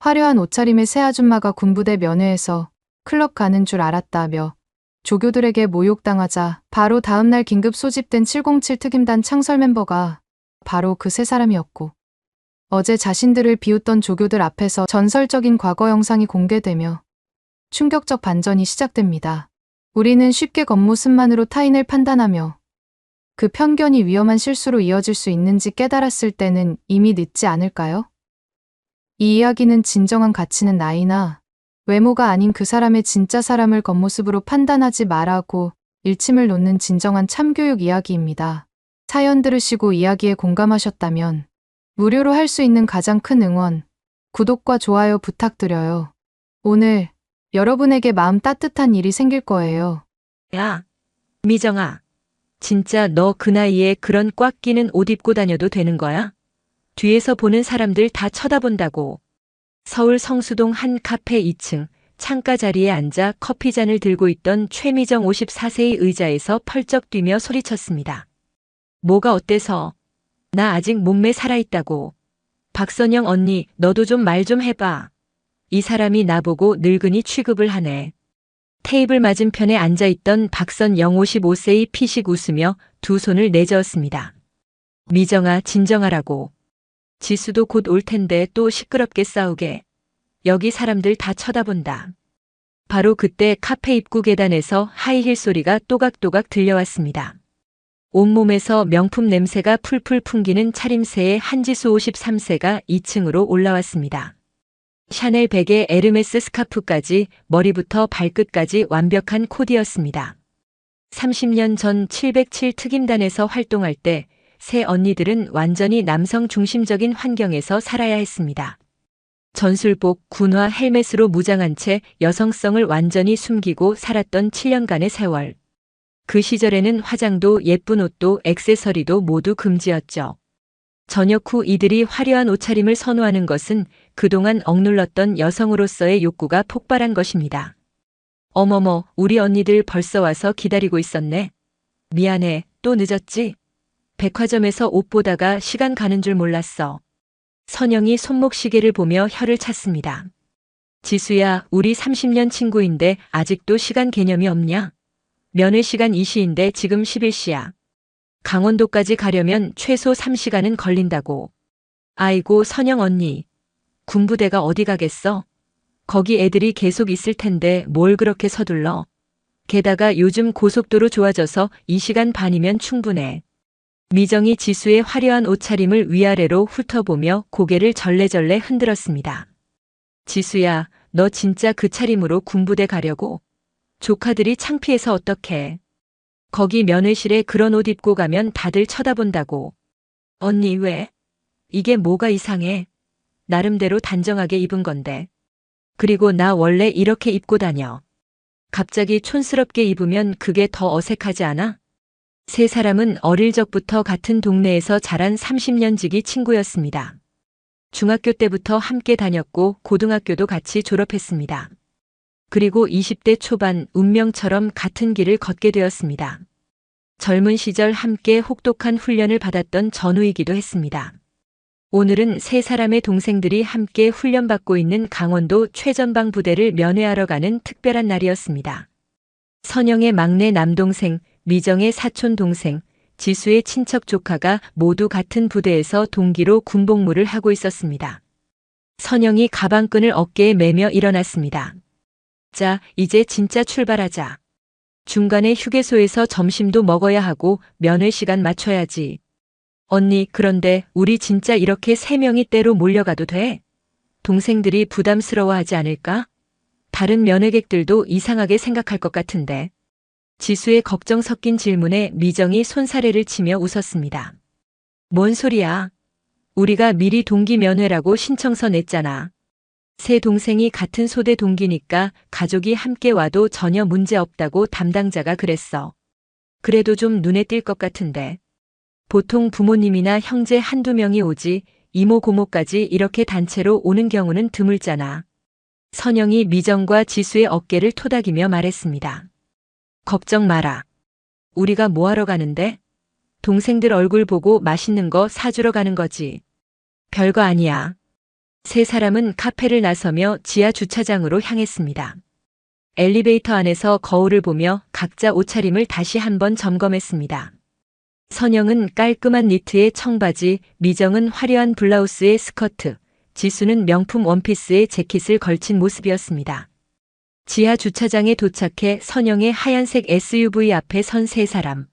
화려한 옷차림의 새 아줌마가 군부대 면회에서 클럽 가는 줄 알았다며 조교들에게 모욕당하자 바로 다음날 긴급 소집된 707 특임단 창설 멤버가 바로 그 세 사람이었고, 어제 자신들을 비웃던 조교들 앞에서 전설적인 과거 영상이 공개되며 충격적 반전이 시작됩니다. 우리는 쉽게 겉모습만으로 타인을 판단하며 그 편견이 위험한 실수로 이어질 수 있는지 깨달았을 때는 이미 늦지 않을까요? 이 이야기는 진정한 가치는 나이나 외모가 아닌 그 사람의 진짜 사람을 겉모습으로 판단하지 말라고 일침을 놓는 진정한 참교육 이야기입니다. 사연 들으시고 이야기에 공감하셨다면 무료로 할 수 있는 가장 큰 응원, 구독과 좋아요 부탁드려요. 오늘 여러분에게 마음 따뜻한 일이 생길 거예요. 야, 미정아. 진짜 너 그 나이에 그런 꽉 끼는 옷 입고 다녀도 되는 거야? 뒤에서 보는 사람들 다 쳐다본다고. 서울 성수동 한 카페 2층 창가 자리에 앉아 커피잔을 들고 있던 최미정 54세의 의자에서 펄쩍 뛰며 소리쳤습니다. 뭐가 어때서? 나 아직 몸매 살아있다고. 박선영 언니, 너도 좀 말 좀 해봐. 이 사람이 나보고 늙은이 취급을 하네. 테이블 맞은편에 앉아있던 박선영 55세의 피식 웃으며 두 손을 내저었습니다. 미정아, 진정하라고. 지수도 곧 올 텐데 또 시끄럽게 싸우게. 여기 사람들 다 쳐다본다. 바로 그때 카페 입구 계단에서 하이힐 소리가 또각또각 들려왔습니다. 온몸에서 명품 냄새가 풀풀 풍기는 차림새의 한지수 53세가 2층으로 올라왔습니다. 샤넬 백에 에르메스 스카프까지 머리부터 발끝까지 완벽한 코디였습니다. 30년 전 707 특임단에서 활동할 때 새 언니들은 완전히 남성 중심적인 환경에서 살아야 했습니다. 전술복, 군화, 헬멧으로 무장한 채 여성성을 완전히 숨기고 살았던 7년간의 세월. 그 시절에는 화장도 예쁜 옷도 액세서리도 모두 금지였죠. 저녁 후 이들이 화려한 옷차림을 선호하는 것은 그동안 억눌렀던 여성으로서의 욕구가 폭발한 것입니다. 어머머, 우리 언니들 벌써 와서 기다리고 있었네. 미안해, 또 늦었지? 백화점에서 옷 보다가 시간 가는 줄 몰랐어. 선영이 손목시계를 보며 혀를 찼습니다. 지수야, 우리 30년 친구인데 아직도 시간 개념이 없냐? 면회 시간 2시인데 지금 11시야. 강원도까지 가려면 최소 3시간은 걸린다고. 아이고, 선영 언니. 군부대가 어디 가겠어? 거기 애들이 계속 있을 텐데 뭘 그렇게 서둘러. 게다가 요즘 고속도로 좋아져서 2시간 반이면 충분해. 미정이 지수의 화려한 옷차림을 위아래로 훑어보며 고개를 절레절레 흔들었습니다. 지수야, 너 진짜 그 차림으로 군부대 가려고? 조카들이 창피해서 어떡해. 거기 면회실에 그런 옷 입고 가면 다들 쳐다본다고. 언니 왜? 이게 뭐가 이상해? 나름대로 단정하게 입은 건데. 그리고 나 원래 이렇게 입고 다녀. 갑자기 촌스럽게 입으면 그게 더 어색하지 않아? 세 사람은 어릴 적부터 같은 동네에서 자란 30년 지기 친구였습니다. 중학교 때부터 함께 다녔고 고등학교도 같이 졸업했습니다. 그리고 20대 초반 운명처럼 같은 길을 걷게 되었습니다. 젊은 시절 함께 혹독한 훈련을 받았던 전우이기도 했습니다. 오늘은 세 사람의 동생들이 함께 훈련받고 있는 강원도 최전방 부대를 면회하러 가는 특별한 날이었습니다. 선영의 막내 남동생, 미정의 사촌 동생, 지수의 친척 조카가 모두 같은 부대에서 동기로 군복무를 하고 있었습니다. 선영이 가방끈을 어깨에 매며 일어났습니다. 자, 이제 진짜 출발하자. 중간에 휴게소에서 점심도 먹어야 하고 면회 시간 맞춰야지. 언니, 그런데 우리 진짜 이렇게 3명이 때로 몰려가도 돼? 동생들이 부담스러워하지 않을까? 다른 면회객들도 이상하게 생각할 것 같은데. 지수의 걱정 섞인 질문에 미정이 손사래를 치며 웃었습니다. 뭔 소리야? 우리가 미리 동기 면회라고 신청서 냈잖아. 세 동생이 같은 소대 동기니까 가족이 함께 와도 전혀 문제 없다고 담당자가 그랬어. 그래도 좀 눈에 띌 것 같은데. 보통 부모님이나 형제 한두 명이 오지 이모 고모까지 이렇게 단체로 오는 경우는 드물잖아. 선영이 미정과 지수의 어깨를 토닥이며 말했습니다. 걱정 마라. 우리가 뭐하러 가는데? 동생들 얼굴 보고 맛있는 거 사주러 가는 거지. 별거 아니야. 세 사람은 카페를 나서며 지하 주차장으로 향했습니다. 엘리베이터 안에서 거울을 보며 각자 옷차림을 다시 한번 점검했습니다. 선영은 깔끔한 니트에 청바지, 미정은 화려한 블라우스에 스커트, 지수는 명품 원피스에 재킷을 걸친 모습이었습니다. 지하 주차장에 도착해 선영의 하얀색 SUV 앞에 선 세 사람.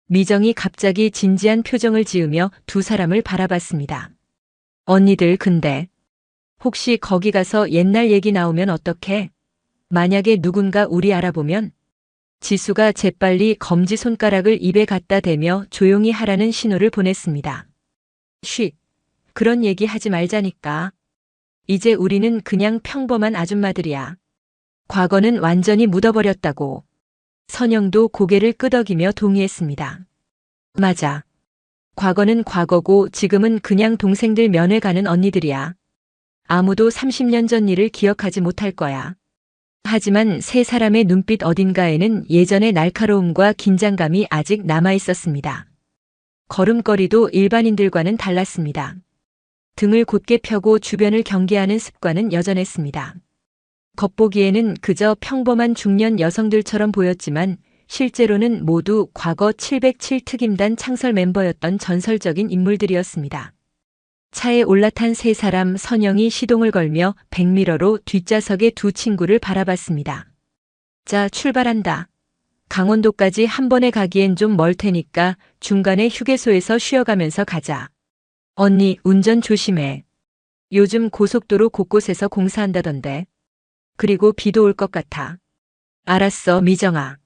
미정이 갑자기 진지한 표정을 지으며 두 사람을 바라봤습니다. 언니들 근데 혹시 거기 가서 옛날 얘기 나오면 어떡해? 만약에 누군가 우리 알아보면? 지수가 재빨리 검지손가락을 입에 갖다 대며 조용히 하라는 신호를 보냈습니다. 쉬, 그런 얘기 하지 말자니까. 이제 우리는 그냥 평범한 아줌마들이야. 과거는 완전히 묻어버렸다고. 선영도 고개를 끄덕이며 동의했습니다. 맞아. 과거는 과거고 지금은 그냥 동생들 면회 가는 언니들이야. 아무도 30년 전 일을 기억하지 못할 거야. 하지만 세 사람의 눈빛 어딘가에는 예전의 날카로움과 긴장감이 아직 남아 있었습니다. 걸음걸이도 일반인들과는 달랐습니다. 등을 곧게 펴고 주변을 경계하는 습관은 여전했습니다. 겉보기에는 그저 평범한 중년 여성들처럼 보였지만 실제로는 모두 과거 707 특임단 창설 멤버였던 전설적인 인물들이었습니다. 차에 올라탄 세 사람. 선영이 시동을 걸며 백미러로 뒷좌석의 두 친구를 바라봤습니다. 자, 출발한다. 강원도까지 한 번에 가기엔 좀 멀 테니까 중간에 휴게소에서 쉬어가면서 가자. 언니, 운전 조심해. 요즘 고속도로 곳곳에서 공사한다던데. 그리고 비도 올 것 같아. 알았어, 미정아.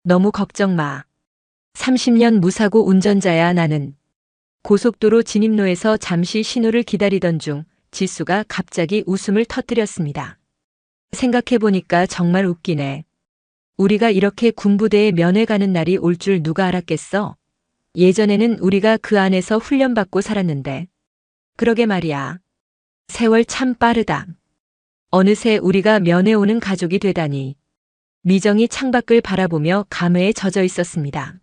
너무 걱정 마. 30년 무사고 운전자야, 나는. 고속도로 진입로에서 잠시 신호를 기다리던 중 지수가 갑자기 웃음을 터뜨렸습니다. 생각해보니까 정말 웃기네. 우리가 이렇게 군부대에 면회 가는 날이 올 줄 누가 알았겠어? 예전에는 우리가 그 안에서 훈련받고 살았는데. 그러게 말이야. 세월 참 빠르다. 어느새 우리가 면회 오는 가족이 되다니. 미정이 창밖을 바라보며 감회에 젖어 있었습니다.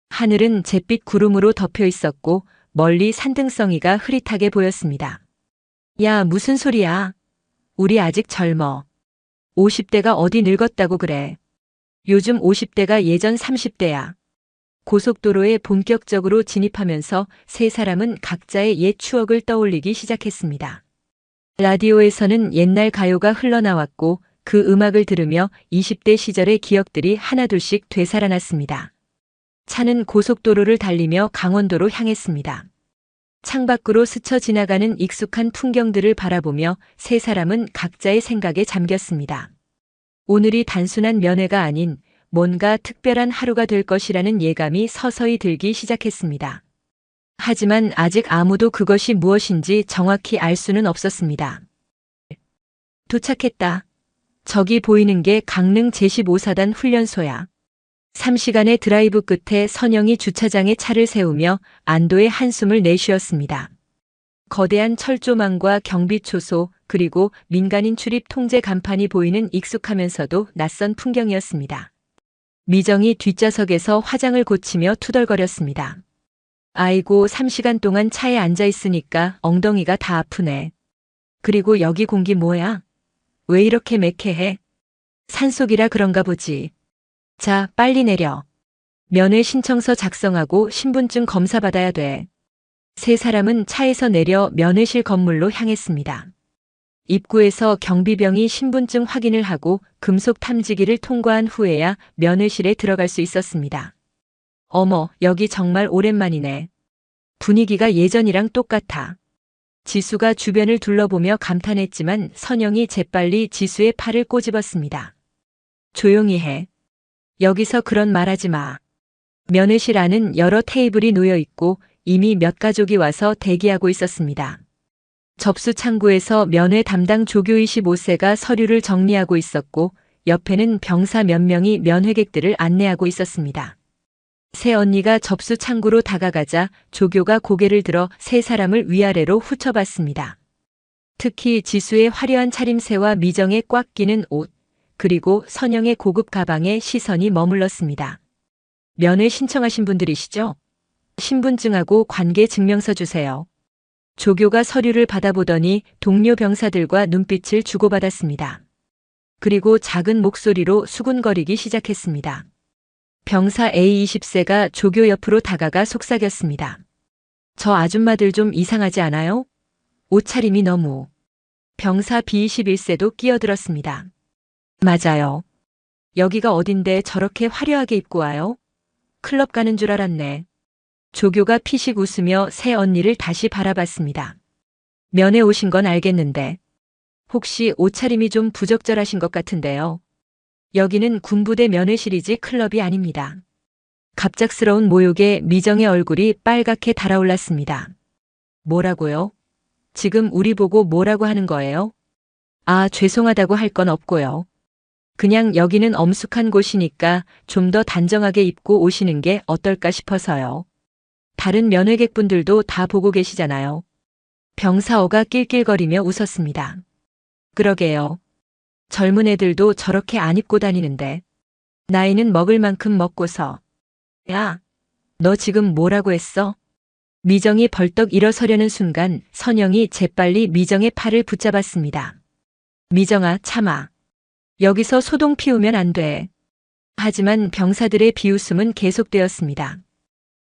하늘은 잿빛 구름으로 덮여 있었고 멀리 산등성이가 흐릿하게 보였습니다. 야, 무슨 소리야. 우리 아직 젊어. 50대가 어디 늙었다고 그래. 요즘 50대가 예전 30대야. 고속도로에 본격적으로 진입하면서 세 사람은 각자의 옛 추억을 떠올리기 시작했습니다. 라디오에서는 옛날 가요가 흘러나왔고 그 음악을 들으며 20대 시절의 기억들이 하나둘씩 되살아났습니다. 차는 고속도로를 달리며 강원도로 향했습니다. 창밖으로 스쳐 지나가는 익숙한 풍경들을 바라보며 세 사람은 각자의 생각에 잠겼습니다. 오늘이 단순한 면회가 아닌 뭔가 특별한 하루가 될 것이라는 예감이 서서히 들기 시작했습니다. 하지만 아직 아무도 그것이 무엇인지 정확히 알 수는 없었습니다. 도착했다. 저기 보이는 게 강릉 제15사단 훈련소야. 3시간의 드라이브 끝에 선영이 주차장에 차를 세우며 안도의 한숨을 내쉬었습니다. 거대한 철조망과 경비초소 그리고 민간인 출입 통제 간판이 보이는 익숙하면서도 낯선 풍경이었습니다. 미정이 뒷좌석에서 화장을 고치며 투덜거렸습니다. 아이고, 3시간 동안 차에 앉아 있으니까 엉덩이가 다 아프네. 그리고 여기 공기 뭐야? 왜 이렇게 매캐해? 산속이라 그런가 보지. 자, 빨리 내려. 면회 신청서 작성하고 신분증 검사 받아야 돼. 세 사람은 차에서 내려 면회실 건물로 향했습니다. 입구에서 경비병이 신분증 확인을 하고 금속 탐지기를 통과한 후에야 면회실에 들어갈 수 있었습니다. 어머, 여기 정말 오랜만이네. 분위기가 예전이랑 똑같아. 지수가 주변을 둘러보며 감탄했지만 선영이 재빨리 지수의 팔을 꼬집었습니다. 조용히 해. 여기서 그런 말하지 마. 면회실 안은 여러 테이블이 놓여 있고 이미 몇 가족이 와서 대기하고 있었습니다. 접수 창구에서 면회 담당 조교 25세가 서류를 정리하고 있었고 옆에는 병사 몇 명이 면회객들을 안내하고 있었습니다. 새 언니가 접수 창구로 다가가자 조교가 고개를 들어 세 사람을 위아래로 훑어봤습니다. 특히 지수의 화려한 차림새와 미정의 꽉 끼는 옷, 그리고 선영의 고급 가방에 시선이 머물렀습니다. 면회 신청하신 분들이시죠? 신분증하고 관계 증명서 주세요. 조교가 서류를 받아보더니 동료 병사들과 눈빛을 주고받았습니다. 그리고 작은 목소리로 수군거리기 시작했습니다. 병사 A20세가 조교 옆으로 다가가 속삭였습니다. 저 아줌마들 좀 이상하지 않아요? 옷차림이 너무. 병사 B21세도 끼어들었습니다. 맞아요. 여기가 어딘데 저렇게 화려하게 입고 와요? 클럽 가는 줄 알았네. 조교가 피식 웃으며 새 언니를 다시 바라봤습니다. 면회 오신 건 알겠는데 혹시 옷차림이 좀 부적절하신 것 같은데요. 여기는 군부대 면회실이지 클럽이 아닙니다. 갑작스러운 모욕에 미정의 얼굴이 빨갛게 달아올랐습니다. 뭐라고요? 지금 우리 보고 뭐라고 하는 거예요? 아, 죄송하다고 할 건 없고요. 그냥 여기는 엄숙한 곳이니까 좀 더 단정하게 입고 오시는 게 어떨까 싶어서요. 다른 면회객분들도 다 보고 계시잖아요. 병사어가 낄낄거리며 웃었습니다. 그러게요. 젊은 애들도 저렇게 안 입고 다니는데 나이는 먹을 만큼 먹고서. 야, 너 지금 뭐라고 했어? 미정이 벌떡 일어서려는 순간 선영이 재빨리 미정의 팔을 붙잡았습니다. 미정아, 참아. 여기서 소동 피우면 안 돼. 하지만 병사들의 비웃음은 계속되었습니다.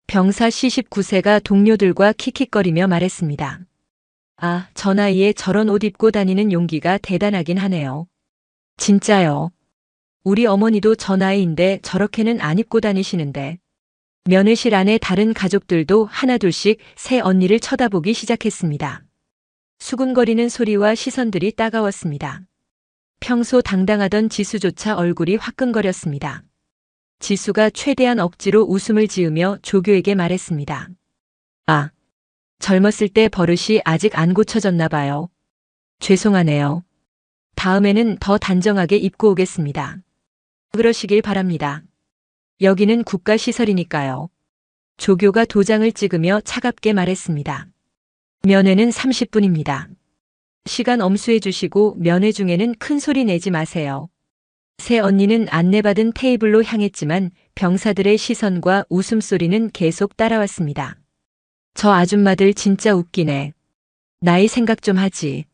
병사 C19세가 동료들과 킥킥거리며 말했습니다. 아, 저 나이에 저런 옷 입고 다니는 용기가 대단하긴 하네요. 진짜요. 우리 어머니도 저 나이인데 저렇게는 안 입고 다니시는데. 면회실 안에 다른 가족들도 하나둘씩 새 언니를 쳐다보기 시작했습니다. 수군거리는 소리와 시선들이 따가웠습니다. 평소 당당하던 지수조차 얼굴이 화끈거렸습니다. 지수가 최대한 억지로 웃음을 지으며 조교에게 말했습니다. 아, 젊었을 때 버릇이 아직 안 고쳐졌나 봐요. 죄송하네요. 다음에는 더 단정하게 입고 오겠습니다. 그러시길 바랍니다. 여기는 국가시설이니까요. 조교가 도장을 찍으며 차갑게 말했습니다. 면회는 30분입니다. 시간 엄수해 주시고 면회 중에는 큰 소리 내지 마세요. 새 언니는 안내받은 테이블로 향했지만 병사들의 시선과 웃음소리는 계속 따라왔습니다. 저 아줌마들 진짜 웃기네. 나이 생각 좀 하지.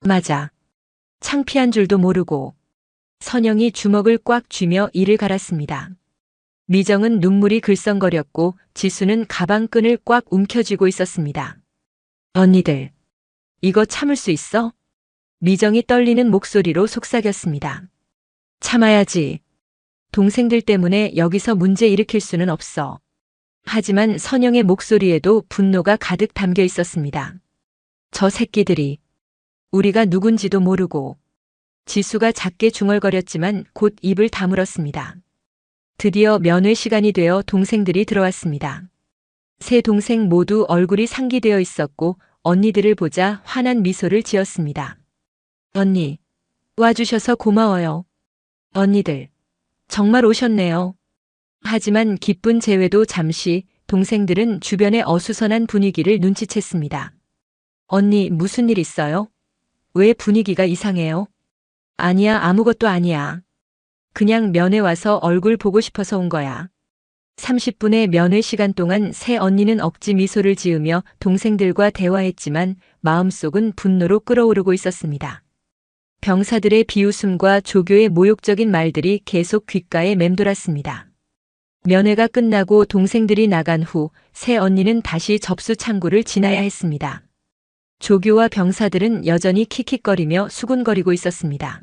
맞아. 창피한 줄도 모르고. 선영이 주먹을 꽉 쥐며 이를 갈았습니다. 미정은 눈물이 글썽거렸고 지수는 가방끈을 꽉 움켜쥐고 있었습니다. 언니들, 이거 참을 수 있어? 미정이 떨리는 목소리로 속삭였습니다. 참아야지. 동생들 때문에 여기서 문제 일으킬 수는 없어. 하지만 선영의 목소리에도 분노가 가득 담겨 있었습니다. 저 새끼들이 우리가 누군지도 모르고. 지수가 작게 중얼거렸지만 곧 입을 다물었습니다. 드디어 면회 시간이 되어 동생들이 들어왔습니다. 세 동생 모두 얼굴이 상기되어 있었고 언니들을 보자 환한 미소를 지었습니다. 언니, 와주셔서 고마워요. 언니들, 정말 오셨네요. 하지만 기쁜 재회도 잠시 동생들은 주변의 어수선한 분위기를 눈치챘습니다. 언니, 무슨 일 있어요? 왜 분위기가 이상해요? 아니야, 아무것도 아니야. 그냥 면회 와서 얼굴 보고 싶어서 온 거야. 30분의 면회 시간 동안 새 언니는 억지 미소를 지으며 동생들과 대화했지만 마음속은 분노로 끓어오르고 있었습니다. 병사들의 비웃음과 조교의 모욕적인 말들이 계속 귓가에 맴돌았습니다. 면회가 끝나고 동생들이 나간 후 새 언니는 다시 접수 창구를 지나야 했습니다. 조교와 병사들은 여전히 킥킥거리며 수군거리고 있었습니다.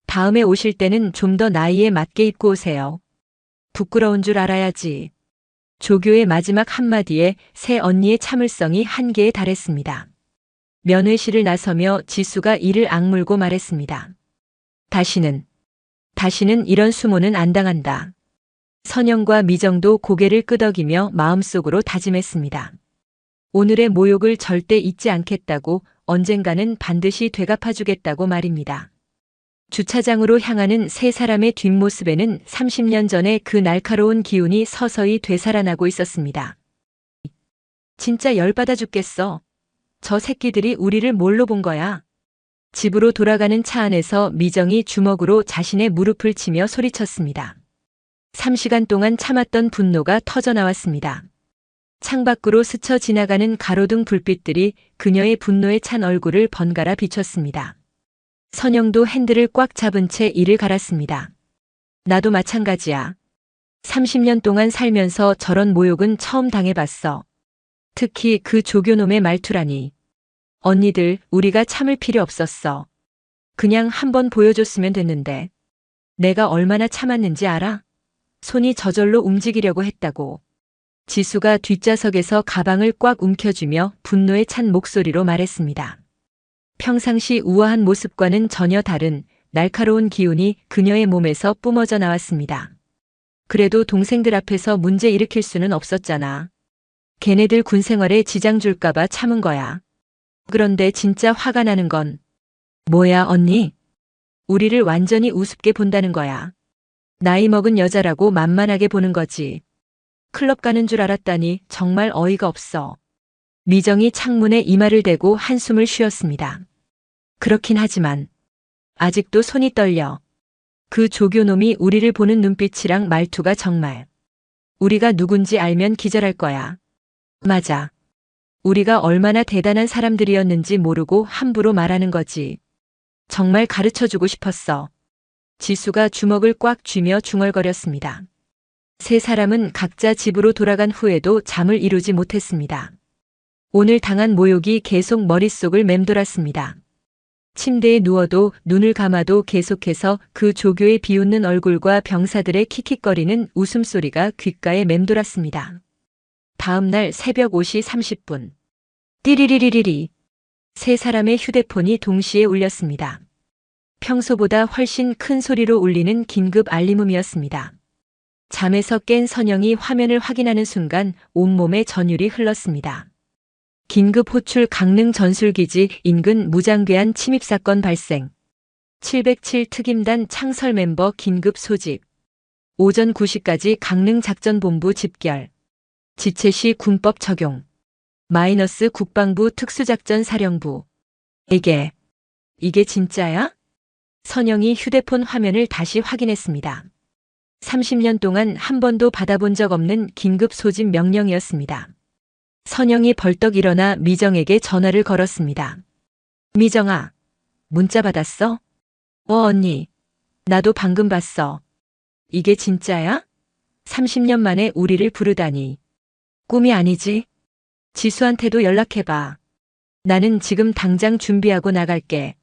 다음에 오실 때는 좀 더 나이에 맞게 입고 오세요. 부끄러운 줄 알아야지. 조교의 마지막 한마디에 새 언니의 참을성이 한계에 달했습니다. 면회실을 나서며 지수가 이를 악물고 말했습니다. 다시는 이런 수모는 안 당한다. 선영과 미정도 고개를 끄덕이며 마음속으로 다짐했습니다. 오늘의 모욕을 절대 잊지 않겠다고, 언젠가는 반드시 되갚아주겠다고 말입니다. 주차장으로 향하는 세 사람의 뒷모습에는 30년 전의 그 날카로운 기운이 서서히 되살아나고 있었습니다. 진짜 열받아 죽겠어. 저 새끼들이 우리를 뭘로 본 거야? 집으로 돌아가는 차 안에서 미정이 주먹으로 자신의 무릎을 치며 소리쳤습니다. 3시간 동안 참았던 분노가 터져나왔습니다. 창밖으로 스쳐 지나가는 가로등 불빛들이 그녀의 분노에 찬 얼굴을 번갈아 비췄습니다. 선영도 핸들을 꽉 잡은 채 이를 갈았습니다. 나도 마찬가지야. 30년 동안 살면서 저런 모욕은 처음 당해봤어. 특히 그 조교놈의 말투라니. 언니들, 우리가 참을 필요 없었어. 그냥 한번 보여줬으면 됐는데. 내가 얼마나 참았는지 알아? 손이 저절로 움직이려고 했다고. 지수가 뒷좌석에서 가방을 꽉 움켜쥐며 분노에 찬 목소리로 말했습니다. 평상시 우아한 모습과는 전혀 다른 날카로운 기운이 그녀의 몸에서 뿜어져 나왔습니다. 그래도 동생들 앞에서 문제 일으킬 수는 없었잖아. 걔네들 군 생활에 지장 줄까봐 참은 거야. 그런데 진짜 화가 나는 건 뭐야, 언니? 우리를 완전히 우습게 본다는 거야. 나이 먹은 여자라고 만만하게 보는 거지. 클럽 가는 줄 알았다니 정말 어이가 없어. 미정이 창문에 이마를 대고 한숨을 쉬었습니다. 그렇긴 하지만 아직도 손이 떨려. 그 조교놈이 우리를 보는 눈빛이랑 말투가 정말. 우리가 누군지 알면 기절할 거야. 맞아. 우리가 얼마나 대단한 사람들이었는지 모르고 함부로 말하는 거지. 정말 가르쳐주고 싶었어. 지수가 주먹을 꽉 쥐며 중얼거렸습니다. 세 사람은 각자 집으로 돌아간 후에도 잠을 이루지 못했습니다. 오늘 당한 모욕이 계속 머릿속을 맴돌았습니다. 침대에 누워도 눈을 감아도 계속해서 그 조교의 비웃는 얼굴과 병사들의 킥킥거리는 웃음소리가 귓가에 맴돌았습니다. 다음 날 새벽 5시 30분. 띠리리리리리. 세 사람의 휴대폰이 동시에 울렸습니다. 평소보다 훨씬 큰 소리로 울리는 긴급 알림음이었습니다. 잠에서 깬 선영이 화면을 확인하는 순간 온몸에 전율이 흘렀습니다. 긴급 호출 강릉 전술기지 인근 무장괴한 침입사건 발생. 707 특임단 창설 멤버 긴급 소집. 오전 9시까지 강릉 작전본부 집결. 지체시 군법 적용. 마이너스 국방부 특수작전사령부. 이게 진짜야? 선영이 휴대폰 화면을 다시 확인했습니다. 30년 동안 한 번도 받아본 적 없는 긴급 소집 명령이었습니다. 선영이 벌떡 일어나 미정에게 전화를 걸었습니다. 미정아, 문자 받았어? 언니. 나도 방금 봤어. 이게 진짜야? 30년 만에 우리를 부르다니. 꿈이 아니지? 지수한테도 연락해봐. 나는 지금 당장 준비하고 나갈게.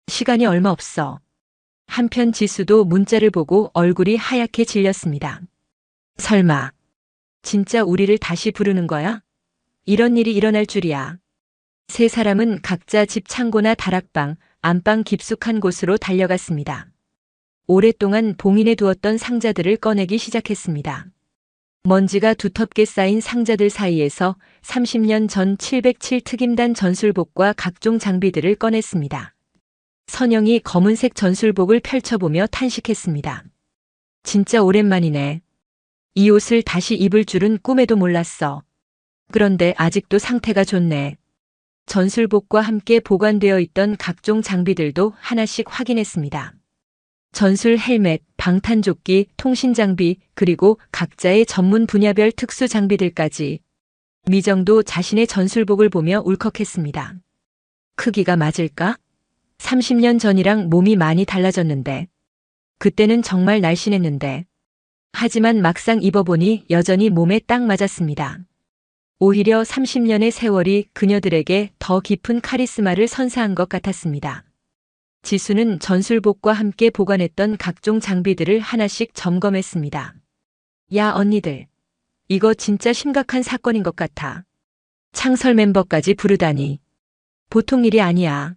시간이 얼마 없어. 한편 지수도 문자를 보고 얼굴이 하얗게 질렸습니다. 설마, 진짜 우리를 다시 부르는 거야? 이런 일이 일어날 줄이야. 세 사람은 각자 집 창고나 다락방, 안방 깊숙한 곳으로 달려갔습니다. 오랫동안 봉인해 두었던 상자들을 꺼내기 시작했습니다. 먼지가 두텁게 쌓인 상자들 사이에서 30년 전 707 특임단 전술복과 각종 장비들을 꺼냈습니다. 선영이 검은색 전술복을 펼쳐보며 탄식했습니다. 진짜 오랜만이네. 이 옷을 다시 입을 줄은 꿈에도 몰랐어. 그런데 아직도 상태가 좋네. 전술복과 함께 보관되어 있던 각종 장비들도 하나씩 확인했습니다. 전술 헬멧, 방탄조끼, 통신장비, 그리고 각자의 전문 분야별 특수 장비들까지. 미정도 자신의 전술복을 보며 울컥했습니다. 크기가 맞을까? 30년 전이랑 몸이 많이 달라졌는데. 그때는 정말 날씬했는데. 하지만 막상 입어보니 여전히 몸에 딱 맞았습니다. 오히려 30년의 세월이 그녀들에게 더 깊은 카리스마를 선사한 것 같았습니다. 지수는 전술복과 함께 보관했던 각종 장비들을 하나씩 점검했습니다. 야, 언니들. 이거 진짜 심각한 사건인 것 같아. 창설 멤버까지 부르다니. 보통 일이 아니야.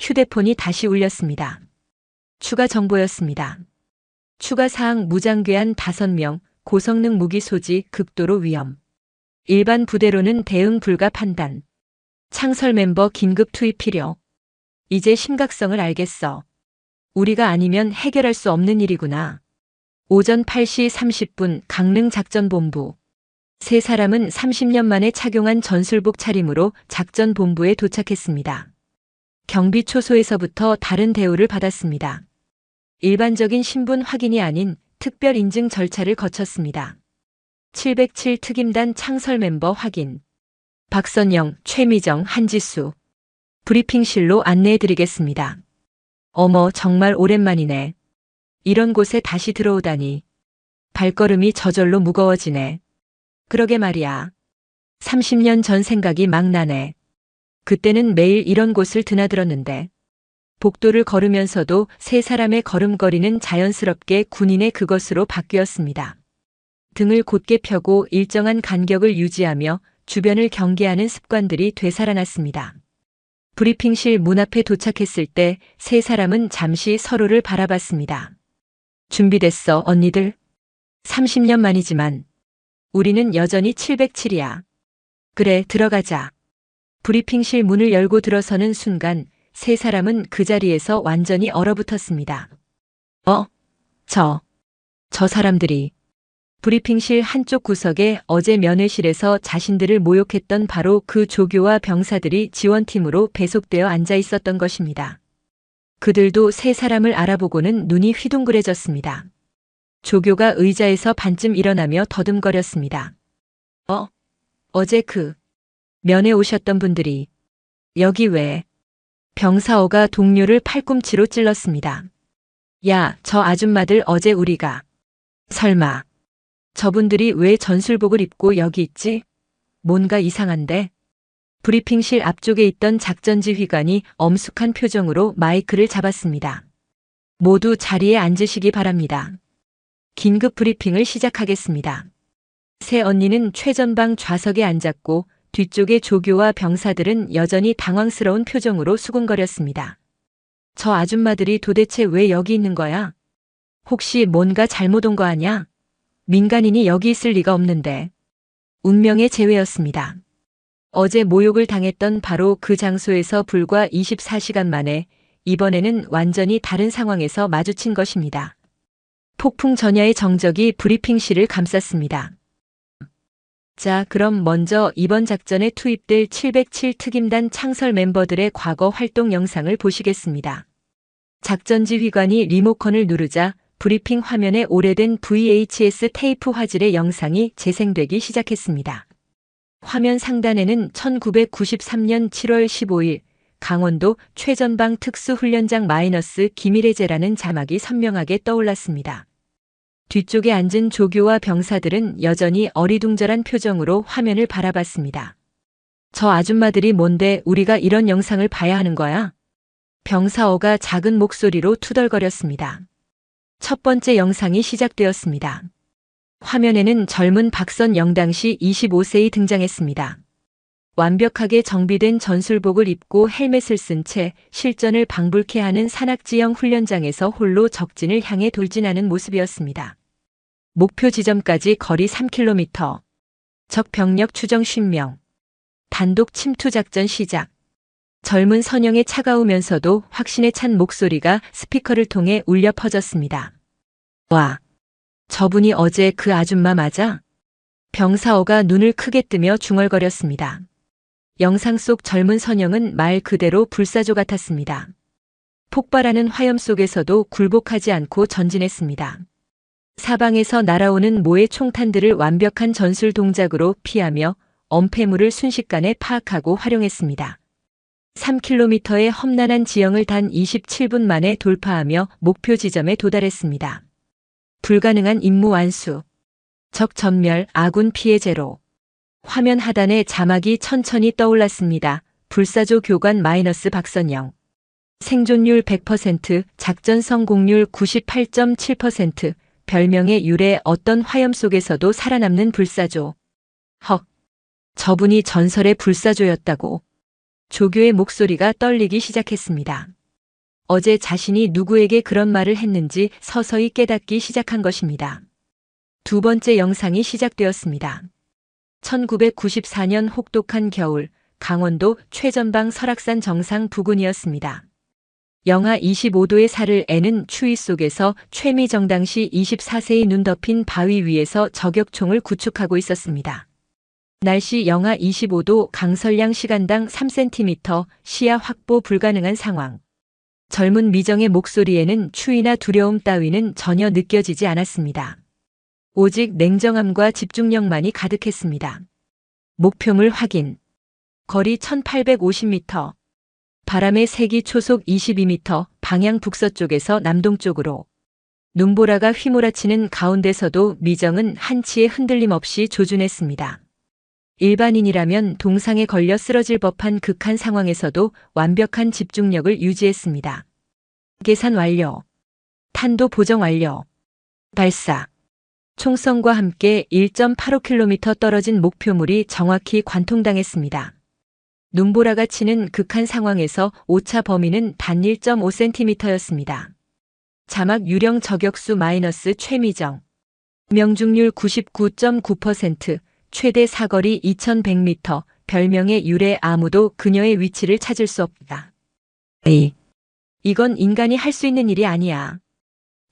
휴대폰이 다시 울렸습니다. 추가 정보였습니다. 추가 사항 무장괴한 5명, 고성능 무기 소지, 극도로 위험. 일반 부대로는 대응 불가 판단. 창설 멤버 긴급 투입 필요. 이제 심각성을 알겠어. 우리가 아니면 해결할 수 없는 일이구나. 오전 8시 30분 강릉 작전본부. 세 사람은 30년 만에 착용한 전술복 차림으로 작전본부에 도착했습니다. 경비 초소에서부터 다른 대우를 받았습니다. 일반적인 신분 확인이 아닌 특별 인증 절차를 거쳤습니다. 707 특임단 창설 멤버 확인. 박선영, 최미정, 한지수. 브리핑실로 안내해드리겠습니다. 어머, 정말 오랜만이네. 이런 곳에 다시 들어오다니. 발걸음이 저절로 무거워지네. 그러게 말이야. 30년 전 생각이 막 나네. 그때는 매일 이런 곳을 드나들었는데 복도를 걸으면서도 세 사람의 걸음걸이는 자연스럽게 군인의 그것으로 바뀌었습니다. 등을 곧게 펴고 일정한 간격을 유지하며 주변을 경계하는 습관들이 되살아났습니다. 브리핑실 문 앞에 도착했을 때 세 사람은 잠시 서로를 바라봤습니다. 준비됐어, 언니들? 30년 만이지만 우리는 여전히 707이야. 그래, 들어가자. 브리핑실 문을 열고 들어서는 순간 세 사람은 그 자리에서 완전히 얼어붙었습니다. 저 사람들이. 브리핑실 한쪽 구석에 어제 면회실에서 자신들을 모욕했던 바로 그 조교와 병사들이 지원팀으로 배속되어 앉아 있었던 것입니다. 그들도 세 사람을 알아보고는 눈이 휘둥그레졌습니다. 조교가 의자에서 반쯤 일어나며 더듬거렸습니다. 어제 면회 오셨던 분들이 여기 왜? 병사어가 동료를 팔꿈치로 찔렀습니다. 야, 저 아줌마들 어제 우리가. 설마. 저분들이 왜 전술복을 입고 여기 있지? 뭔가 이상한데? 브리핑실 앞쪽에 있던 작전지휘관이 엄숙한 표정으로 마이크를 잡았습니다. 모두 자리에 앉으시기 바랍니다. 긴급 브리핑을 시작하겠습니다. 세 언니는 최전방 좌석에 앉았고 뒤쪽의 조교와 병사들은 여전히 당황스러운 표정으로 수군거렸습니다. 저 아줌마들이 도대체 왜 여기 있는 거야? 혹시 뭔가 잘못 온 거 아냐? 민간인이 여기 있을 리가 없는데. 운명의 재회였습니다. 어제 모욕을 당했던 바로 그 장소에서 불과 24시간 만에 이번에는 완전히 다른 상황에서 마주친 것입니다. 폭풍 전야의 정적이 브리핑실을 감쌌습니다. 자, 그럼 먼저 이번 작전에 투입될 707 특임단 창설 멤버들의 과거 활동 영상을 보시겠습니다. 작전지휘관이 리모컨을 누르자 브리핑 화면에 오래된 VHS 테이프 화질의 영상이 재생되기 시작했습니다. 화면 상단에는 1993년 7월 15일 강원도 최전방 특수훈련장 마이너스 기밀해제라는 자막이 선명하게 떠올랐습니다. 뒤쪽에 앉은 조교와 병사들은 여전히 어리둥절한 표정으로 화면을 바라봤습니다. 저 아줌마들이 뭔데 우리가 이런 영상을 봐야 하는 거야? 병사어가 작은 목소리로 투덜거렸습니다. 첫 번째 영상이 시작되었습니다. 화면에는 젊은 박선영 당시 25세이 등장했습니다. 완벽하게 정비된 전술복을 입고 헬멧을 쓴 채 실전을 방불케 하는 산악지형 훈련장에서 홀로 적진을 향해 돌진하는 모습이었습니다. 목표 지점까지 거리 3km. 적 병력 추정 50명. 단독 침투 작전 시작. 젊은 선영의 차가우면서도 확신에 찬 목소리가 스피커를 통해 울려 퍼졌습니다. 와, 저분이 어제 그 아줌마 맞아? 병사어가 눈을 크게 뜨며 중얼거렸습니다. 영상 속 젊은 선영은 말 그대로 불사조 같았습니다. 폭발하는 화염 속에서도 굴복하지 않고 전진했습니다. 사방에서 날아오는 모의 총탄들을 완벽한 전술 동작으로 피하며 엄폐물을 순식간에 파악하고 활용했습니다. 3km의 험난한 지형을 단 27분 만에 돌파하며 목표 지점에 도달했습니다. 불가능한 임무 완수. 적 전멸, 아군 피해 제로. 화면 하단에 자막이 천천히 떠올랐습니다. 불사조 교관 마이너스 박선영. 생존율 100%, 작전 성공률 98.7%, 별명의 유래 어떤 화염 속에서도 살아남는 불사조. 헉, 저분이 전설의 불사조였다고. 조교의 목소리가 떨리기 시작했습니다. 어제 자신이 누구에게 그런 말을 했는지 서서히 깨닫기 시작한 것입니다. 두 번째 영상이 시작되었습니다. 1994년 혹독한 겨울, 강원도 최전방 설악산 정상 부근이었습니다. 영하 25도의 살을 애는 추위 속에서 최미정 당시 24세의 눈 덮인 바위 위에서 저격총을 구축하고 있었습니다. 날씨 영하 25도, 강설량 시간당 3cm, 시야 확보 불가능한 상황. 젊은 미정의 목소리에는 추위나 두려움 따위는 전혀 느껴지지 않았습니다. 오직 냉정함과 집중력만이 가득했습니다. 목표물 확인. 거리 1850m. 바람의 세기 초속 22m, 방향 북서쪽에서 남동쪽으로. 눈보라가 휘몰아치는 가운데서도 미정은 한치의 흔들림 없이 조준했습니다. 일반인이라면 동상에 걸려 쓰러질 법한 극한 상황에서도 완벽한 집중력을 유지했습니다. 계산 완료. 탄도 보정 완료. 발사. 총성과 함께 1.85km 떨어진 목표물이 정확히 관통당했습니다. 눈보라가 치는 극한 상황에서 오차 범위는 단 1.5cm였습니다. 자막 유령 저격수 마이너스 최미정. 명중률 99.9%, 최대 사거리 2100m, 별명의 유래 아무도 그녀의 위치를 찾을 수 없다. 이건 인간이 할 수 있는 일이 아니야.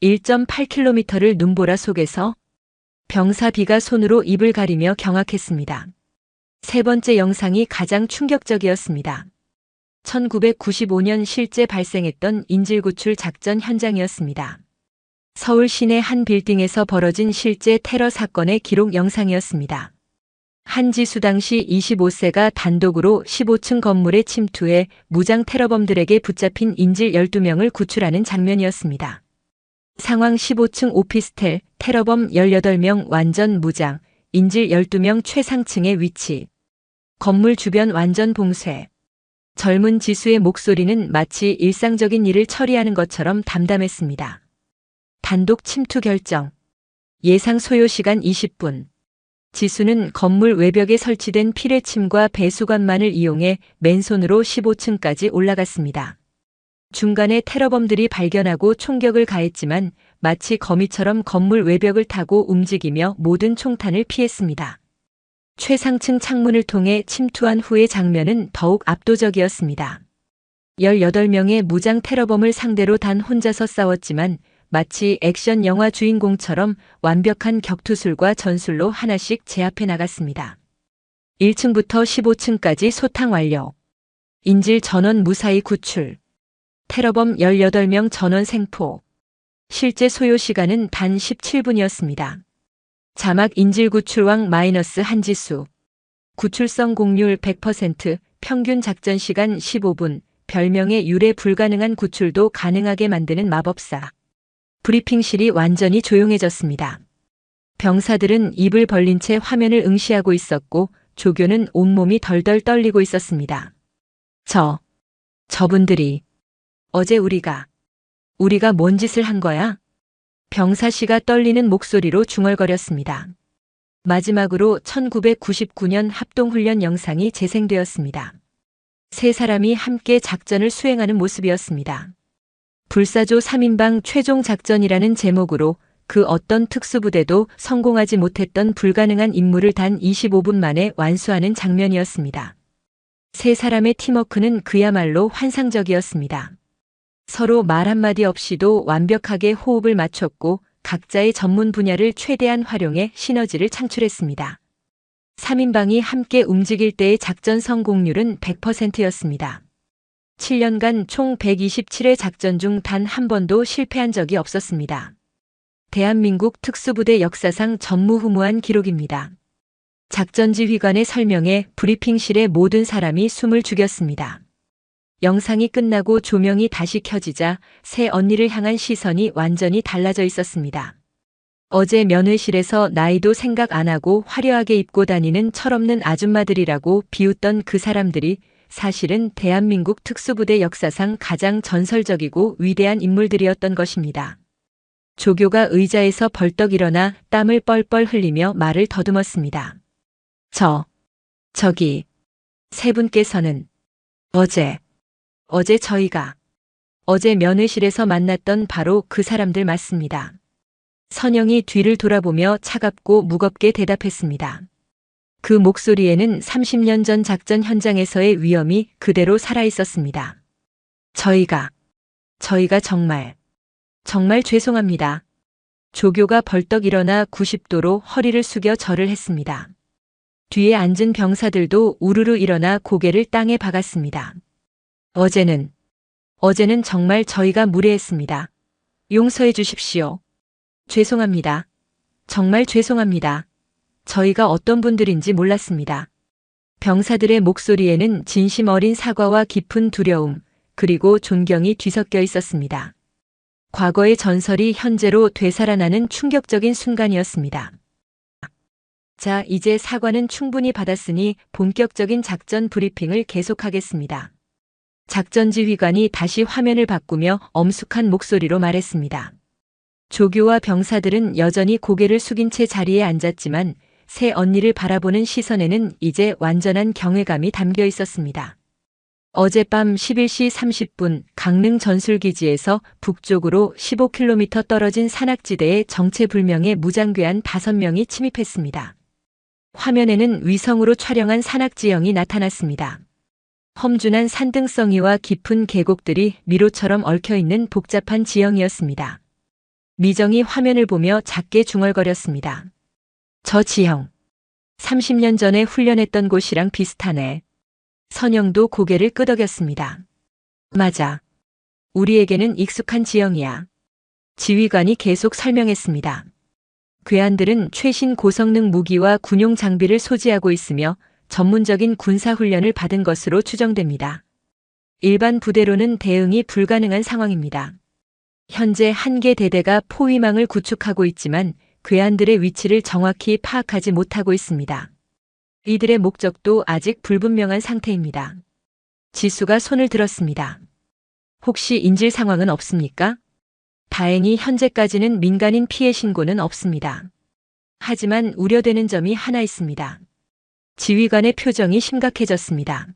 1.8km를 눈보라 속에서 병사 B가 손으로 입을 가리며 경악했습니다. 세 번째 영상이 가장 충격적이었습니다. 1995년 실제 발생했던 인질구출 작전 현장이었습니다. 서울 시내 한 빌딩에서 벌어진 실제 테러 사건의 기록 영상이었습니다. 한지수 당시 25세가 단독으로 15층 건물에 침투해 무장 테러범들에게 붙잡힌 인질 12명을 구출하는 장면이었습니다. 상황 15층 오피스텔, 테러범 18명 완전 무장, 인질 12명 최상층의 위치. 건물 주변 완전 봉쇄. 젊은 지수의 목소리는 마치 일상적인 일을 처리하는 것처럼 담담했습니다. 단독 침투 결정. 예상 소요 시간 20분. 지수는 건물 외벽에 설치된 피뢰침과 배수관만을 이용해 맨손으로 15층까지 올라갔습니다. 중간에 테러범들이 발견하고 총격을 가했지만 마치 거미처럼 건물 외벽을 타고 움직이며 모든 총탄을 피했습니다. 최상층 창문을 통해 침투한 후의 장면은 더욱 압도적이었습니다. 18명의 무장 테러범을 상대로 단 혼자서 싸웠지만 마치 액션 영화 주인공처럼 완벽한 격투술과 전술로 하나씩 제압해 나갔습니다. 1층부터 15층까지 소탕 완료. 인질 전원 무사히 구출. 테러범 18명 전원 생포. 실제 소요 시간은 단 17분이었습니다. 자막 인질 구출왕 마이너스 한지수. 구출 성공률 100%, 평균 작전 시간 15분, 별명의 유래 불가능한 구출도 가능하게 만드는 마법사. 브리핑실이 완전히 조용해졌습니다. 병사들은 입을 벌린 채 화면을 응시하고 있었고 조교는 온몸이 덜덜 떨리고 있었습니다. 저분들이 어제 우리가 뭔 짓을 한 거야? 병사 씨가 떨리는 목소리로 중얼거렸습니다. 마지막으로 1999년 합동훈련 영상이 재생되었습니다. 세 사람이 함께 작전을 수행하는 모습이었습니다. 불사조 3인방 최종 작전이라는 제목으로 그 어떤 특수부대도 성공하지 못했던 불가능한 임무를 단 25분 만에 완수하는 장면이었습니다. 세 사람의 팀워크는 그야말로 환상적이었습니다. 서로 말 한마디 없이도 완벽하게 호흡을 맞췄고 각자의 전문 분야를 최대한 활용해 시너지를 창출했습니다. 3인방이 함께 움직일 때의 작전 성공률은 100%였습니다. 7년간 총 127회 작전 중 단 한 번도 실패한 적이 없었습니다. 대한민국 특수부대 역사상 전무후무한 기록입니다. 작전지휘관의 설명에 브리핑실의 모든 사람이 숨을 죽였습니다. 영상이 끝나고 조명이 다시 켜지자 새 언니를 향한 시선이 완전히 달라져 있었습니다. 어제 면회실에서 나이도 생각 안 하고 화려하게 입고 다니는 철없는 아줌마들이라고 비웃던 그 사람들이 사실은 대한민국 특수부대 역사상 가장 전설적이고 위대한 인물들이었던 것입니다. 조교가 의자에서 벌떡 일어나 땀을 뻘뻘 흘리며 말을 더듬었습니다. 저기, 세 분께서는 어제 저희가 어제 면회실에서 만났던 바로 그 사람들 맞습니다. 선영이 뒤를 돌아보며 차갑고 무겁게 대답했습니다. 그 목소리에는 30년 전 작전 현장에서의 위험이 그대로 살아있었습니다. 저희가 정말 죄송합니다. 조교가 벌떡 일어나 90도로 허리를 숙여 절을 했습니다. 뒤에 앉은 병사들도 우르르 일어나 고개를 땅에 박았습니다. 어제는 정말 저희가 무례했습니다. 용서해 주십시오. 죄송합니다. 정말 죄송합니다. 저희가 어떤 분들인지 몰랐습니다. 병사들의 목소리에는 진심 어린 사과와 깊은 두려움, 그리고 존경이 뒤섞여 있었습니다. 과거의 전설이 현재로 되살아나는 충격적인 순간이었습니다. 자, 이제 사과는 충분히 받았으니 본격적인 작전 브리핑을 계속하겠습니다. 작전 지휘관이 다시 화면을 바꾸며 엄숙한 목소리로 말했습니다. 조교와 병사들은 여전히 고개를 숙인 채 자리에 앉았지만 새 언니를 바라보는 시선에는 이제 완전한 경외감이 담겨 있었습니다. 어젯밤 11시 30분 강릉 전술기지에서 북쪽으로 15km 떨어진 산악지대에 정체불명의 무장괴한 5명이 침입했습니다. 화면에는 위성으로 촬영한 산악지형이 나타났습니다. 험준한 산등성이와 깊은 계곡들이 미로처럼 얽혀있는 복잡한 지형이었습니다. 미정이 화면을 보며 작게 중얼거렸습니다. 저 지형. 30년 전에 훈련했던 곳이랑 비슷하네. 선영도 고개를 끄덕였습니다. 맞아. 우리에게는 익숙한 지형이야. 지휘관이 계속 설명했습니다. 괴한들은 최신 고성능 무기와 군용 장비를 소지하고 있으며 전문적인 군사훈련을 받은 것으로 추정됩니다. 일반 부대로는 대응이 불가능한 상황입니다. 현재 한 개 대대가 포위망을 구축하고 있지만 괴한들의 위치를 정확히 파악하지 못하고 있습니다. 이들의 목적도 아직 불분명한 상태입니다. 지수가 손을 들었습니다. 혹시 인질 상황은 없습니까? 다행히 현재까지는 민간인 피해 신고는 없습니다. 하지만 우려되는 점이 하나 있습니다. 지휘관의 표정이 심각해졌습니다.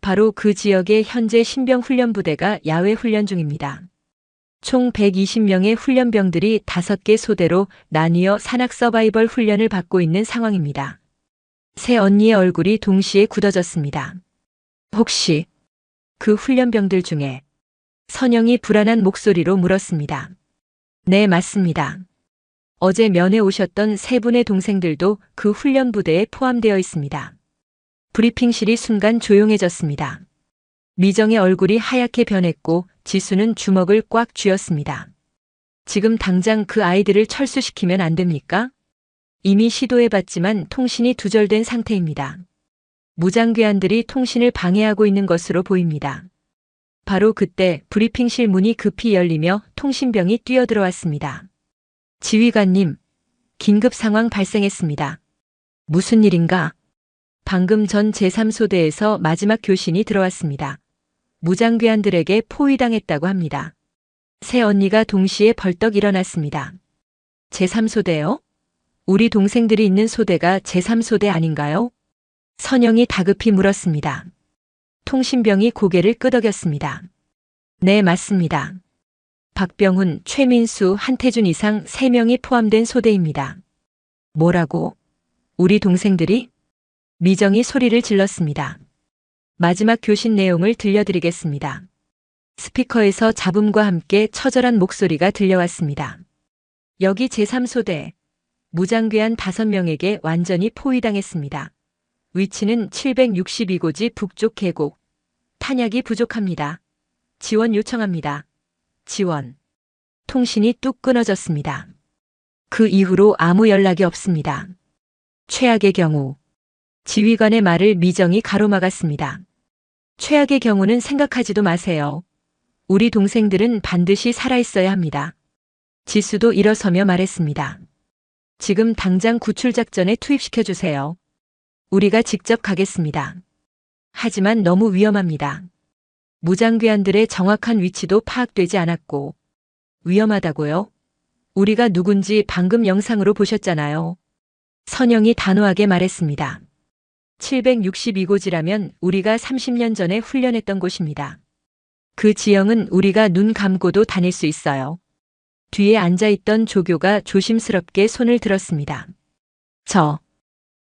바로 그 지역의 현재 신병훈련부대가 야외 훈련 중입니다. 총 120명의 훈련병들이 5개 소대로 나뉘어 산악 서바이벌 훈련을 받고 있는 상황입니다. 새 언니의 얼굴이 동시에 굳어졌습니다. 혹시 그 훈련병들 중에 선영이 불안한 목소리로 물었습니다. 네, 맞습니다. 어제 면회 오셨던 3분의 동생들도 그 훈련부대에 포함되어 있습니다. 브리핑실이 순간 조용해졌습니다. 미정의 얼굴이 하얗게 변했고 지수는 주먹을 꽉 쥐었습니다. 지금 당장 그 아이들을 철수시키면 안 됩니까? 이미 시도해봤지만 통신이 두절된 상태입니다. 무장괴한들이 통신을 방해하고 있는 것으로 보입니다. 바로 그때 브리핑실 문이 급히 열리며 통신병이 뛰어들어왔습니다. 지휘관님, 긴급 상황 발생했습니다. 무슨 일인가? 방금 전 제3소대에서 마지막 교신이 들어왔습니다. 무장괴한들에게 포위당했다고 합니다. 새 언니가 동시에 벌떡 일어났습니다. 제3소대요? 우리 동생들이 있는 소대가 제3소대 아닌가요? 선영이 다급히 물었습니다. 통신병이 고개를 끄덕였습니다. 네, 맞습니다. 박병훈, 최민수, 한태준 이상 3명이 포함된 소대입니다. 뭐라고? 우리 동생들이? 미정이 소리를 질렀습니다. 마지막 교신 내용을 들려드리겠습니다. 스피커에서 잡음과 함께 처절한 목소리가 들려왔습니다. 여기 제3소대, 무장괴한 5명에게 완전히 포위당했습니다. 위치는 762고지 북쪽 계곡. 탄약이 부족합니다. 지원 요청합니다. 지원. 통신이 뚝 끊어졌습니다. 그 이후로 아무 연락이 없습니다. 최악의 경우. 지휘관의 말을 미정이 가로막았습니다. 최악의 경우는 생각하지도 마세요. 우리 동생들은 반드시 살아있어야 합니다. 지수도 일어서며 말했습니다. 지금 당장 구출작전에 투입시켜주세요. 우리가 직접 가겠습니다. 하지만 너무 위험합니다. 무장괴한들의 정확한 위치도 파악되지 않았고. 위험하다고요? 우리가 누군지 방금 영상으로 보셨잖아요. 선영이 단호하게 말했습니다. 762고지라면 우리가 30년 전에 훈련했던 곳입니다. 그 지형은 우리가 눈 감고도 다닐 수 있어요. 뒤에 앉아있던 조교가 조심스럽게 손을 들었습니다.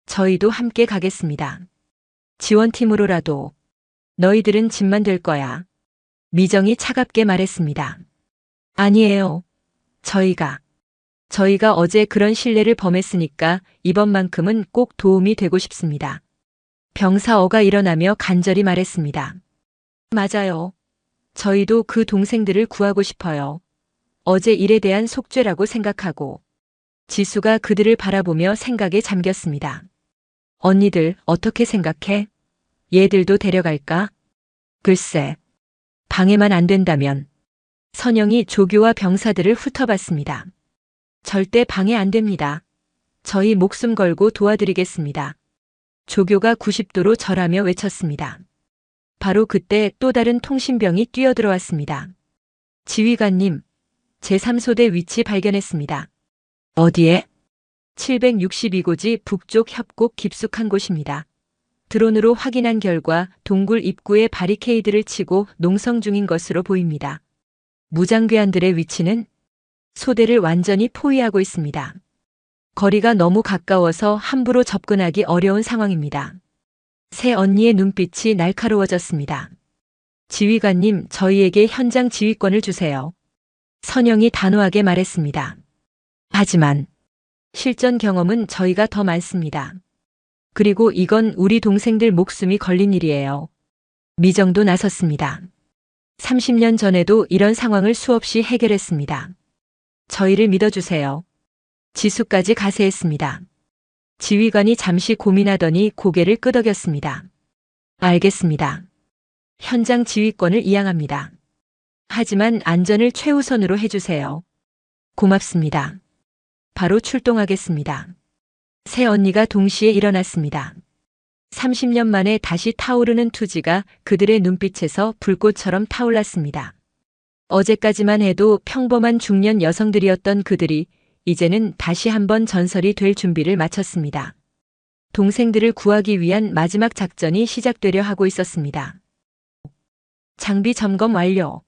저희도 함께 가겠습니다. 지원팀으로라도. 너희들은 짐만 될 거야. 미정이 차갑게 말했습니다. 아니에요. 저희가 어제 그런 신뢰를 범했으니까 이번만큼은 꼭 도움이 되고 싶습니다. 병사어가 일어나며 간절히 말했습니다. 맞아요. 저희도 그 동생들을 구하고 싶어요. 어제 일에 대한 속죄라고 생각하고. 지수가 그들을 바라보며 생각에 잠겼습니다. 언니들 어떻게 생각해? 얘들도 데려갈까? 글쎄, 방해만 안 된다면. 선영이 조교와 병사들을 훑어봤습니다. 절대 방해 안 됩니다. 저희 목숨 걸고 도와드리겠습니다. 조교가 90도로 절하며 외쳤습니다. 바로 그때 또 다른 통신병이 뛰어들어왔습니다. 지휘관님, 제3소대 위치 발견했습니다. 어디에? 762고지 북쪽 협곡 깊숙한 곳입니다. 드론으로 확인한 결과 동굴 입구에 바리케이드를 치고 농성 중인 것으로 보입니다. 무장괴한들의 위치는 소대를 완전히 포위하고 있습니다. 거리가 너무 가까워서 함부로 접근하기 어려운 상황입니다. 새 언니의 눈빛이 날카로워졌습니다. 지휘관님, 저희에게 현장 지휘권을 주세요. 선영이 단호하게 말했습니다. 하지만 실전 경험은 저희가 더 많습니다. 그리고 이건 우리 동생들 목숨이 걸린 일이에요. 미정도 나섰습니다. 30년 전에도 이런 상황을 수없이 해결했습니다. 저희를 믿어주세요. 지수까지 가세했습니다. 지휘관이 잠시 고민하더니 고개를 끄덕였습니다. 알겠습니다. 현장 지휘권을 이양합니다. 하지만 안전을 최우선으로 해주세요. 고맙습니다. 바로 출동하겠습니다. 새 언니가 동시에 일어났습니다. 30년 만에 다시 타오르는 투지가 그들의 눈빛에서 불꽃처럼 타올랐습니다. 어제까지만 해도 평범한 중년 여성들이었던 그들이 이제는 다시 한번 전설이 될 준비를 마쳤습니다. 동생들을 구하기 위한 마지막 작전이 시작되려 하고 있었습니다. 장비 점검 완료.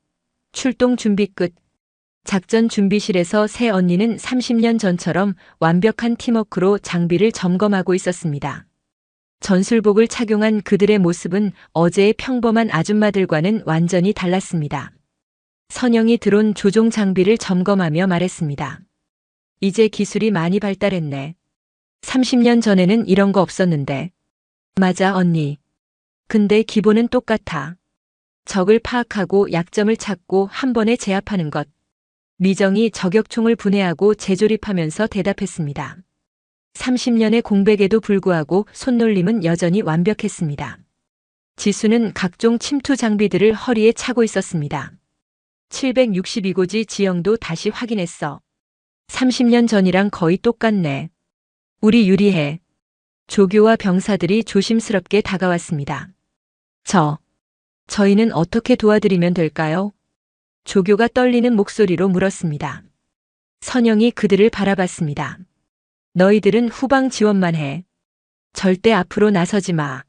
출동 준비 끝. 작전 준비실에서 새 언니는 30년 전처럼 완벽한 팀워크로 장비를 점검하고 있었습니다. 전술복을 착용한 그들의 모습은 어제의 평범한 아줌마들과는 완전히 달랐습니다. 선영이 드론 조종 장비를 점검하며 말했습니다. 이제 기술이 많이 발달했네. 30년 전에는 이런 거 없었는데. 맞아, 언니. 근데 기본은 똑같아. 적을 파악하고 약점을 찾고 한 번에 제압하는 것. 미정이 저격총을 분해하고 재조립하면서 대답했습니다. 30년의 공백에도 불구하고 손놀림은 여전히 완벽했습니다. 지수는 각종 침투 장비들을 허리에 차고 있었습니다. 762고지 지형도 다시 확인했어. 30년 전이랑 거의 똑같네. 우리 유리해. 조교와 병사들이 조심스럽게 다가왔습니다. 저희는 어떻게 도와드리면 될까요? 조교가 떨리는 목소리로 물었습니다. 선영이 그들을 바라봤습니다. 너희들은 후방 지원만 해. 절대 앞으로 나서지 마.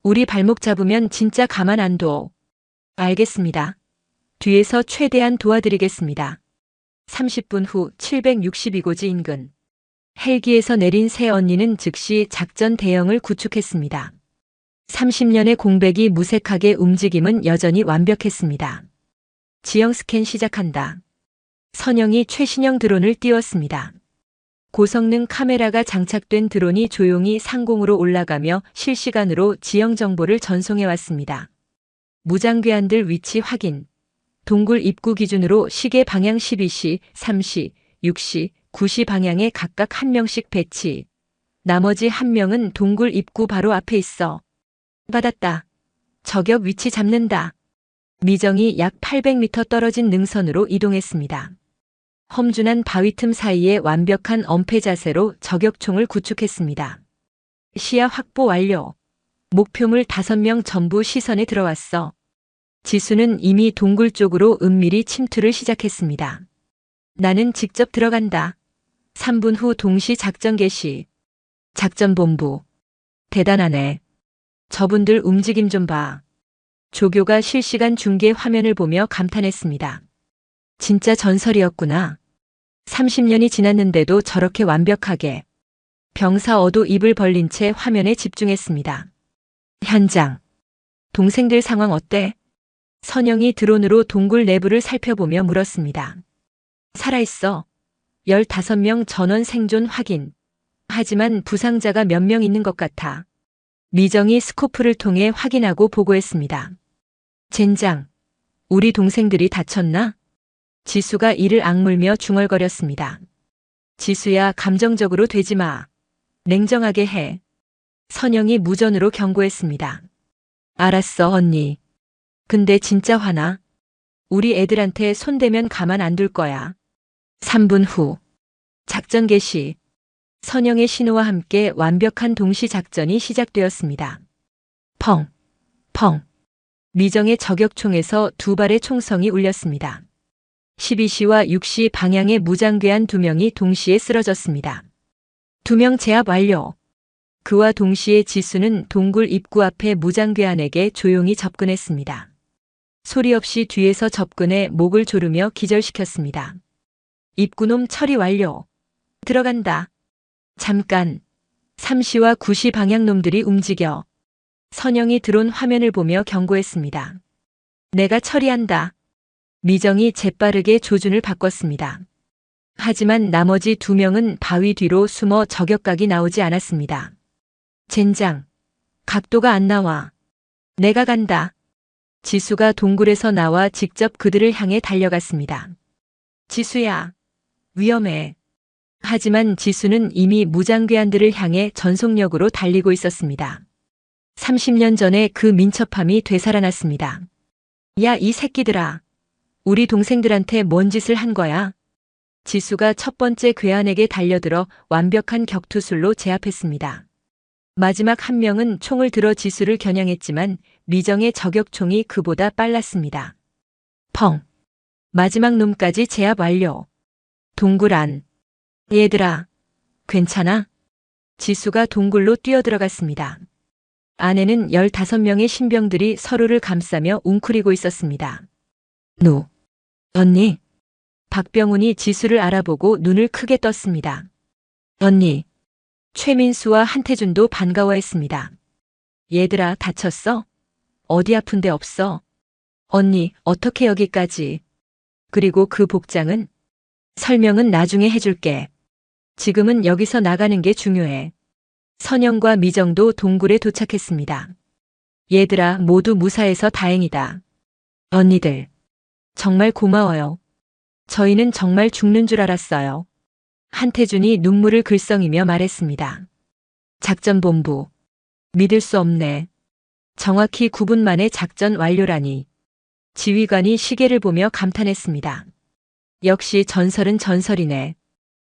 우리 발목 잡으면 진짜 가만 안 둬. 알겠습니다. 뒤에서 최대한 도와드리겠습니다. 30분 후 762고지 인근. 헬기에서 내린 새 언니는 즉시 작전 대형을 구축했습니다. 30년의 공백이 무색하게 움직임은 여전히 완벽했습니다. 지형 스캔 시작한다. 선영이 최신형 드론을 띄웠습니다. 고성능 카메라가 장착된 드론이 조용히 상공으로 올라가며 실시간으로 지형 정보를 전송해 왔습니다. 무장괴한들 위치 확인. 동굴 입구 기준으로 시계 방향 12시, 3시, 6시, 9시 방향에 각각 1명씩 배치. 나머지 1명은 동굴 입구 바로 앞에 있어. 받았다. 저격 위치 잡는다. 미정이 약 800m 떨어진 능선으로 이동했습니다. 험준한 바위 틈 사이에 완벽한 엄폐 자세로 저격총을 구축했습니다. 시야 확보 완료. 목표물 5명 전부 시선에 들어왔어. 지수는 이미 동굴 쪽으로 은밀히 침투를 시작했습니다. 나는 직접 들어간다. 3분 후 동시 작전 개시. 작전본부. 대단하네. 저분들 움직임 좀 봐. 조교가 실시간 중계 화면을 보며 감탄했습니다. 진짜 전설이었구나. 30년이 지났는데도 저렇게 완벽하게. 병사 어도 입을 벌린 채 화면에 집중했습니다. 현장. 동생들 상황 어때? 선영이 드론으로 동굴 내부를 살펴보며 물었습니다. 살아있어. 15명 전원 생존 확인. 하지만 부상자가 몇 명 있는 것 같아. 미정이 스코프를 통해 확인하고 보고했습니다. 젠장. 우리 동생들이 다쳤나? 지수가 이를 악물며 중얼거렸습니다. 지수야, 감정적으로 되지 마. 냉정하게 해. 선영이 무전으로 경고했습니다. 알았어, 언니. 근데 진짜 화나? 우리 애들한테 손대면 가만 안 둘 거야. 3분 후. 작전 개시. 선영의 신호와 함께 완벽한 동시 작전이 시작되었습니다. 펑, 펑. 미정의 저격총에서 두 발의 총성이 울렸습니다. 12시와 6시 방향의 무장괴한 두 명이 동시에 쓰러졌습니다. 두 명 제압 완료. 그와 동시에 지수는 동굴 입구 앞에 무장괴한에게 조용히 접근했습니다. 소리 없이 뒤에서 접근해 목을 조르며 기절시켰습니다. 입구놈 처리 완료. 들어간다. 잠깐. 3시와 9시 방향 놈들이 움직여. 선영이 드론 화면을 보며 경고했습니다. 내가 처리한다. 미정이 재빠르게 조준을 바꿨습니다. 하지만 나머지 두 명은 바위 뒤로 숨어 저격각이 나오지 않았습니다. 젠장. 각도가 안 나와. 내가 간다. 지수가 동굴에서 나와 직접 그들을 향해 달려갔습니다. 지수야. 위험해. 하지만 지수는 이미 무장괴한들을 향해 전속력으로 달리고 있었습니다. 30년 전에 그 민첩함이 되살아났습니다. 야, 이 새끼들아. 우리 동생들한테 뭔 짓을 한 거야? 지수가 첫 번째 괴한에게 달려들어 완벽한 격투술로 제압했습니다. 마지막 한 명은 총을 들어 지수를 겨냥했지만 미정의 저격총이 그보다 빨랐습니다. 펑. 마지막 놈까지 제압 완료. 동굴 안. 얘들아. 괜찮아? 지수가 동굴로 뛰어들어갔습니다. 안에는 15명의 신병들이 서로를 감싸며 웅크리고 있었습니다. 노. 언니. 박병훈이 지수를 알아보고 눈을 크게 떴습니다. 언니. 최민수와 한태준도 반가워했습니다. 얘들아, 다쳤어? 어디 아픈 데 없어? 언니, 어떻게 여기까지? 그리고 그 복장은? 설명은 나중에 해줄게. 지금은 여기서 나가는 게 중요해. 선영과 미정도 동굴에 도착했습니다. 얘들아, 모두 무사해서 다행이다. 언니들. 정말 고마워요. 저희는 정말 죽는 줄 알았어요. 한태준이 눈물을 글썽이며 말했습니다. 작전본부. 믿을 수 없네. 정확히 9분 만에 작전 완료라니. 지휘관이 시계를 보며 감탄했습니다. 역시 전설은 전설이네.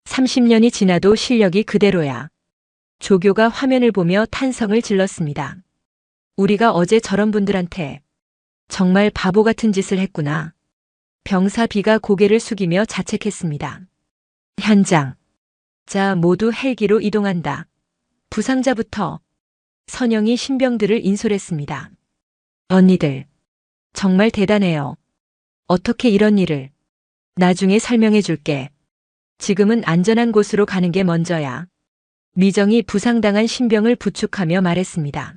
30년이 지나도 실력이 그대로야. 조교가 화면을 보며 탄성을 질렀습니다. 우리가 어제 저런 분들한테 정말 바보 같은 짓을 했구나. 병사 B가 고개를 숙이며 자책했습니다. 현장. 자, 모두 헬기로 이동한다. 부상자부터. 선영이 신병들을 인솔했습니다. 언니들. 정말 대단해요. 어떻게 이런 일을. 나중에 설명해 줄게. 지금은 안전한 곳으로 가는 게 먼저야. 미정이 부상당한 신병을 부축하며 말했습니다.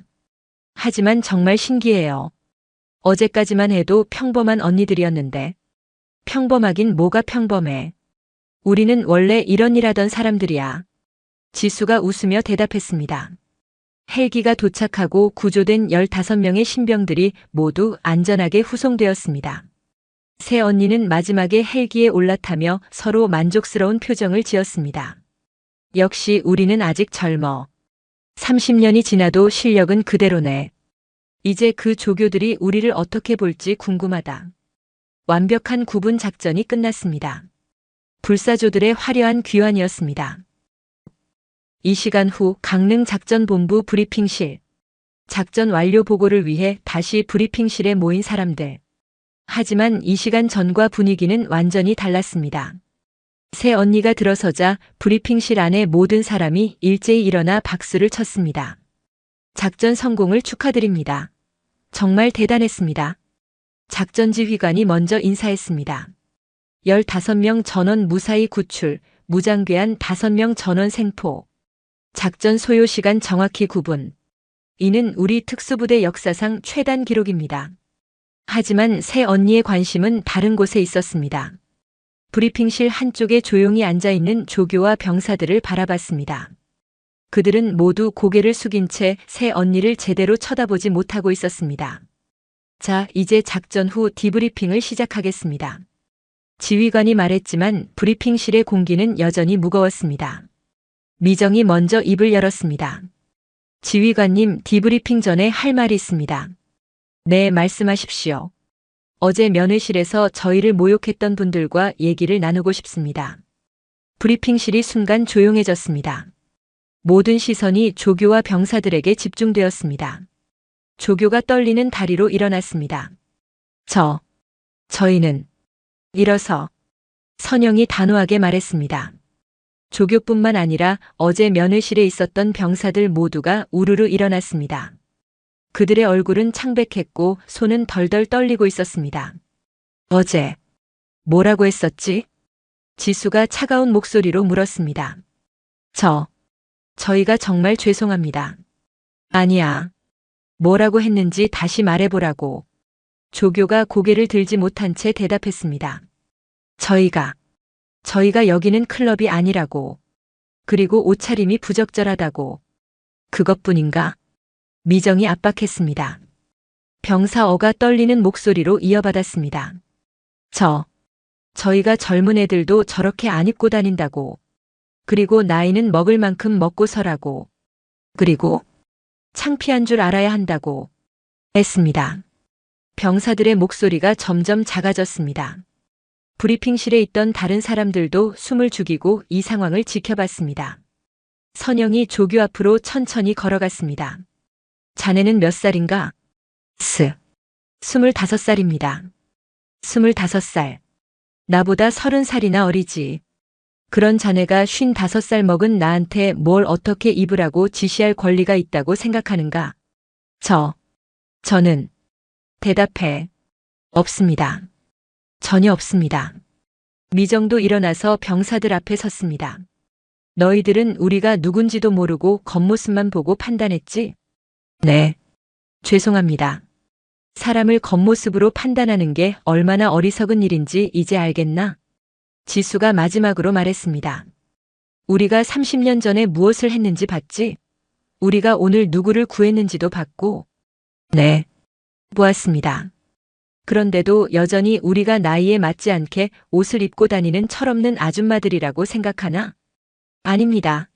하지만 정말 신기해요. 어제까지만 해도 평범한 언니들이었는데. 평범하긴 뭐가 평범해. 우리는 원래 이런 일 하던 사람들이야. 지수가 웃으며 대답했습니다. 헬기가 도착하고 구조된 15명의 신병들이 모두 안전하게 후송되었습니다. 세 언니는 마지막에 헬기에 올라타며 서로 만족스러운 표정을 지었습니다. 역시 우리는 아직 젊어. 30년이 지나도 실력은 그대로네. 이제 그 조교들이 우리를 어떻게 볼지 궁금하다. 완벽한 구분 작전이 끝났습니다. 불사조들의 화려한 귀환이었습니다. 이 시간 후 강릉 작전본부 브리핑실. 작전 완료 보고를 위해 다시 브리핑실에 모인 사람들. 하지만 이 시간 전과 분위기는 완전히 달랐습니다. 새 언니가 들어서자 브리핑실 안의 모든 사람이 일제히 일어나 박수를 쳤습니다. 작전 성공을 축하드립니다. 정말 대단했습니다. 작전지휘관이 먼저 인사했습니다. 15명 전원 무사히 구출, 무장괴한 5명 전원 생포. 작전 소요 시간 정확히 9분. 이는 우리 특수부대 역사상 최단 기록입니다. 하지만 새 언니의 관심은 다른 곳에 있었습니다. 브리핑실 한쪽에 조용히 앉아있는 조교와 병사들을 바라봤습니다. 그들은 모두 고개를 숙인 채 새 언니를 제대로 쳐다보지 못하고 있었습니다. 자, 이제 작전 후 디브리핑을 시작하겠습니다. 지휘관이 말했지만 브리핑실의 공기는 여전히 무거웠습니다. 미정이 먼저 입을 열었습니다. 지휘관님, 디브리핑 전에 할 말이 있습니다. 네, 말씀하십시오. 어제 면회실에서 저희를 모욕했던 분들과 얘기를 나누고 싶습니다. 브리핑실이 순간 조용해졌습니다. 모든 시선이 조교와 병사들에게 집중되었습니다. 조교가 떨리는 다리로 일어났습니다. 저희는 일어서 선영이 단호하게 말했습니다. 조교뿐만 아니라 어제 면회실에 있었던 병사들 모두가 우르르 일어났습니다. 그들의 얼굴은 창백했고 손은 덜덜 떨리고 있었습니다. 어제 뭐라고 했었지? 지수가 차가운 목소리로 물었습니다. 저희가 정말 죄송합니다. 아니야. 뭐라고 했는지 다시 말해보라고. 조교가 고개를 들지 못한 채 대답했습니다. 저희가 여기는 클럽이 아니라고. 그리고 옷차림이 부적절하다고. 그것뿐인가? 미정이 압박했습니다. 병사 어가 떨리는 목소리로 이어받았습니다. 저희가 젊은 애들도 저렇게 안 입고 다닌다고. 그리고 나이는 먹을 만큼 먹고 서라고. 그리고 창피한 줄 알아야 한다고 했습니다. 병사들의 목소리가 점점 작아졌습니다. 브리핑실에 있던 다른 사람들도 숨을 죽이고 이 상황을 지켜봤습니다. 선영이 조교 앞으로 천천히 걸어갔습니다. 자네는 몇 살인가? 25살입니다. 25살. 나보다 30살이나 어리지. 그런 자네가 55살 먹은 나한테 뭘 어떻게 입으라고 지시할 권리가 있다고 생각하는가? 저는 대답해. 없습니다. 전혀 없습니다. 미정도 일어나서 병사들 앞에 섰습니다. 너희들은 우리가 누군지도 모르고 겉모습만 보고 판단했지? 네. 죄송합니다. 사람을 겉모습으로 판단하는 게 얼마나 어리석은 일인지 이제 알겠나? 지수가 마지막으로 말했습니다. 우리가 30년 전에 무엇을 했는지 봤지? 우리가 오늘 누구를 구했는지도 봤고. 네. 보았습니다. 그런데도 여전히 우리가 나이에 맞지 않게 옷을 입고 다니는 철없는 아줌마들이라고 생각하나? 아닙니다.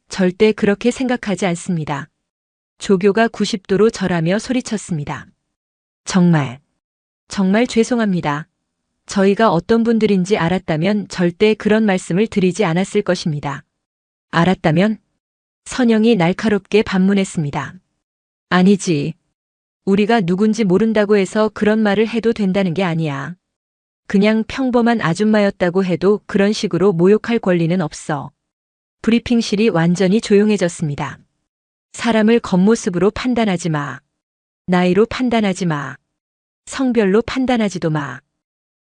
절대 그렇게 생각하지 않습니다. 조교가 90도로 절하며 소리쳤습니다. 정말 죄송합니다. 저희가 어떤 분들인지 알았다면 절대 그런 말씀을 드리지 않았을 것입니다. 알았다면? 선영이 날카롭게 반문했습니다. 아니지. 우리가 누군지 모른다고 해서 그런 말을 해도 된다는 게 아니야. 그냥 평범한 아줌마였다고 해도 그런 식으로 모욕할 권리는 없어. 브리핑실이 완전히 조용해졌습니다. 사람을 겉모습으로 판단하지 마. 나이로 판단하지 마. 성별로 판단하지도 마.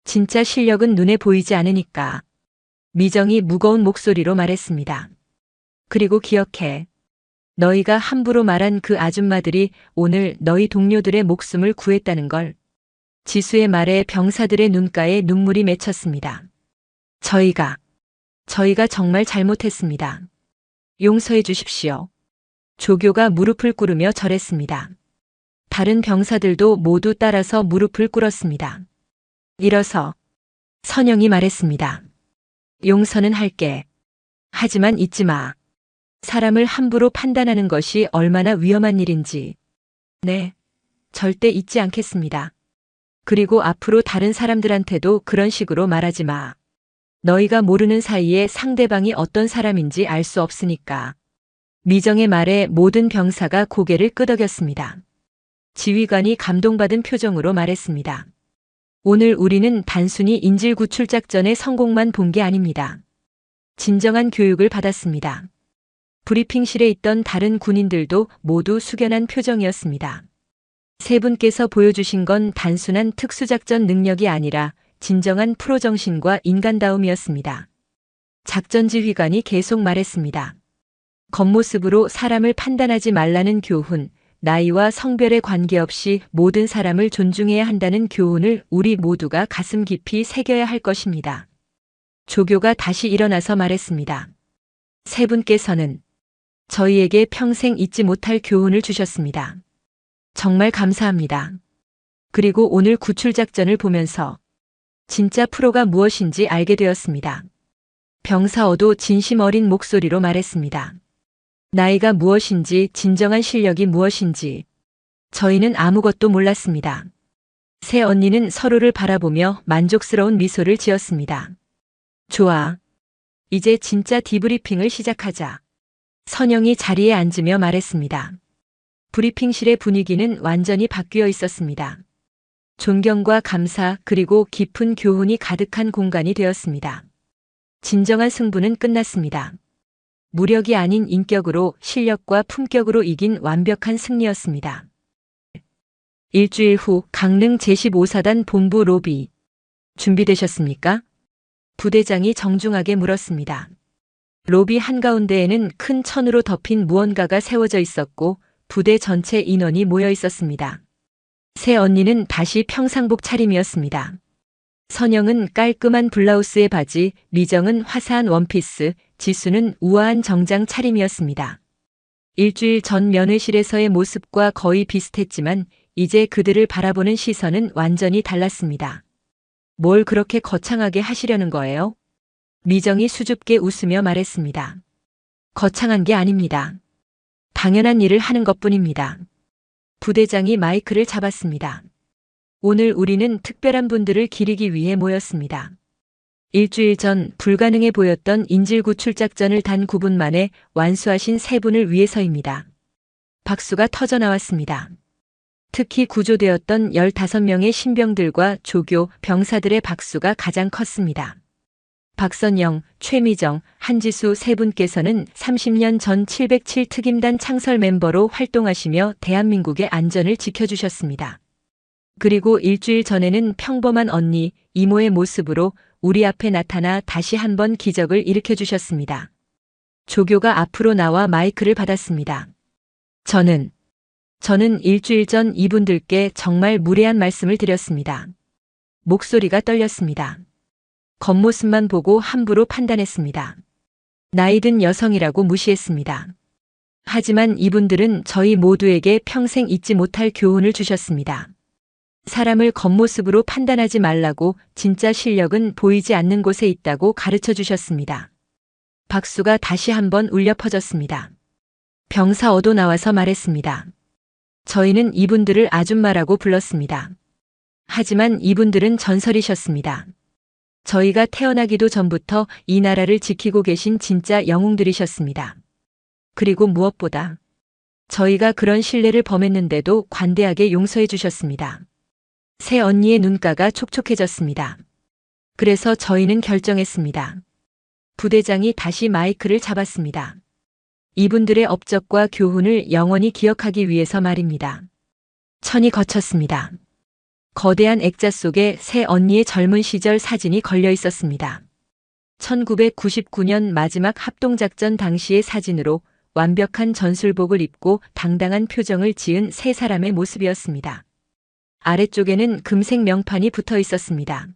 진짜 실력은 눈에 보이지 않으니까. 미정이 무거운 목소리로 말했습니다. 그리고 기억해. 너희가 함부로 말한 그 아줌마들이 오늘 너희 동료들의 목숨을 구했다는 걸. 지수의 말에 병사들의 눈가에 눈물이 맺혔습니다. 저희가 정말 잘못했습니다. 용서해 주십시오. 조교가 무릎을 꿇으며 절했습니다. 다른 병사들도 모두 따라서 무릎을 꿇었습니다. 일어서 선영이 말했습니다. 용서는 할게. 하지만 잊지 마. 사람을 함부로 판단하는 것이 얼마나 위험한 일인지. 네, 절대 잊지 않겠습니다. 그리고 앞으로 다른 사람들한테도 그런 식으로 말하지 마. 너희가 모르는 사이에 상대방이 어떤 사람인지 알 수 없으니까. 미정의 말에 모든 병사가 고개를 끄덕였습니다. 지휘관이 감동받은 표정으로 말했습니다. 오늘 우리는 단순히 인질 구출 작전의 성공만 본 게 아닙니다. 진정한 교육을 받았습니다. 브리핑실에 있던 다른 군인들도 모두 숙연한 표정이었습니다. 세 분께서 보여주신 건 단순한 특수작전 능력이 아니라 진정한 프로 정신과 인간다움이었습니다. 작전 지휘관이 계속 말했습니다. 겉모습으로 사람을 판단하지 말라는 교훈, 나이와 성별에 관계없이 모든 사람을 존중해야 한다는 교훈을 우리 모두가 가슴 깊이 새겨야 할 것입니다. 조교가 다시 일어나서 말했습니다. 세 분께서는 저희에게 평생 잊지 못할 교훈을 주셨습니다. 정말 감사합니다. 그리고 오늘 구출작전을 보면서 진짜 프로가 무엇인지 알게 되었습니다. 병사어도 진심 어린 목소리로 말했습니다. 나이가 무엇인지, 진정한 실력이 무엇인지 저희는 아무것도 몰랐습니다. 새 언니는 서로를 바라보며 만족스러운 미소를 지었습니다. 좋아. 이제 진짜 디브리핑을 시작하자. 선영이 자리에 앉으며 말했습니다. 브리핑실의 분위기는 완전히 바뀌어 있었습니다. 존경과 감사 그리고 깊은 교훈이 가득한 공간이 되었습니다. 진정한 승부는 끝났습니다. 무력이 아닌 인격으로, 실력과 품격으로 이긴 완벽한 승리였습니다. 일주일 후 강릉 제15사단 본부 로비. 준비되셨습니까? 부대장이 정중하게 물었습니다. 로비 한가운데에는 큰 천으로 덮인 무언가가 세워져 있었고 부대 전체 인원이 모여 있었습니다. 새 언니는 다시 평상복 차림이었습니다. 선영은 깔끔한 블라우스에 바지, 미정은 화사한 원피스, 지수는 우아한 정장 차림이었습니다. 일주일 전 면회실에서의 모습과 거의 비슷했지만 이제 그들을 바라보는 시선은 완전히 달랐습니다. 뭘 그렇게 거창하게 하시려는 거예요? 미정이 수줍게 웃으며 말했습니다. 거창한 게 아닙니다. 당연한 일을 하는 것뿐입니다. 부대장이 마이크를 잡았습니다. 오늘 우리는 특별한 분들을 기리기 위해 모였습니다. 일주일 전 불가능해 보였던 인질구출 작전을 단 9분 만에 완수하신 세 분을 위해서입니다. 박수가 터져 나왔습니다. 특히 구조되었던 15명의 신병들과 조교, 병사들의 박수가 가장 컸습니다. 박선영, 최미정, 한지수 세 분께서는 30년 전 707 특임단 창설 멤버로 활동하시며 대한민국의 안전을 지켜주셨습니다. 그리고 일주일 전에는 평범한 언니, 이모의 모습으로 우리 앞에 나타나 다시 한번 기적을 일으켜주셨습니다. 조교가 앞으로 나와 마이크를 받았습니다. 저는 일주일 전 이분들께 정말 무례한 말씀을 드렸습니다. 목소리가 떨렸습니다. 겉모습만 보고 함부로 판단했습니다. 나이든 여성이라고 무시했습니다. 하지만 이분들은 저희 모두에게 평생 잊지 못할 교훈을 주셨습니다. 사람을 겉모습으로 판단하지 말라고, 진짜 실력은 보이지 않는 곳에 있다고 가르쳐 주셨습니다. 박수가 다시 한번 울려 퍼졌습니다. 병사어도 나와서 말했습니다. 저희는 이분들을 아줌마라고 불렀습니다. 하지만 이분들은 전설이셨습니다. 저희가 태어나기도 전부터 이 나라를 지키고 계신 진짜 영웅들이셨습니다. 그리고 무엇보다 저희가 그런 신뢰를 범했는데도 관대하게 용서해 주셨습니다. 새 언니의 눈가가 촉촉해졌습니다. 그래서 저희는 결정했습니다. 부대장이 다시 마이크를 잡았습니다. 이분들의 업적과 교훈을 영원히 기억하기 위해서 말입니다. 천이 거쳤습니다. 거대한 액자 속에 새 언니의 젊은 시절 사진이 걸려 있었습니다. 1999년 마지막 합동작전 당시의 사진으로 완벽한 전술복을 입고 당당한 표정을 지은 세 사람의 모습이었습니다. 아래쪽에는 금색 명판이 붙어 있었습니다.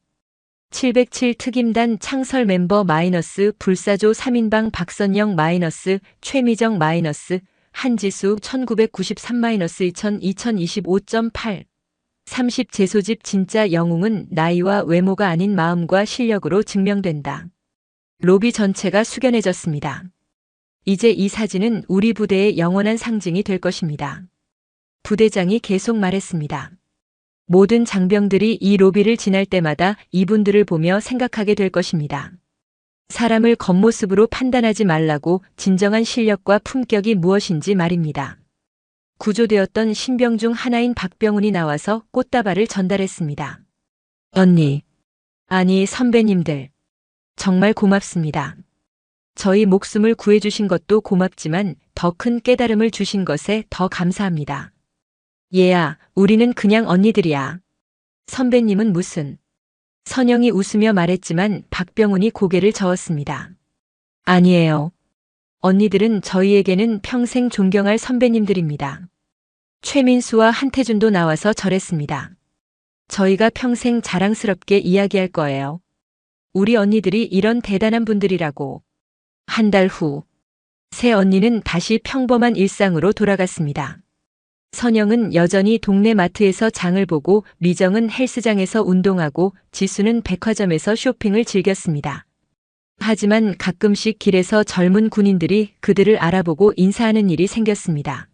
707 특임단 창설 멤버 마이너스 불사조 3인방 박선영 마이너스 최미정 마이너스 한지수 1993 마이너스 2025.8 30 재소집 진짜 영웅은 나이와 외모가 아닌 마음과 실력으로 증명된다. 로비 전체가 숙연해졌습니다. 이제 이 사진은 우리 부대의 영원한 상징이 될 것입니다. 부대장이 계속 말했습니다. 모든 장병들이 이 로비를 지날 때마다 이분들을 보며 생각하게 될 것입니다. 사람을 겉모습으로 판단하지 말라고, 진정한 실력과 품격이 무엇인지 말입니다. 구조되었던 신병 중 하나인 박병훈이 나와서 꽃다발을 전달했습니다. 언니, 아니 선배님들, 정말 고맙습니다. 저희 목숨을 구해주신 것도 고맙지만 더 큰 깨달음을 주신 것에 더 감사합니다. 얘야, 우리는 그냥 언니들이야. 선배님은 무슨? 선영이 웃으며 말했지만 박병훈이 고개를 저었습니다. 아니에요. 언니들은 저희에게는 평생 존경할 선배님들입니다. 최민수와 한태준도 나와서 절했습니다. 저희가 평생 자랑스럽게 이야기할 거예요. 우리 언니들이 이런 대단한 분들이라고. 한 달 후, 새 언니는 다시 평범한 일상으로 돌아갔습니다. 선영은 여전히 동네 마트에서 장을 보고 미정은 헬스장에서 운동하고 지수는 백화점에서 쇼핑을 즐겼습니다. 하지만 가끔씩 길에서 젊은 군인들이 그들을 알아보고 인사하는 일이 생겼습니다.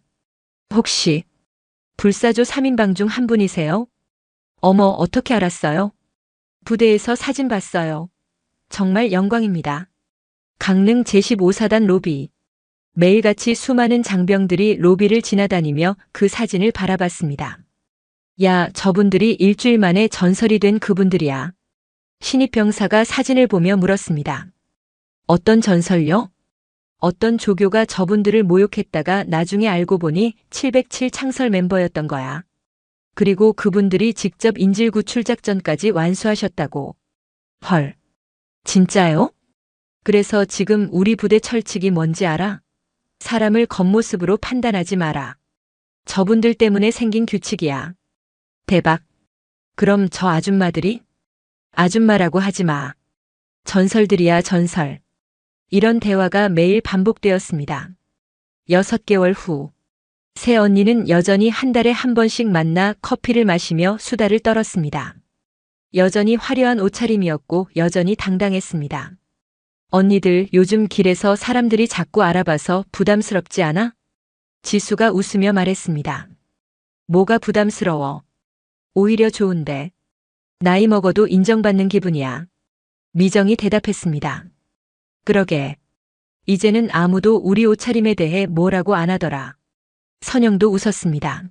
혹시 불사조 3인방 중 한 분이세요? 어머, 어떻게 알았어요? 부대에서 사진 봤어요. 정말 영광입니다. 강릉 제15사단 로비. 매일같이 수많은 장병들이 로비를 지나다니며 그 사진을 바라봤습니다. 야, 저분들이 일주일 만에 전설이 된 그분들이야. 신입병사가 사진을 보며 물었습니다. 어떤 전설요? 어떤 조교가 저분들을 모욕했다가 나중에 알고 보니 707 창설 멤버였던 거야. 그리고 그분들이 직접 인질구출 작전까지 완수하셨다고. 헐. 진짜요? 그래서 지금 우리 부대 철칙이 뭔지 알아? 사람을 겉모습으로 판단하지 마라. 저분들 때문에 생긴 규칙이야. 대박. 그럼 저 아줌마들이? 아줌마라고 하지 마. 전설들이야, 전설. 이런 대화가 매일 반복되었습니다. 6개월 후. 새 언니는 여전히 한 달에 한 번씩 만나 커피를 마시며 수다를 떨었습니다. 여전히 화려한 옷차림이었고 여전히 당당했습니다. 언니들, 요즘 길에서 사람들이 자꾸 알아봐서 부담스럽지 않아? 지수가 웃으며 말했습니다. 뭐가 부담스러워? 오히려 좋은데. 나이 먹어도 인정받는 기분이야. 미정이 대답했습니다. 그러게. 이제는 아무도 우리 옷차림에 대해 뭐라고 안 하더라. 선영도 웃었습니다.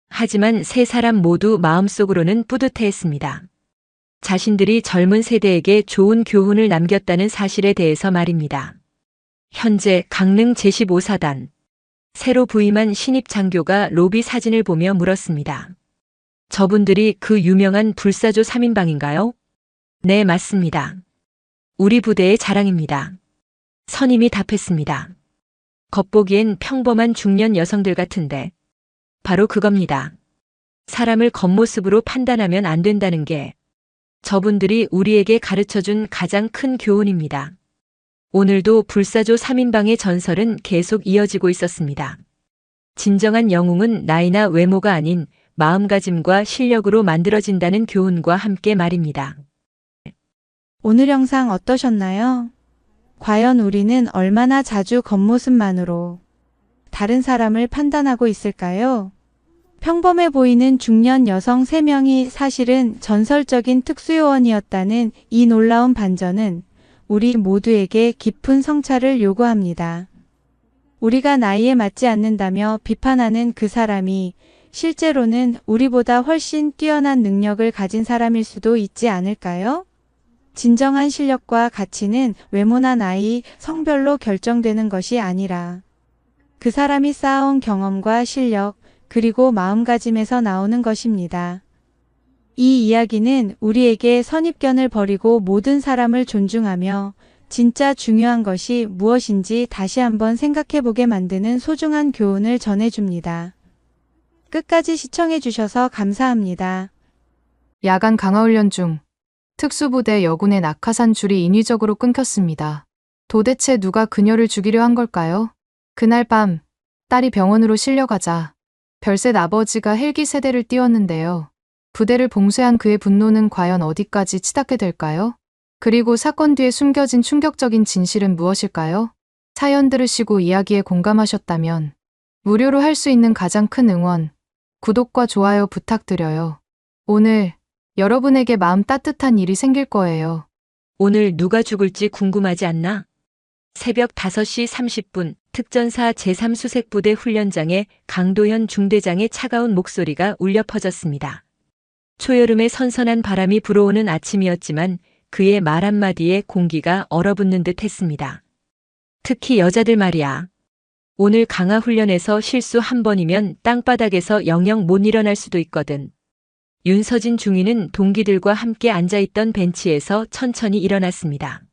하지만 세 사람 모두 마음속으로는 뿌듯해했습니다. 자신들이 젊은 세대에게 좋은 교훈을 남겼다는 사실에 대해서 말입니다. 현재 강릉 제15사단. 새로 부임한 신입 장교가 로비 사진을 보며 물었습니다. 저분들이 그 유명한 불사조 3인방인가요? 네, 맞습니다. 우리 부대의 자랑입니다. 선임이 답했습니다. 겉보기엔 평범한 중년 여성들 같은데. 바로 그겁니다. 사람을 겉모습으로 판단하면 안 된다는 게 저분들이 우리에게 가르쳐준 가장 큰 교훈입니다. 오늘도 불사조 3인방의 전설은 계속 이어지고 있었습니다. 진정한 영웅은 나이나 외모가 아닌 마음가짐과 실력으로 만들어진다는 교훈과 함께 말입니다. 오늘 영상 어떠셨나요? 과연 우리는 얼마나 자주 겉모습만으로 다른 사람을 판단하고 있을까요? 평범해 보이는 중년 여성 3명이 사실은 전설적인 특수요원이었다는 이 놀라운 반전은 우리 모두에게 깊은 성찰을 요구합니다. 우리가 나이에 맞지 않는다며 비판하는 그 사람이 실제로는 우리보다 훨씬 뛰어난 능력을 가진 사람일 수도 있지 않을까요? 진정한 실력과 가치는 외모나 나이, 성별로 결정되는 것이 아니라 그 사람이 쌓아온 경험과 실력, 그리고 마음가짐에서 나오는 것입니다. 이 이야기는 우리에게 선입견을 버리고 모든 사람을 존중하며 진짜 중요한 것이 무엇인지 다시 한번 생각해보게 만드는 소중한 교훈을 전해줍니다. 끝까지 시청해주셔서 감사합니다. 야간 강화훈련 중 특수부대 여군의 낙하산 줄이 인위적으로 끊겼습니다. 도대체 누가 그녀를 죽이려 한 걸까요? 그날 밤 딸이 병원으로 실려가자 별셋 아버지가 헬기 세대를 띄웠는데요. 부대를 봉쇄한 그의 분노는 과연 어디까지 치닫게 될까요? 그리고 사건 뒤에 숨겨진 충격적인 진실은 무엇일까요? 사연 들으시고 이야기에 공감하셨다면 무료로 할 수 있는 가장 큰 응원, 구독과 좋아요 부탁드려요. 오늘 여러분에게 마음 따뜻한 일이 생길 거예요. 오늘 누가 죽을지 궁금하지 않나? 새벽 5시 30분 특전사 제3수색부대 훈련장에 강도현 중대장의 차가운 목소리가 울려 퍼졌습니다. 초여름의 선선한 바람이 불어오는 아침이었지만 그의 말 한마디에 공기가 얼어붙는 듯 했습니다. 특히 여자들 말이야. 오늘 강화 훈련에서 실수 한 번이면 땅바닥에서 영영 못 일어날 수도 있거든. 윤서진 중위는 동기들과 함께 앉아있던 벤치에서 천천히 일어났습니다.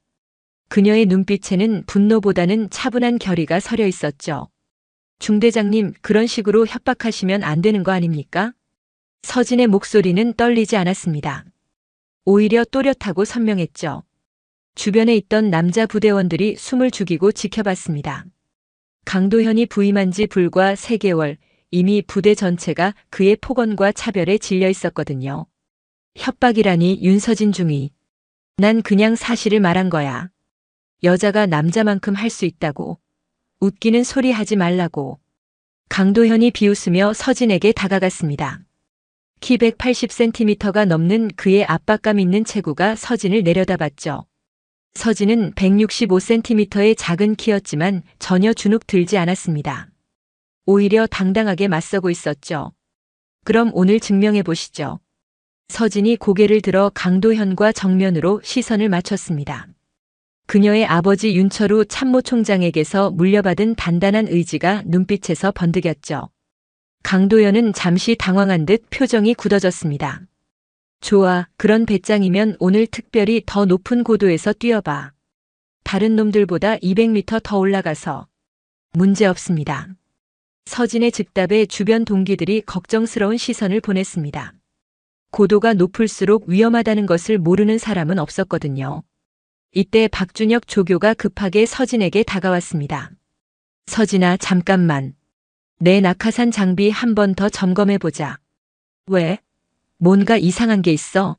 그녀의 눈빛에는 분노보다는 차분한 결의가 서려 있었죠. 중대장님, 그런 식으로 협박하시면 안 되는 거 아닙니까? 서진의 목소리는 떨리지 않았습니다. 오히려 또렷하고 선명했죠. 주변에 있던 남자 부대원들이 숨을 죽이고 지켜봤습니다. 강도현이 부임한 지 불과 3개월, 이미 부대 전체가 그의 폭언과 차별에 질려 있었거든요. 협박이라니 윤서진 중위. 난 그냥 사실을 말한 거야. 여자가 남자만큼 할 수 있다고. 웃기는 소리 하지 말라고. 강도현이 비웃으며 서진에게 다가갔습니다. 키 180cm가 넘는 그의 압박감 있는 체구가 서진을 내려다봤죠. 서진은 165cm의 작은 키였지만 전혀 주눅 들지 않았습니다. 오히려 당당하게 맞서고 있었죠. 그럼 오늘 증명해 보시죠. 서진이 고개를 들어 강도현과 정면으로 시선을 맞췄습니다. 그녀의 아버지 윤철우 참모총장에게서 물려받은 단단한 의지가 눈빛에서 번득였죠. 강도현은 잠시 당황한 듯 표정이 굳어졌습니다. 좋아, 그런 배짱이면 오늘 특별히 더 높은 고도에서 뛰어봐. 다른 놈들보다 200m 더 올라가서. 문제 없습니다. 서진의 즉답에 주변 동기들이 걱정스러운 시선을 보냈습니다. 고도가 높을수록 위험하다는 것을 모르는 사람은 없었거든요. 이때 박준혁 조교가 급하게 서진에게 다가왔습니다. 서진아, 잠깐만. 내 낙하산 장비 한 번 더 점검해보자. 왜? 뭔가 이상한 게 있어?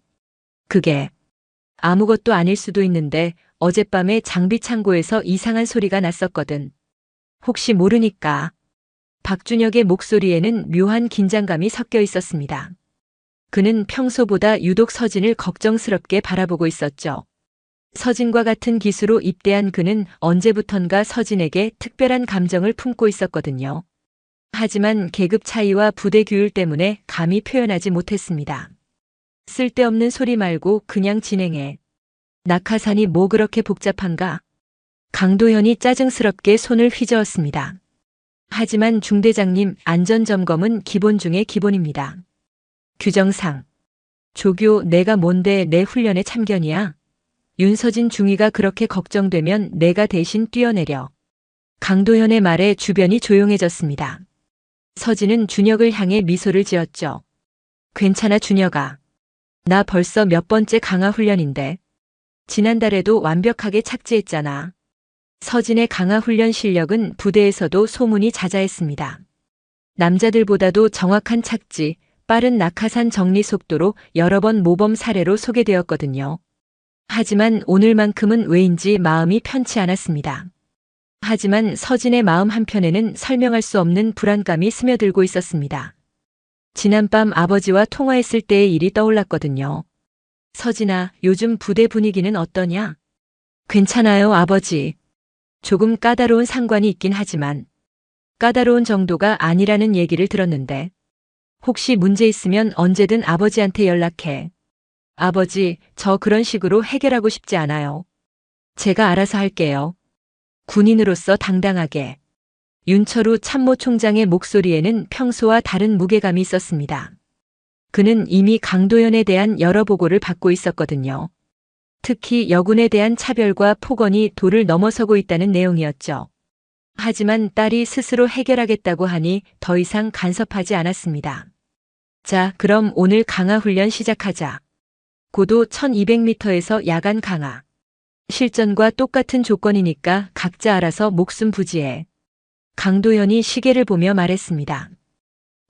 그게 아무것도 아닐 수도 있는데 어젯밤에 장비 창고에서 이상한 소리가 났었거든. 혹시 모르니까. 박준혁의 목소리에는 묘한 긴장감이 섞여 있었습니다. 그는 평소보다 유독 서진을 걱정스럽게 바라보고 있었죠. 서진과 같은 기수로 입대한 그는 언제부턴가 서진에게 특별한 감정을 품고 있었거든요. 하지만 계급 차이와 부대 규율 때문에 감히 표현하지 못했습니다. 쓸데없는 소리 말고 그냥 진행해. 낙하산이 뭐 그렇게 복잡한가? 강도현이 짜증스럽게 손을 휘저었습니다. 하지만 중대장님, 안전점검은 기본 중의 기본입니다. 규정상. 조교, 내가 뭔데 내 훈련에 참견이야? 윤서진 중위가 그렇게 걱정되면 내가 대신 뛰어내려. 강도현의 말에 주변이 조용해졌습니다. 서진은 준혁을 향해 미소를 지었죠. 괜찮아, 준혁아. 나 벌써 몇 번째 강화 훈련인데. 지난달에도 완벽하게 착지했잖아. 서진의 강화 훈련 실력은 부대에서도 소문이 자자했습니다. 남자들보다도 정확한 착지, 빠른 낙하산 정리 속도로 여러 번 모범 사례로 소개되었거든요. 하지만 오늘만큼은 왜인지 마음이 편치 않았습니다. 하지만 서진의 마음 한편에는 설명할 수 없는 불안감이 스며들고 있었습니다. 지난밤 아버지와 통화했을 때의 일이 떠올랐거든요. 서진아, 요즘 부대 분위기는 어떠냐? 괜찮아요, 아버지. 조금 까다로운 상관이 있긴 하지만 까다로운 정도가 아니라는 얘기를 들었는데 혹시 문제 있으면 언제든 아버지한테 연락해. 아버지, 저 그런 식으로 해결하고 싶지 않아요. 제가 알아서 할게요. 군인으로서 당당하게. 윤철우 참모총장의 목소리에는 평소와 다른 무게감이 있었습니다. 그는 이미 강도현에 대한 여러 보고를 받고 있었거든요. 특히 여군에 대한 차별과 폭언이 도를 넘어서고 있다는 내용이었죠. 하지만 딸이 스스로 해결하겠다고 하니 더 이상 간섭하지 않았습니다. 자, 그럼 오늘 강화 훈련 시작하자. 고도 1200m에서 야간 강화. 실전과 똑같은 조건이니까 각자 알아서 목숨 부지해. 강도현이 시계를 보며 말했습니다.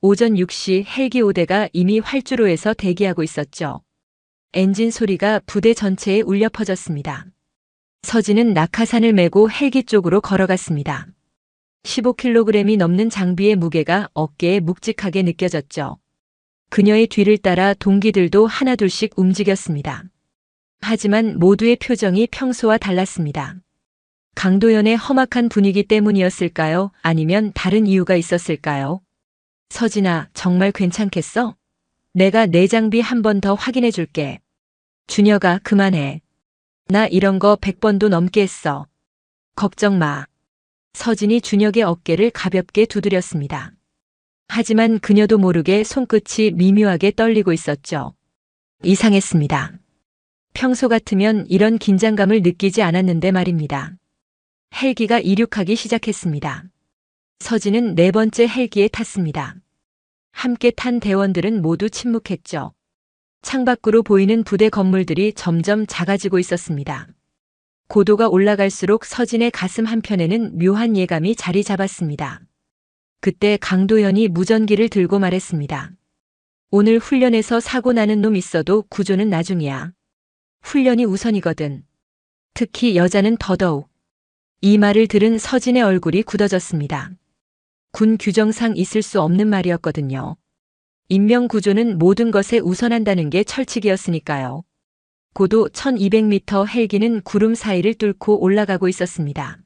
오전 6시 헬기 5대가 이미 활주로에서 대기하고 있었죠. 엔진 소리가 부대 전체에 울려 퍼졌습니다. 서진은 낙하산을 메고 헬기 쪽으로 걸어갔습니다. 15kg이 넘는 장비의 무게가 어깨에 묵직하게 느껴졌죠. 그녀의 뒤를 따라 동기들도 하나둘씩 움직였습니다. 하지만 모두의 표정이 평소와 달랐습니다. 강도현의 험악한 분위기 때문이었을까요? 아니면 다른 이유가 있었을까요? 서진아, 정말 괜찮겠어? 내가 내 장비 한 번 더 확인해 줄게. 준혁아, 그만해. 나 이런 거 100번도 넘게 했어. 걱정 마. 서진이 준혁의 어깨를 가볍게 두드렸습니다. 하지만 그녀도 모르게 손끝이 미묘하게 떨리고 있었죠. 이상했습니다. 평소 같으면 이런 긴장감을 느끼지 않았는데 말입니다. 헬기가 이륙하기 시작했습니다. 서진은 네 번째 헬기에 탔습니다. 함께 탄 대원들은 모두 침묵했죠. 창밖으로 보이는 부대 건물들이 점점 작아지고 있었습니다. 고도가 올라갈수록 서진의 가슴 한편에는 묘한 예감이 자리 잡았습니다. 그때 강도현이 무전기를 들고 말했습니다. 오늘 훈련에서 사고 나는 놈 있어도 구조는 나중이야. 훈련이 우선이거든. 특히 여자는 더더욱. 이 말을 들은 서진의 얼굴이 굳어졌습니다. 군 규정상 있을 수 없는 말이었거든요. 인명구조는 모든 것에 우선한다는 게 철칙이었으니까요. 고도 1200m 헬기는 구름 사이를 뚫고 올라가고 있었습니다.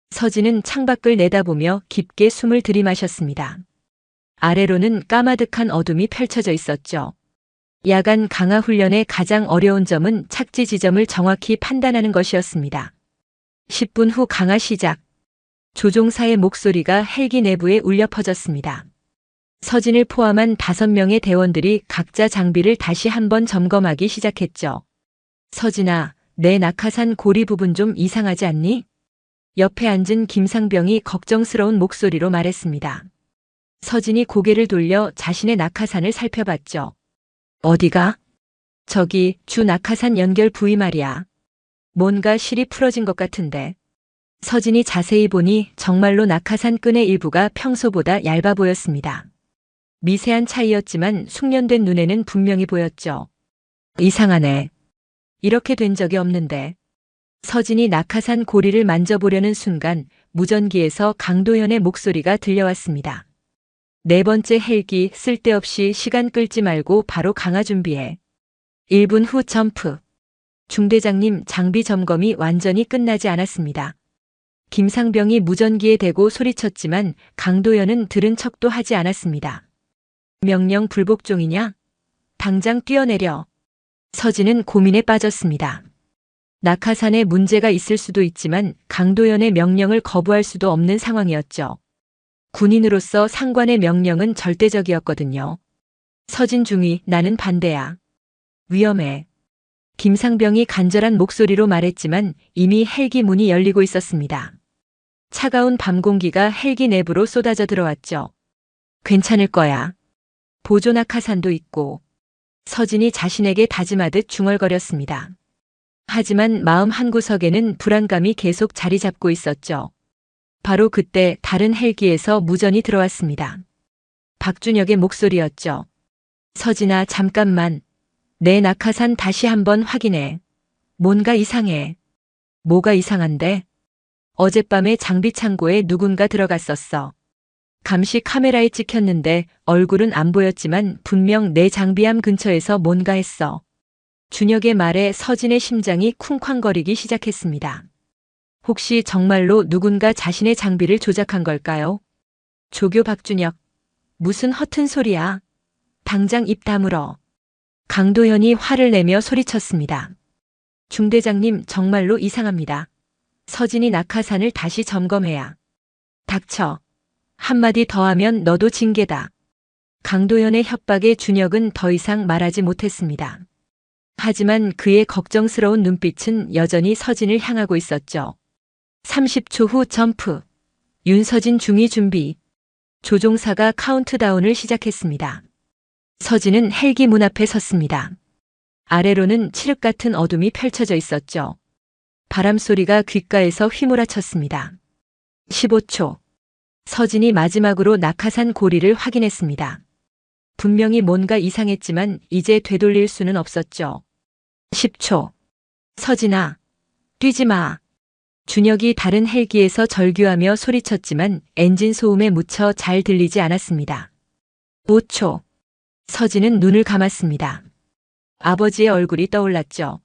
서진은 창밖을 내다보며 깊게 숨을 들이마셨습니다. 아래로는 까마득한 어둠이 펼쳐져 있었죠. 야간 강화 훈련의 가장 어려운 점은 착지 지점을 정확히 판단하는 것이었습니다. 10분 후 강화 시작. 조종사의 목소리가 헬기 내부에 울려 퍼졌습니다. 서진을 포함한 5명의 대원들이 각자 장비를 다시 한번 점검하기 시작했죠. 서진아, 내 낙하산 고리 부분 좀 이상하지 않니? 옆에 앉은 김상병이 걱정스러운 목소리로 말했습니다. 서진이 고개를 돌려 자신의 낙하산을 살펴봤죠. 어디가? 저기 주 낙하산 연결 부위 말이야. 뭔가 실이 풀어진 것 같은데. 서진이 자세히 보니 정말로 낙하산 끈의 일부가 평소보다 얇아 보였습니다. 미세한 차이였지만 숙련된 눈에는 분명히 보였죠. 이상하네. 이렇게 된 적이 없는데. 서진이 낙하산 고리를 만져보려는 순간 무전기에서 강도현의 목소리가 들려왔습니다. 4번째 헬기 쓸데없이 시간 끌지 말고 바로 강화 준비해. 1분 후 점프. 중대장님, 장비 점검이 완전히 끝나지 않았습니다. 김상병이 무전기에 대고 소리쳤지만 강도현은 들은 척도 하지 않았습니다. 명령 불복종이냐? 당장 뛰어내려. 서진은 고민에 빠졌습니다. 낙하산에 문제가 있을 수도 있지만 강도현의 명령을 거부할 수도 없는 상황이었죠. 군인으로서 상관의 명령은 절대적이었거든요. 서진 중위, 나는 반대야. 위험해. 김상병이 간절한 목소리로 말했지만 이미 헬기 문이 열리고 있었습니다. 차가운 밤 공기가 헬기 내부로 쏟아져 들어왔죠. 괜찮을 거야. 보조 낙하산도 있고. 서진이 자신에게 다짐하듯 중얼거렸습니다. 하지만 마음 한구석에는 불안감이 계속 자리 잡고 있었죠. 바로 그때 다른 헬기에서 무전이 들어왔습니다. 박준혁의 목소리였죠. 서진아, 잠깐만. 내 낙하산 다시 한번 확인해. 뭔가 이상해. 뭐가 이상한데? 어젯밤에 장비 창고에 누군가 들어갔었어. 감시 카메라에 찍혔는데 얼굴은 안 보였지만 분명 내 장비함 근처에서 뭔가 했어. 준혁의 말에 서진의 심장이 쿵쾅거리기 시작했습니다. 혹시 정말로 누군가 자신의 장비를 조작한 걸까요? 조교 박준혁. 무슨 허튼 소리야. 당장 입 다물어. 강도현이 화를 내며 소리쳤습니다. 중대장님, 정말로 이상합니다. 서진이 낙하산을 다시 점검해야. 닥쳐. 한마디 더 하면 너도 징계다. 강도현의 협박에 준혁은 더 이상 말하지 못했습니다. 하지만 그의 걱정스러운 눈빛은 여전히 서진을 향하고 있었죠. 30초 후 점프. 윤서진 중위 준비. 조종사가 카운트다운을 시작했습니다. 서진은 헬기 문 앞에 섰습니다. 아래로는 칠흑 같은 어둠이 펼쳐져 있었죠. 바람 소리가 귓가에서 휘몰아쳤습니다. 15초. 서진이 마지막으로 낙하산 고리를 확인했습니다. 분명히 뭔가 이상했지만 이제 되돌릴 수는 없었죠. 10초. 서진아, 뛰지 마. 준혁이 다른 헬기에서 절규하며 소리쳤지만 엔진 소음에 묻혀 잘 들리지 않았습니다. 5초. 서진은 눈을 감았습니다. 아버지의 얼굴이 떠올랐죠.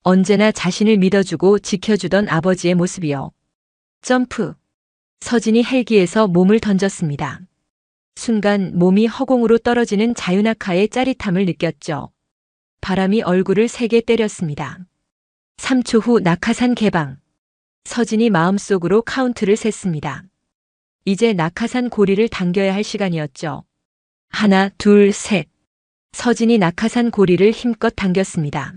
언제나 자신을 믿어주고 지켜주던 아버지의 모습이요. 점프. 서진이 헬기에서 몸을 던졌습니다. 순간 몸이 허공으로 떨어지는 자유낙하의 짜릿함을 느꼈죠. 바람이 얼굴을 세게 때렸습니다. 3초 후 낙하산 개방. 서진이 마음속으로 카운트를 셌습니다. 이제 낙하산 고리를 당겨야 할 시간이었죠. 하나, 둘, 셋. 서진이 낙하산 고리를 힘껏 당겼습니다.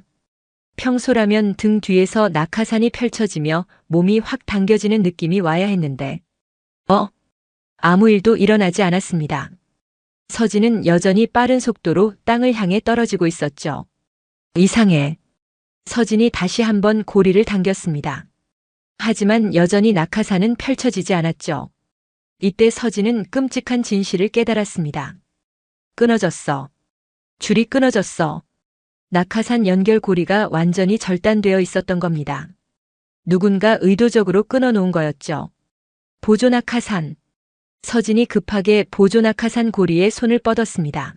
평소라면 등 뒤에서 낙하산이 펼쳐지며 몸이 확 당겨지는 느낌이 와야 했는데 아무 일도 일어나지 않았습니다. 서진은 여전히 빠른 속도로 땅을 향해 떨어지고 있었죠. 이상해. 서진이 다시 한번 고리를 당겼습니다. 하지만 여전히 낙하산은 펼쳐지지 않았죠. 이때 서진은 끔찍한 진실을 깨달았습니다. 끊어졌어. 줄이 끊어졌어. 낙하산 연결고리가 완전히 절단되어 있었던 겁니다. 누군가 의도적으로 끊어놓은 거였죠. 보조낙하산. 서진이 급하게 보조낙하산 고리에 손을 뻗었습니다.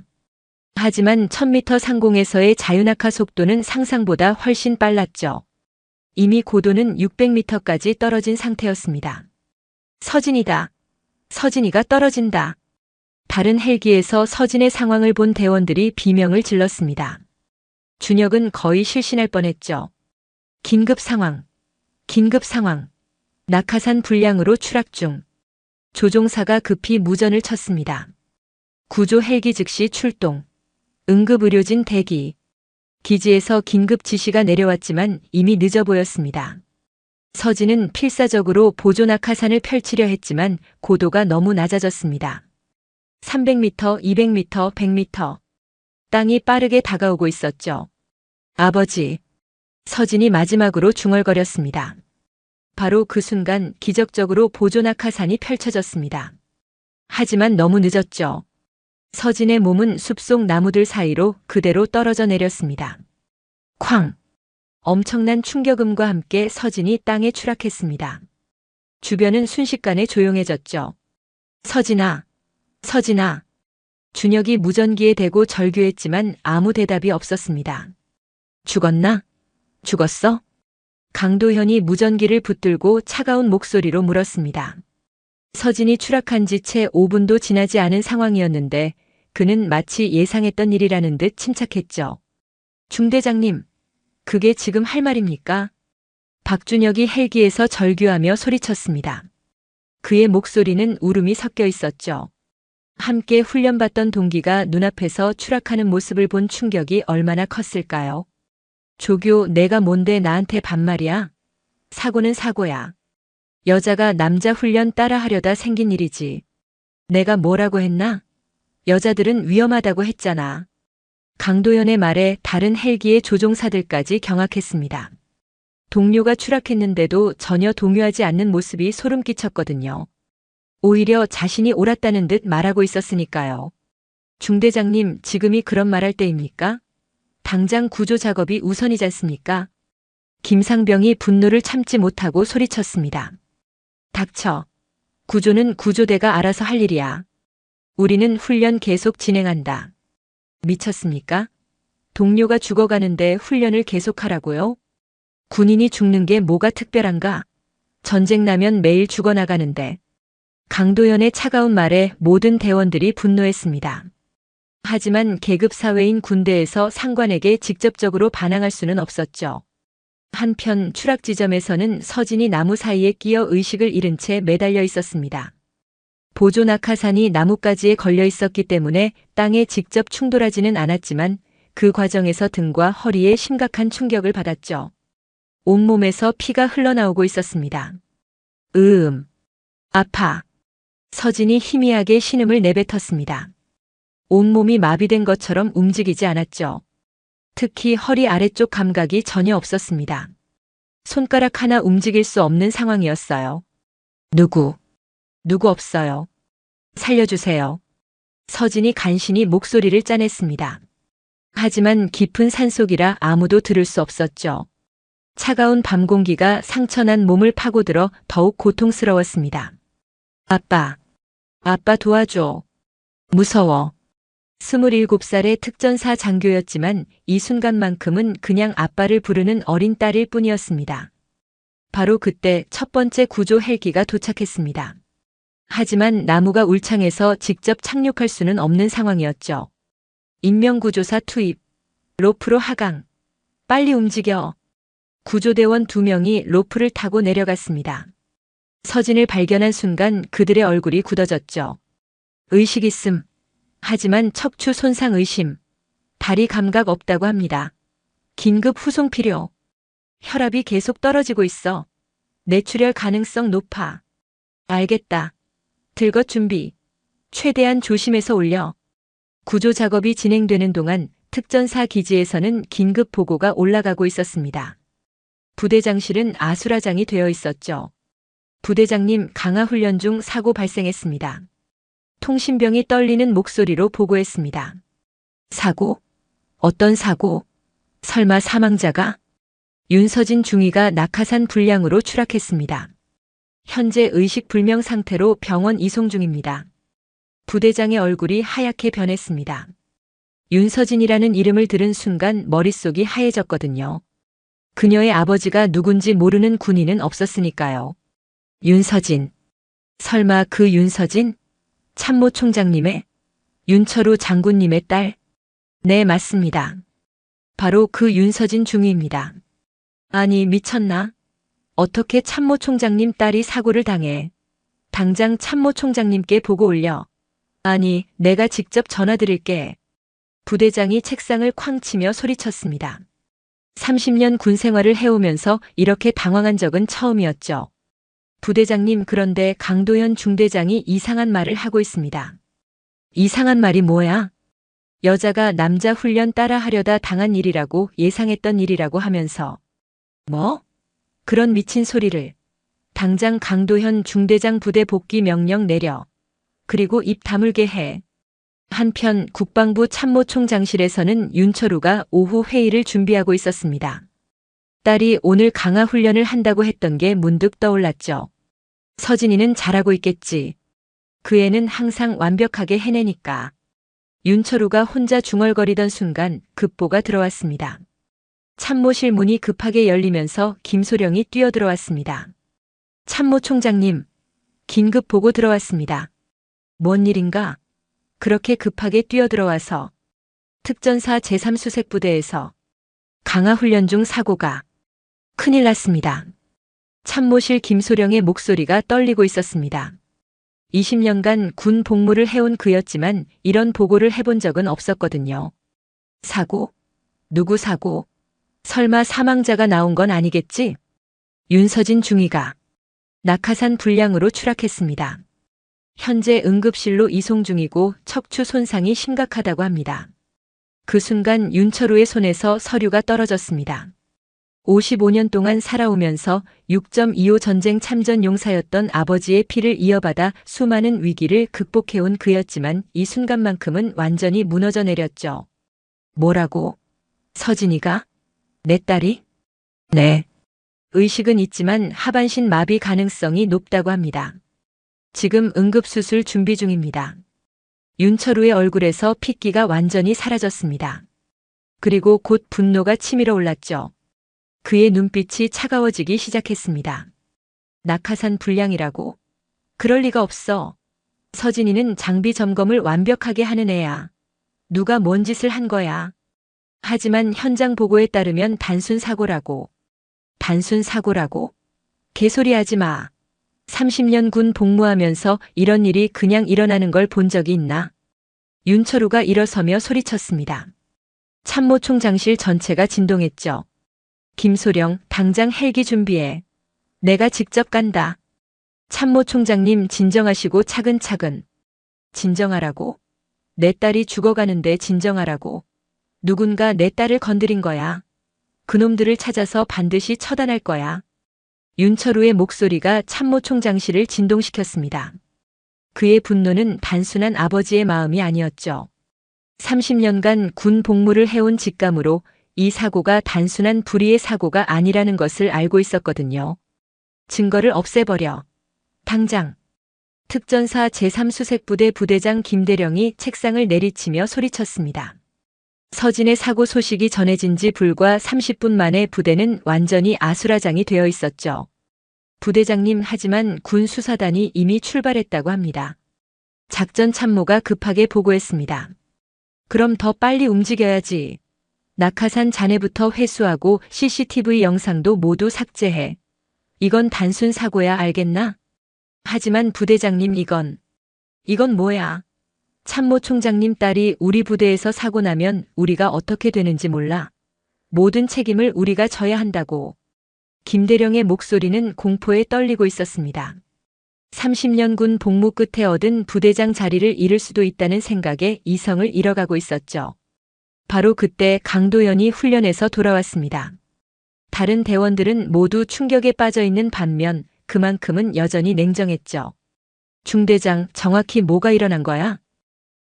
하지만 1000m 상공에서의 자유낙하 속도는 상상보다 훨씬 빨랐죠. 이미 고도는 600m까지 떨어진 상태였습니다. 서진이다. 서진이가 떨어진다. 다른 헬기에서 서진의 상황을 본 대원들이 비명을 질렀습니다. 준혁은 거의 실신할 뻔했죠. 긴급 상황. 긴급 상황. 낙하산 불량으로 추락 중. 조종사가 급히 무전을 쳤습니다. 구조 헬기 즉시 출동. 응급의료진 대기. 기지에서 긴급 지시가 내려왔지만 이미 늦어 보였습니다. 서진은 필사적으로 보조 낙하산을 펼치려 했지만 고도가 너무 낮아졌습니다. 300m, 200m, 100m. 땅이 빠르게 다가오고 있었죠. 아버지. 서진이 마지막으로 중얼거렸습니다. 바로 그 순간 기적적으로 보조 낙하산이 펼쳐졌습니다. 하지만 너무 늦었죠. 서진의 몸은 숲속 나무들 사이로 그대로 떨어져 내렸습니다. 쾅! 엄청난 충격음과 함께 서진이 땅에 추락했습니다. 주변은 순식간에 조용해졌죠. 서진아! 서진아! 준혁이 무전기에 대고 절규했지만 아무 대답이 없었습니다. 죽었나? 죽었어? 강도현이 무전기를 붙들고 차가운 목소리로 물었습니다. 서진이 추락한 지 채 5분도 지나지 않은 상황이었는데 그는 마치 예상했던 일이라는 듯 침착했죠. 중대장님, 그게 지금 할 말입니까? 박준혁이 헬기에서 절규하며 소리쳤습니다. 그의 목소리는 울음이 섞여 있었죠. 함께 훈련받던 동기가 눈앞에서 추락하는 모습을 본 충격이 얼마나 컸을까요? 조교, 내가 뭔데 나한테 반말이야? 사고는 사고야. 여자가 남자 훈련 따라하려다 생긴 일이지. 내가 뭐라고 했나? 여자들은 위험하다고 했잖아. 강도현의 말에 다른 헬기의 조종사들까지 경악했습니다. 동료가 추락했는데도 전혀 동요하지 않는 모습이 소름 끼쳤거든요. 오히려 자신이 옳았다는 듯 말하고 있었으니까요. 중대장님, 지금이 그런 말할 때입니까? 당장 구조 작업이 우선이지 않습니까? 김상병이 분노를 참지 못하고 소리쳤습니다. 닥쳐. 구조는 구조대가 알아서 할 일이야. 우리는 훈련 계속 진행한다. 미쳤습니까? 동료가 죽어가는데 훈련을 계속하라고요? 군인이 죽는 게 뭐가 특별한가? 전쟁 나면 매일 죽어나가는데. 강도현의 차가운 말에 모든 대원들이 분노했습니다. 하지만 계급 사회인 군대에서 상관에게 직접적으로 반항할 수는 없었죠. 한편 추락 지점에서는 서진이 나무 사이에 끼어 의식을 잃은 채 매달려 있었습니다. 보조 낙하산이 나뭇가지에 걸려 있었기 때문에 땅에 직접 충돌하지는 않았지만 그 과정에서 등과 허리에 심각한 충격을 받았죠. 온몸에서 피가 흘러나오고 있었습니다. 아파. 서진이 희미하게 신음을 내뱉었습니다. 온몸이 마비된 것처럼 움직이지 않았죠. 특히 허리 아래쪽 감각이 전혀 없었습니다. 손가락 하나 움직일 수 없는 상황이었어요. 누구 없어요. 살려주세요. 서진이 간신히 목소리를 짜냈습니다. 하지만 깊은 산속이라 아무도 들을 수 없었죠. 차가운 밤 공기가 상처난 몸을 파고들어 더욱 고통스러웠습니다. 아빠 도와줘. 무서워. 27살의 특전사 장교였지만 이 순간만큼은 그냥 아빠를 부르는 어린 딸일 뿐이었습니다. 바로 그때 첫 번째 구조 헬기가 도착했습니다. 하지만 나무가 울창해서 직접 착륙할 수는 없는 상황이었죠. 인명구조사 투입. 로프로 하강. 빨리 움직여. 구조대원 2명이 로프를 타고 내려갔습니다. 서진을 발견한 순간 그들의 얼굴이 굳어졌죠. 의식 있음. 하지만 척추 손상 의심. 다리 감각 없다고 합니다. 긴급 후송 필요. 혈압이 계속 떨어지고 있어. 뇌출혈 가능성 높아. 알겠다. 들것 준비. 최대한 조심해서 올려. 구조 작업이 진행되는 동안 특전사 기지에서는 긴급 보고가 올라가고 있었습니다. 부대장실은 아수라장이 되어 있었죠. 부대장님, 강화 훈련 중 사고 발생했습니다. 통신병이 떨리는 목소리로 보고했습니다. 사고? 어떤 사고? 설마 사망자가? 윤서진 중위가 낙하산 불량으로 추락했습니다. 현재 의식불명 상태로 병원 이송 중입니다. 부대장의 얼굴이 하얗게 변했습니다. 윤서진이라는 이름을 들은 순간 머릿속이 하얘졌거든요. 그녀의 아버지가 누군지 모르는 군인은 없었으니까요. 윤서진. 설마 그 윤서진? 참모총장님의? 윤철우 장군님의 딸? 네, 맞습니다. 바로 그 윤서진 중위입니다. 아니, 미쳤나? 어떻게 참모총장님 딸이 사고를 당해? 당장 참모총장님께 보고 올려. 아니, 내가 직접 전화드릴게. 부대장이 책상을 쾅 치며 소리쳤습니다. 30년 군 생활을 해오면서 이렇게 당황한 적은 처음이었죠. 부대장님, 그런데 강도현 중대장이 이상한 말을 하고 있습니다. 이상한 말이 뭐야? 여자가 남자 훈련 따라하려다 당한 일이라고, 예상했던 일이라고 하면서. 뭐? 그런 미친 소리를. 당장 강도현 중대장 부대 복귀 명령 내려. 그리고 입 다물게 해. 한편 국방부 참모총장실에서는 윤철우가 오후 회의를 준비하고 있었습니다. 딸이 오늘 강화 훈련을 한다고 했던 게 문득 떠올랐죠. 서진이는 잘하고 있겠지. 그 애는 항상 완벽하게 해내니까. 윤철우가 혼자 중얼거리던 순간 급보가 들어왔습니다. 참모실 문이 급하게 열리면서 김소령이 뛰어들어왔습니다. 참모총장님, 긴급 보고 들어왔습니다. 뭔 일인가? 그렇게 급하게 뛰어들어와서 특전사 제3수색부대에서 강화 훈련 중 사고가. 큰일 났습니다. 참모실 김소령의 목소리가 떨리고 있었습니다. 20년간 군 복무를 해온 그였지만 이런 보고를 해본 적은 없었거든요. 사고? 누구 사고? 설마 사망자가 나온 건 아니겠지? 윤서진 중위가 낙하산 불량으로 추락했습니다. 현재 응급실로 이송 중이고 척추 손상이 심각하다고 합니다. 그 순간 윤철우의 손에서 서류가 떨어졌습니다. 55년 동안 살아오면서 6.25 전쟁 참전 용사였던 아버지의 피를 이어받아 수많은 위기를 극복해온 그였지만 이 순간만큼은 완전히 무너져 내렸죠. 뭐라고? 서진이가? 내 딸이? 네. 의식은 있지만 하반신 마비 가능성이 높다고 합니다. 지금 응급수술 준비 중입니다. 윤철우의 얼굴에서 핏기가 완전히 사라졌습니다. 그리고 곧 분노가 치밀어 올랐죠. 그의 눈빛이 차가워지기 시작했습니다. 낙하산 불량이라고? 그럴 리가 없어. 서진이는 장비 점검을 완벽하게 하는 애야. 누가 뭔 짓을 한 거야. 하지만 현장 보고에 따르면 단순 사고라고. 단순 사고라고? 개소리하지 마. 30년 군 복무하면서 이런 일이 그냥 일어나는 걸 본 적이 있나? 윤철우가 일어서며 소리쳤습니다. 참모총장실 전체가 진동했죠. 김소령, 당장 헬기 준비해. 내가 직접 간다. 참모총장님, 진정하시고 차근차근. 진정하라고? 내 딸이 죽어가는데 진정하라고. 누군가 내 딸을 건드린 거야. 그놈들을 찾아서 반드시 처단할 거야. 윤철우의 목소리가 참모총장실을 진동시켰습니다. 그의 분노는 단순한 아버지의 마음이 아니었죠. 30년간 군 복무를 해온 직감으로 이 사고가 단순한 불의의 사고가 아니라는 것을 알고 있었거든요. 증거를 없애버려. 당장. 특전사 제3수색부대 부대장 김대령이 책상을 내리치며 소리쳤습니다. 서진의 사고 소식이 전해진 지 불과 30분 만에 부대는 완전히 아수라장이 되어 있었죠. 부대장님, 하지만 군 수사단이 이미 출발했다고 합니다. 작전 참모가 급하게 보고했습니다. 그럼 더 빨리 움직여야지. 낙하산 잔해부터 회수하고 CCTV 영상도 모두 삭제해. 이건 단순 사고야, 알겠나? 하지만 부대장님, 이건 뭐야? 참모총장님 딸이 우리 부대에서 사고 나면 우리가 어떻게 되는지 몰라. 모든 책임을 우리가 져야 한다고. 김대령의 목소리는 공포에 떨리고 있었습니다. 30년 군 복무 끝에 얻은 부대장 자리를 잃을 수도 있다는 생각에 이성을 잃어가고 있었죠. 바로 그때 강도현이 훈련에서 돌아왔습니다. 다른 대원들은 모두 충격에 빠져 있는 반면 그만큼은 여전히 냉정했죠. 중대장, 정확히 뭐가 일어난 거야?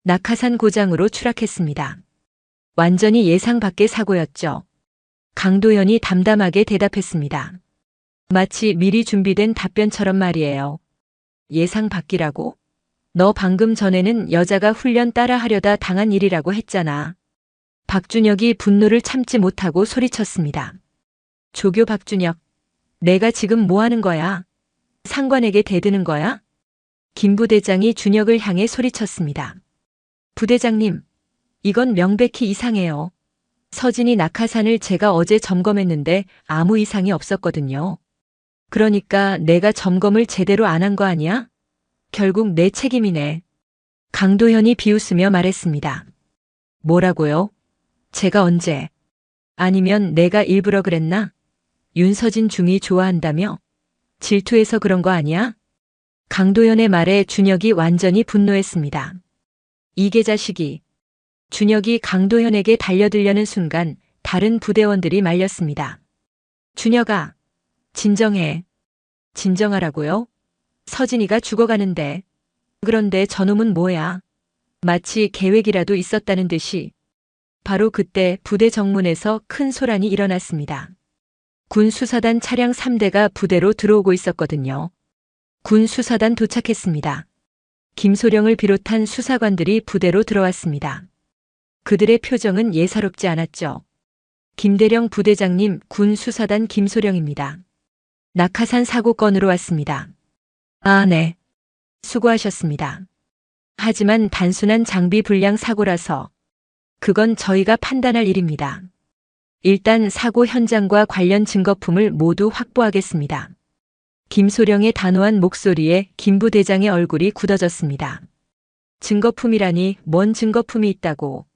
낙하산 고장으로 추락했습니다. 완전히 예상 밖의 사고였죠. 강도현이 담담하게 대답했습니다. 마치 미리 준비된 답변처럼 말이에요. 예상 밖이라고? 너 방금 전에는 여자가 훈련 따라 하려다 당한 일이라고 했잖아. 박준혁이 분노를 참지 못하고 소리쳤습니다. 조교 박준혁, 내가 지금 뭐 하는 거야? 상관에게 대드는 거야? 김 부대장이 준혁을 향해 소리쳤습니다. 부대장님, 이건 명백히 이상해요. 서진이 낙하산을 제가 어제 점검했는데 아무 이상이 없었거든요. 그러니까 내가 점검을 제대로 안 한 거 아니야? 결국 내 책임이네. 강도현이 비웃으며 말했습니다. 뭐라고요? 제가 언제? 아니면 내가 일부러 그랬나? 윤서진 중이 좋아한다며? 질투해서 그런 거 아니야? 강도현의 말에 준혁이 완전히 분노했습니다. 이 개자식이. 준혁이 강도현에게 달려들려는 순간 다른 부대원들이 말렸습니다. 준혁아, 진정해. 진정하라고요? 서진이가 죽어가는데. 그런데 저놈은 뭐야? 마치 계획이라도 있었다는 듯이. 바로 그때 부대 정문에서 큰 소란이 일어났습니다. 군 수사단 차량 3대가 부대로 들어오고 있었거든요. 군 수사단 도착했습니다. 김소령을 비롯한 수사관들이 부대로 들어왔습니다. 그들의 표정은 예사롭지 않았죠. 김대령 부대장님, 군 수사단 김소령입니다. 낙하산 사고건으로 왔습니다. 아, 네. 수고하셨습니다. 하지만 단순한 장비 불량 사고라서 그건 저희가 판단할 일입니다. 일단 사고 현장과 관련 증거품을 모두 확보하겠습니다. 김소령의 단호한 목소리에 김 부대장의 얼굴이 굳어졌습니다. 증거품이라니 뭔 증거품이 있다고.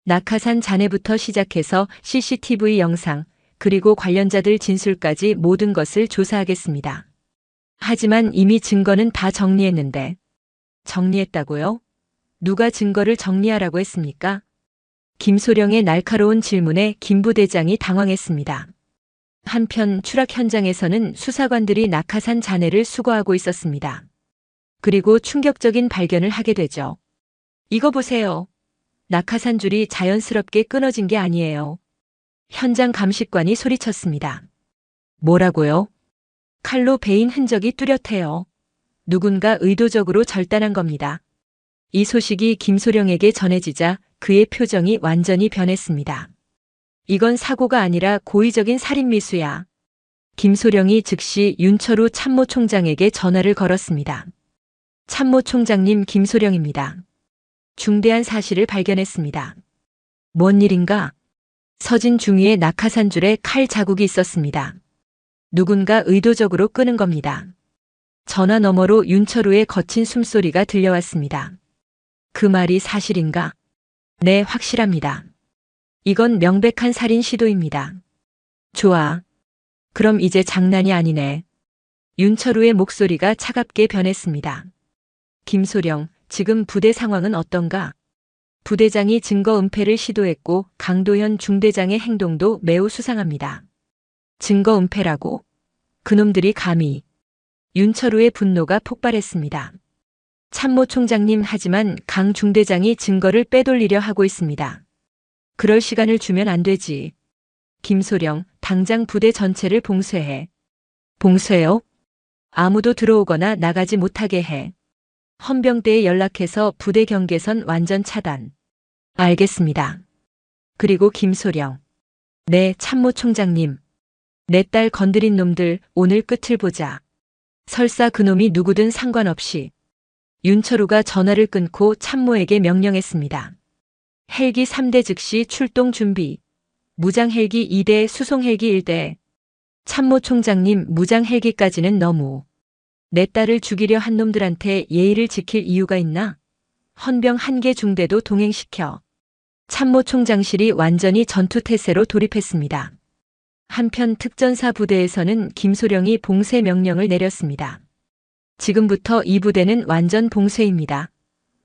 낙하산 잔해부터 시작해서 CCTV 영상, 그리고 관련자들 진술까지 모든 것을 조사하겠습니다. 하지만 이미 증거는 다 정리했는데. 정리했다고요? 누가 증거를 정리하라고 했습니까? 김소령의 날카로운 질문에 김 부대장이 당황했습니다. 한편 추락 현장에서는 수사관들이 낙하산 잔해를 수거하고 있었습니다. 그리고 충격적인 발견을 하게 되죠. 이거 보세요. 낙하산 줄이 자연스럽게 끊어진 게 아니에요. 현장 감식관이 소리쳤습니다. 뭐라고요? 칼로 베인 흔적이 뚜렷해요. 누군가 의도적으로 절단한 겁니다. 이 소식이 김소령에게 전해지자 그의 표정이 완전히 변했습니다. 이건 사고가 아니라 고의적인 살인미수야. 김소령이 즉시 윤철우 참모총장에게 전화를 걸었습니다. 참모총장님, 김소령입니다. 중대한 사실을 발견했습니다. 뭔 일인가? 서진 중위의 낙하산 줄에 칼 자국이 있었습니다. 누군가 의도적으로 끄는 겁니다. 전화 너머로 윤철우의 거친 숨소리가 들려왔습니다. 그 말이 사실인가? 네, 확실합니다. 이건 명백한 살인 시도입니다. 좋아. 그럼 이제 장난이 아니네. 윤철우의 목소리가 차갑게 변했습니다. 김소령, 지금 부대 상황은 어떤가? 부대장이 증거 은폐를 시도했고 강도현 중대장의 행동도 매우 수상합니다. 증거 은폐라고? 그놈들이 감히. 윤철우의 분노가 폭발했습니다. 참모총장님, 하지만 강 중대장이 증거를 빼돌리려 하고 있습니다. 그럴 시간을 주면 안 되지. 김소령, 당장 부대 전체를 봉쇄해. 봉쇄요? 아무도 들어오거나 나가지 못하게 해. 헌병대에 연락해서 부대 경계선 완전 차단. 알겠습니다. 그리고 김소령. 네, 참모총장님. 내 딸 건드린 놈들 오늘 끝을 보자. 설사 그놈이 누구든 상관없이. 윤철우가 전화를 끊고 참모에게 명령했습니다. 헬기 3대 즉시 출동 준비. 무장 헬기 2대, 수송 헬기 1대. 참모총장님, 무장 헬기까지는 너무. 내 딸을 죽이려 한 놈들한테 예의를 지킬 이유가 있나? 헌병 1개 중대도 동행시켜. 참모총장실이 완전히 전투태세로 돌입했습니다. 한편 특전사 부대에서는 김소령이 봉쇄 명령을 내렸습니다. 지금부터 이 부대는 완전 봉쇄입니다.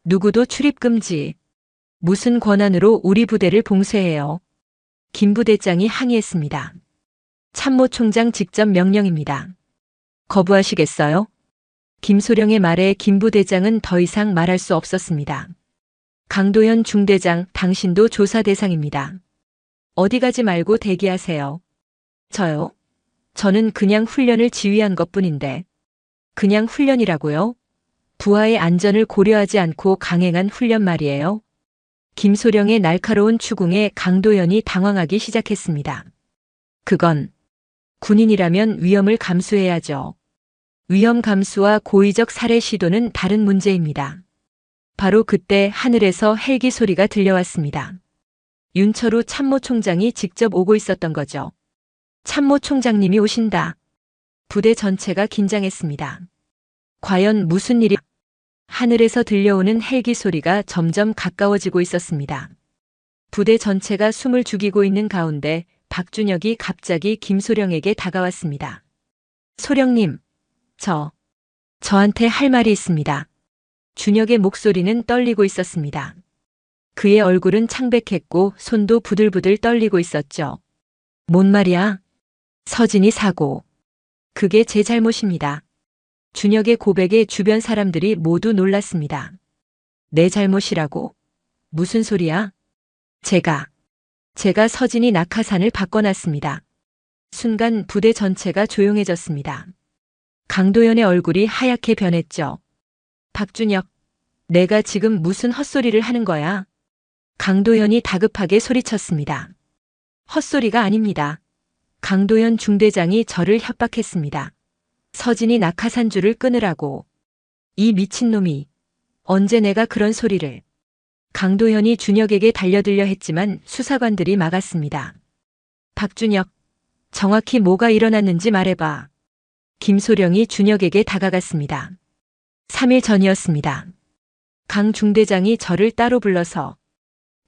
누구도 출입 금지. 무슨 권한으로 우리 부대를 봉쇄해요? 김 부대장이 항의했습니다. 참모총장 직접 명령입니다. 거부하시겠어요? 김소령의 말에 김 부대장은 더 이상 말할 수 없었습니다. 강도현 중대장, 당신도 조사 대상입니다. 어디 가지 말고 대기하세요. 저요? 저는 그냥 훈련을 지휘한 것뿐인데. 그냥 훈련이라고요? 부하의 안전을 고려하지 않고 강행한 훈련 말이에요. 김소령의 날카로운 추궁에 강도현이 당황하기 시작했습니다. 그건 군인이라면 위험을 감수해야죠. 위험 감수와 고의적 살해 시도는 다른 문제입니다. 바로 그때 하늘에서 헬기 소리가 들려왔습니다. 윤철우 참모총장이 직접 오고 있었던 거죠. 참모총장님이 오신다. 부대 전체가 긴장했습니다. 과연 무슨 일이? 하늘에서 들려오는 헬기 소리가 점점 가까워지고 있었습니다. 부대 전체가 숨을 죽이고 있는 가운데 박준혁이 갑자기 김소령에게 다가왔습니다. 소령님, 저한테 할 말이 있습니다. 준혁의 목소리는 떨리고 있었습니다. 그의 얼굴은 창백했고 손도 부들부들 떨리고 있었죠. 뭔 말이야? 서진이 사고. 그게 제 잘못입니다. 준혁의 고백에 주변 사람들이 모두 놀랐습니다. 내 잘못이라고? 무슨 소리야? 제가 서진이 낙하산을 바꿔놨습니다. 순간 부대 전체가 조용해졌습니다. 강도현의 얼굴이 하얗게 변했죠. 박준혁, 내가 지금 무슨 헛소리를 하는 거야? 강도현이 다급하게 소리쳤습니다. 헛소리가 아닙니다. 강도현 중대장이 저를 협박했습니다. 서진이 낙하산줄을 끊으라고. 이 미친놈이. 언제 내가 그런 소리를. 강도현이 준혁에게 달려들려 했지만 수사관들이 막았습니다. 박준혁, 정확히 뭐가 일어났는지 말해봐. 김소령이 준혁에게 다가갔습니다. 3일 전이었습니다. 강 중대장이 저를 따로 불러서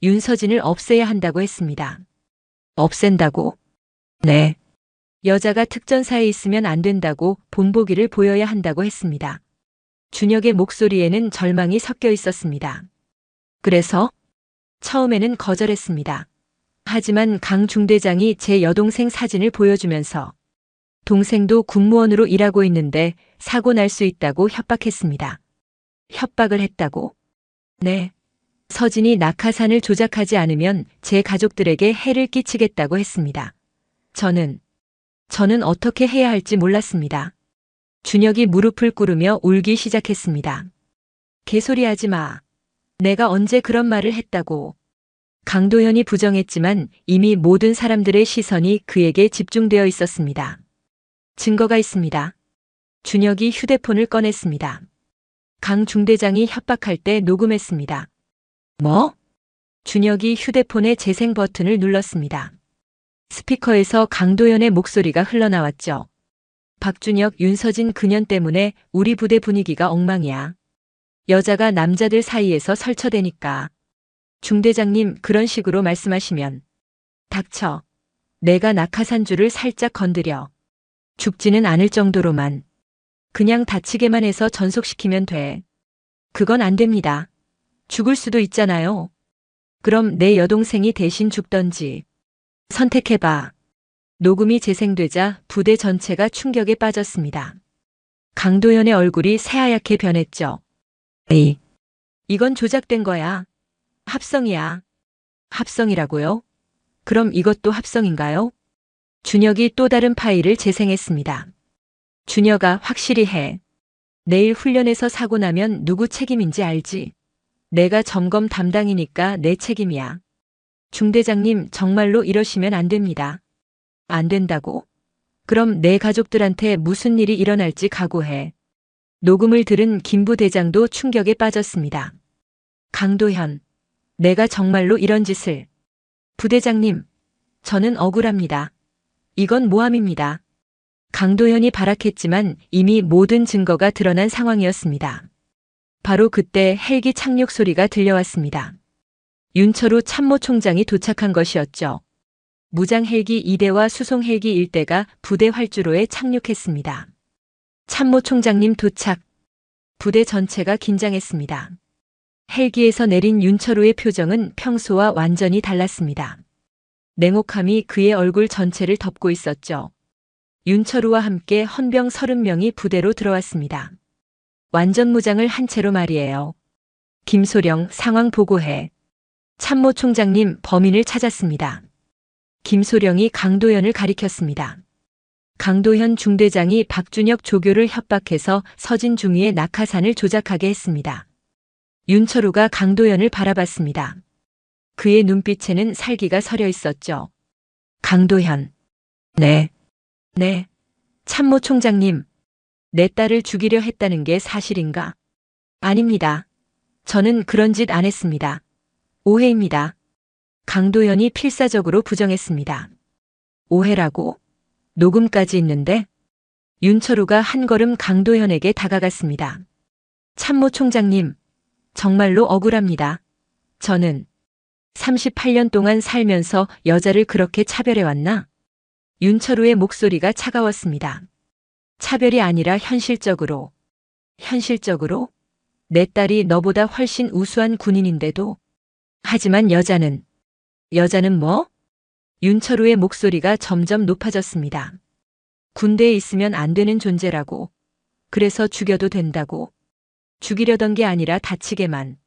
윤서진을 없애야 한다고 했습니다. 없앤다고? 네. 여자가 특전사에 있으면 안 된다고 본보기를 보여야 한다고 했습니다. 준혁의 목소리에는 절망이 섞여 있었습니다. 그래서? 처음에는 거절했습니다. 하지만 강 중대장이 제 여동생 사진을 보여주면서 동생도 군무원으로 일하고 있는데 사고 날 수 있다고 협박했습니다. 협박을 했다고? 네. 서진이 낙하산을 조작하지 않으면 제 가족들에게 해를 끼치겠다고 했습니다. 저는 어떻게 해야 할지 몰랐습니다. 준혁이 무릎을 꿇으며 울기 시작했습니다. 개소리하지 마. 내가 언제 그런 말을 했다고. 강도현이 부정했지만 이미 모든 사람들의 시선이 그에게 집중되어 있었습니다. 증거가 있습니다. 준혁이 휴대폰을 꺼냈습니다. 강 중대장이 협박할 때 녹음했습니다. 뭐? 준혁이 휴대폰의 재생 버튼을 눌렀습니다. 스피커에서 강도현의 목소리가 흘러나왔죠. 박준혁, 윤서진 그년 때문에 우리 부대 분위기가 엉망이야. 여자가 남자들 사이에서 설쳐대니까. 중대장님 그런 식으로 말씀하시면. 닥쳐. 내가 낙하산줄을 살짝 건드려. 죽지는 않을 정도로만. 그냥 다치게만 해서 전속시키면 돼. 그건 안 됩니다. 죽을 수도 있잖아요. 그럼 내 여동생이 대신 죽던지. 선택해봐. 녹음이 재생되자 부대 전체가 충격에 빠졌습니다. 강도현의 얼굴이 새하얗게 변했죠. 이건 조작된 거야. 합성이야. 합성이라고요? 그럼 이것도 합성인가요? 준혁이 또 다른 파일을 재생했습니다. 준혁아, 확실히 해. 내일 훈련에서 사고 나면 누구 책임인지 알지? 내가 점검 담당이니까 내 책임이야. 중대장님, 정말로 이러시면 안 됩니다. 안 된다고? 그럼 내 가족들한테 무슨 일이 일어날지 각오해. 녹음을 들은 김 부대장도 충격에 빠졌습니다. 강도현, 내가 정말로 이런 짓을. 부대장님, 저는 억울합니다. 이건 모함입니다. 강도현이 발악했지만 이미 모든 증거가 드러난 상황이었습니다. 바로 그때 헬기 착륙 소리가 들려왔습니다. 윤철우 참모총장이 도착한 것이었죠. 무장 헬기 2대와 수송 헬기 1대가 부대 활주로에 착륙했습니다. 참모총장님 도착. 부대 전체가 긴장했습니다. 헬기에서 내린 윤철우의 표정은 평소와 완전히 달랐습니다. 냉혹함이 그의 얼굴 전체를 덮고 있었죠. 윤철우와 함께 헌병 30명이 부대로 들어왔습니다. 완전 무장을 한 채로 말이에요. 김소령 상황 보고해. 참모총장님 범인을 찾았습니다. 김소령이 강도현을 가리켰습니다. 강도현 중대장이 박준혁 조교를 협박해서 서진 중위의 낙하산을 조작하게 했습니다. 윤철우가 강도현을 바라봤습니다. 그의 눈빛에는 살기가 서려 있었죠. 강도현. 네. 참모총장님. 내 딸을 죽이려 했다는 게 사실인가? 아닙니다. 저는 그런 짓 안 했습니다. 오해입니다. 강도현이 필사적으로 부정했습니다. 오해라고? 녹음까지 있는데? 윤철우가 한 걸음 강도현에게 다가갔습니다. 참모총장님, 정말로 억울합니다. 저는 38년 동안 살면서 여자를 그렇게 차별해왔나? 윤철우의 목소리가 차가웠습니다. 차별이 아니라 현실적으로. 현실적으로? 내 딸이 너보다 훨씬 우수한 군인인데도. 하지만 여자는 뭐? 윤철우의 목소리가 점점 높아졌습니다. 군대에 있으면 안 되는 존재라고. 그래서 죽여도 된다고. 죽이려던 게 아니라 다치게만.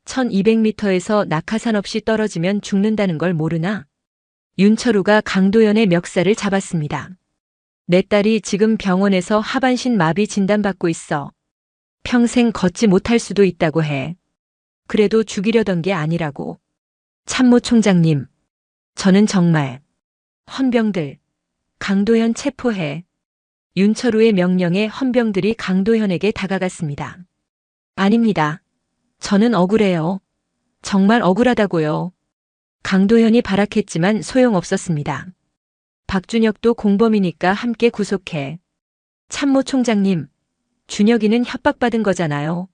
1200m에서 낙하산 없이 떨어지면 죽는다는 걸 모르나? 윤철우가 강도현의 멱살을 잡았습니다. 내 딸이 지금 병원에서 하반신 마비 진단받고 있어. 평생 걷지 못할 수도 있다고 해. 그래도 죽이려던 게 아니라고. 참모총장님, 저는 정말 헌병들, 강도현 체포해. 윤철우의 명령에 헌병들이 강도현에게 다가갔습니다. 아닙니다. 저는 억울해요. 정말 억울하다고요. 강도현이 발악했지만 소용없었습니다. 박준혁도 공범이니까 함께 구속해. 참모총장님, 준혁이는 협박받은 거잖아요.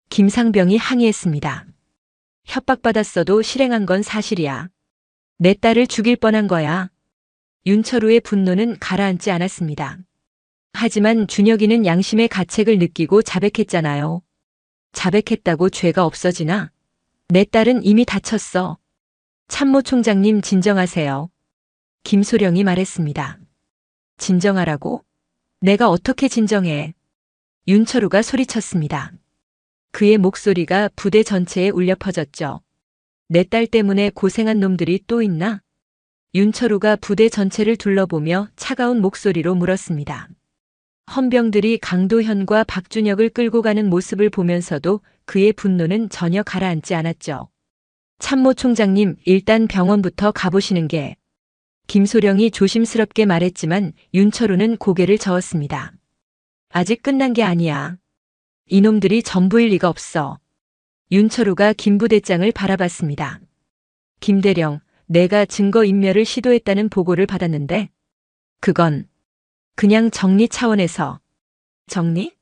김상병이 항의했습니다. 협박받았어도 실행한 건 사실이야. 내 딸을 죽일 뻔한 거야. 윤철우의 분노는 가라앉지 않았습니다. 하지만 준혁이는 양심의 가책을 느끼고 자백했잖아요. 자백했다고 죄가 없어지나? 내 딸은 이미 다쳤어. 참모총장님 진정하세요. 김소령이 말했습니다. 진정하라고? 내가 어떻게 진정해? 윤철우가 소리쳤습니다. 그의 목소리가 부대 전체에 울려 퍼졌죠. 내 딸 때문에 고생한 놈들이 또 있나? 윤철우가 부대 전체를 둘러보며 차가운 목소리로 물었습니다. 헌병들이 강도현과 박준혁을 끌고 가는 모습을 보면서도 그의 분노는 전혀 가라앉지 않았죠. 참모총장님, 일단 병원부터 가보시는 게. 김소령이 조심스럽게 말했지만 윤철우는 고개를 저었습니다. 아직 끝난 게 아니야. 이놈들이 전부일 리가 없어. 윤철우가 김 부대장을 바라봤습니다. 김대령, 내가 증거인멸을 시도했다는 보고를 받았는데 그건 그냥 정리 차원에서. 정리?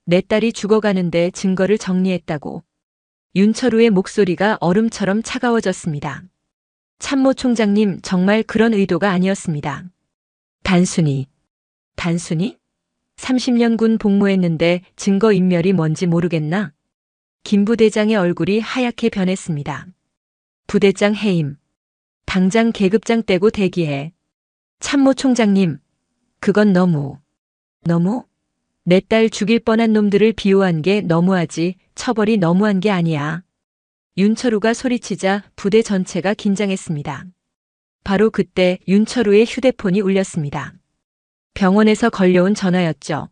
내 딸이 죽어가는데 증거를 정리했다고. 윤철우의 목소리가 얼음처럼 차가워졌습니다. 참모총장님, 정말 그런 의도가 아니었습니다. 단순히? 30년 군 복무했는데 증거인멸이 뭔지 모르겠나? 김 부대장의 얼굴이 하얗게 변했습니다. 부대장 해임. 당장 계급장 떼고 대기해. 참모총장님, 그건 너무. 내 딸 죽일 뻔한 놈들을 비호한 게 너무하지, 처벌이 너무한 게 아니야. 윤철우가 소리치자 부대 전체가 긴장했습니다. 바로 그때 윤철우의 휴대폰이 울렸습니다. 병원에서 걸려온 전화였죠.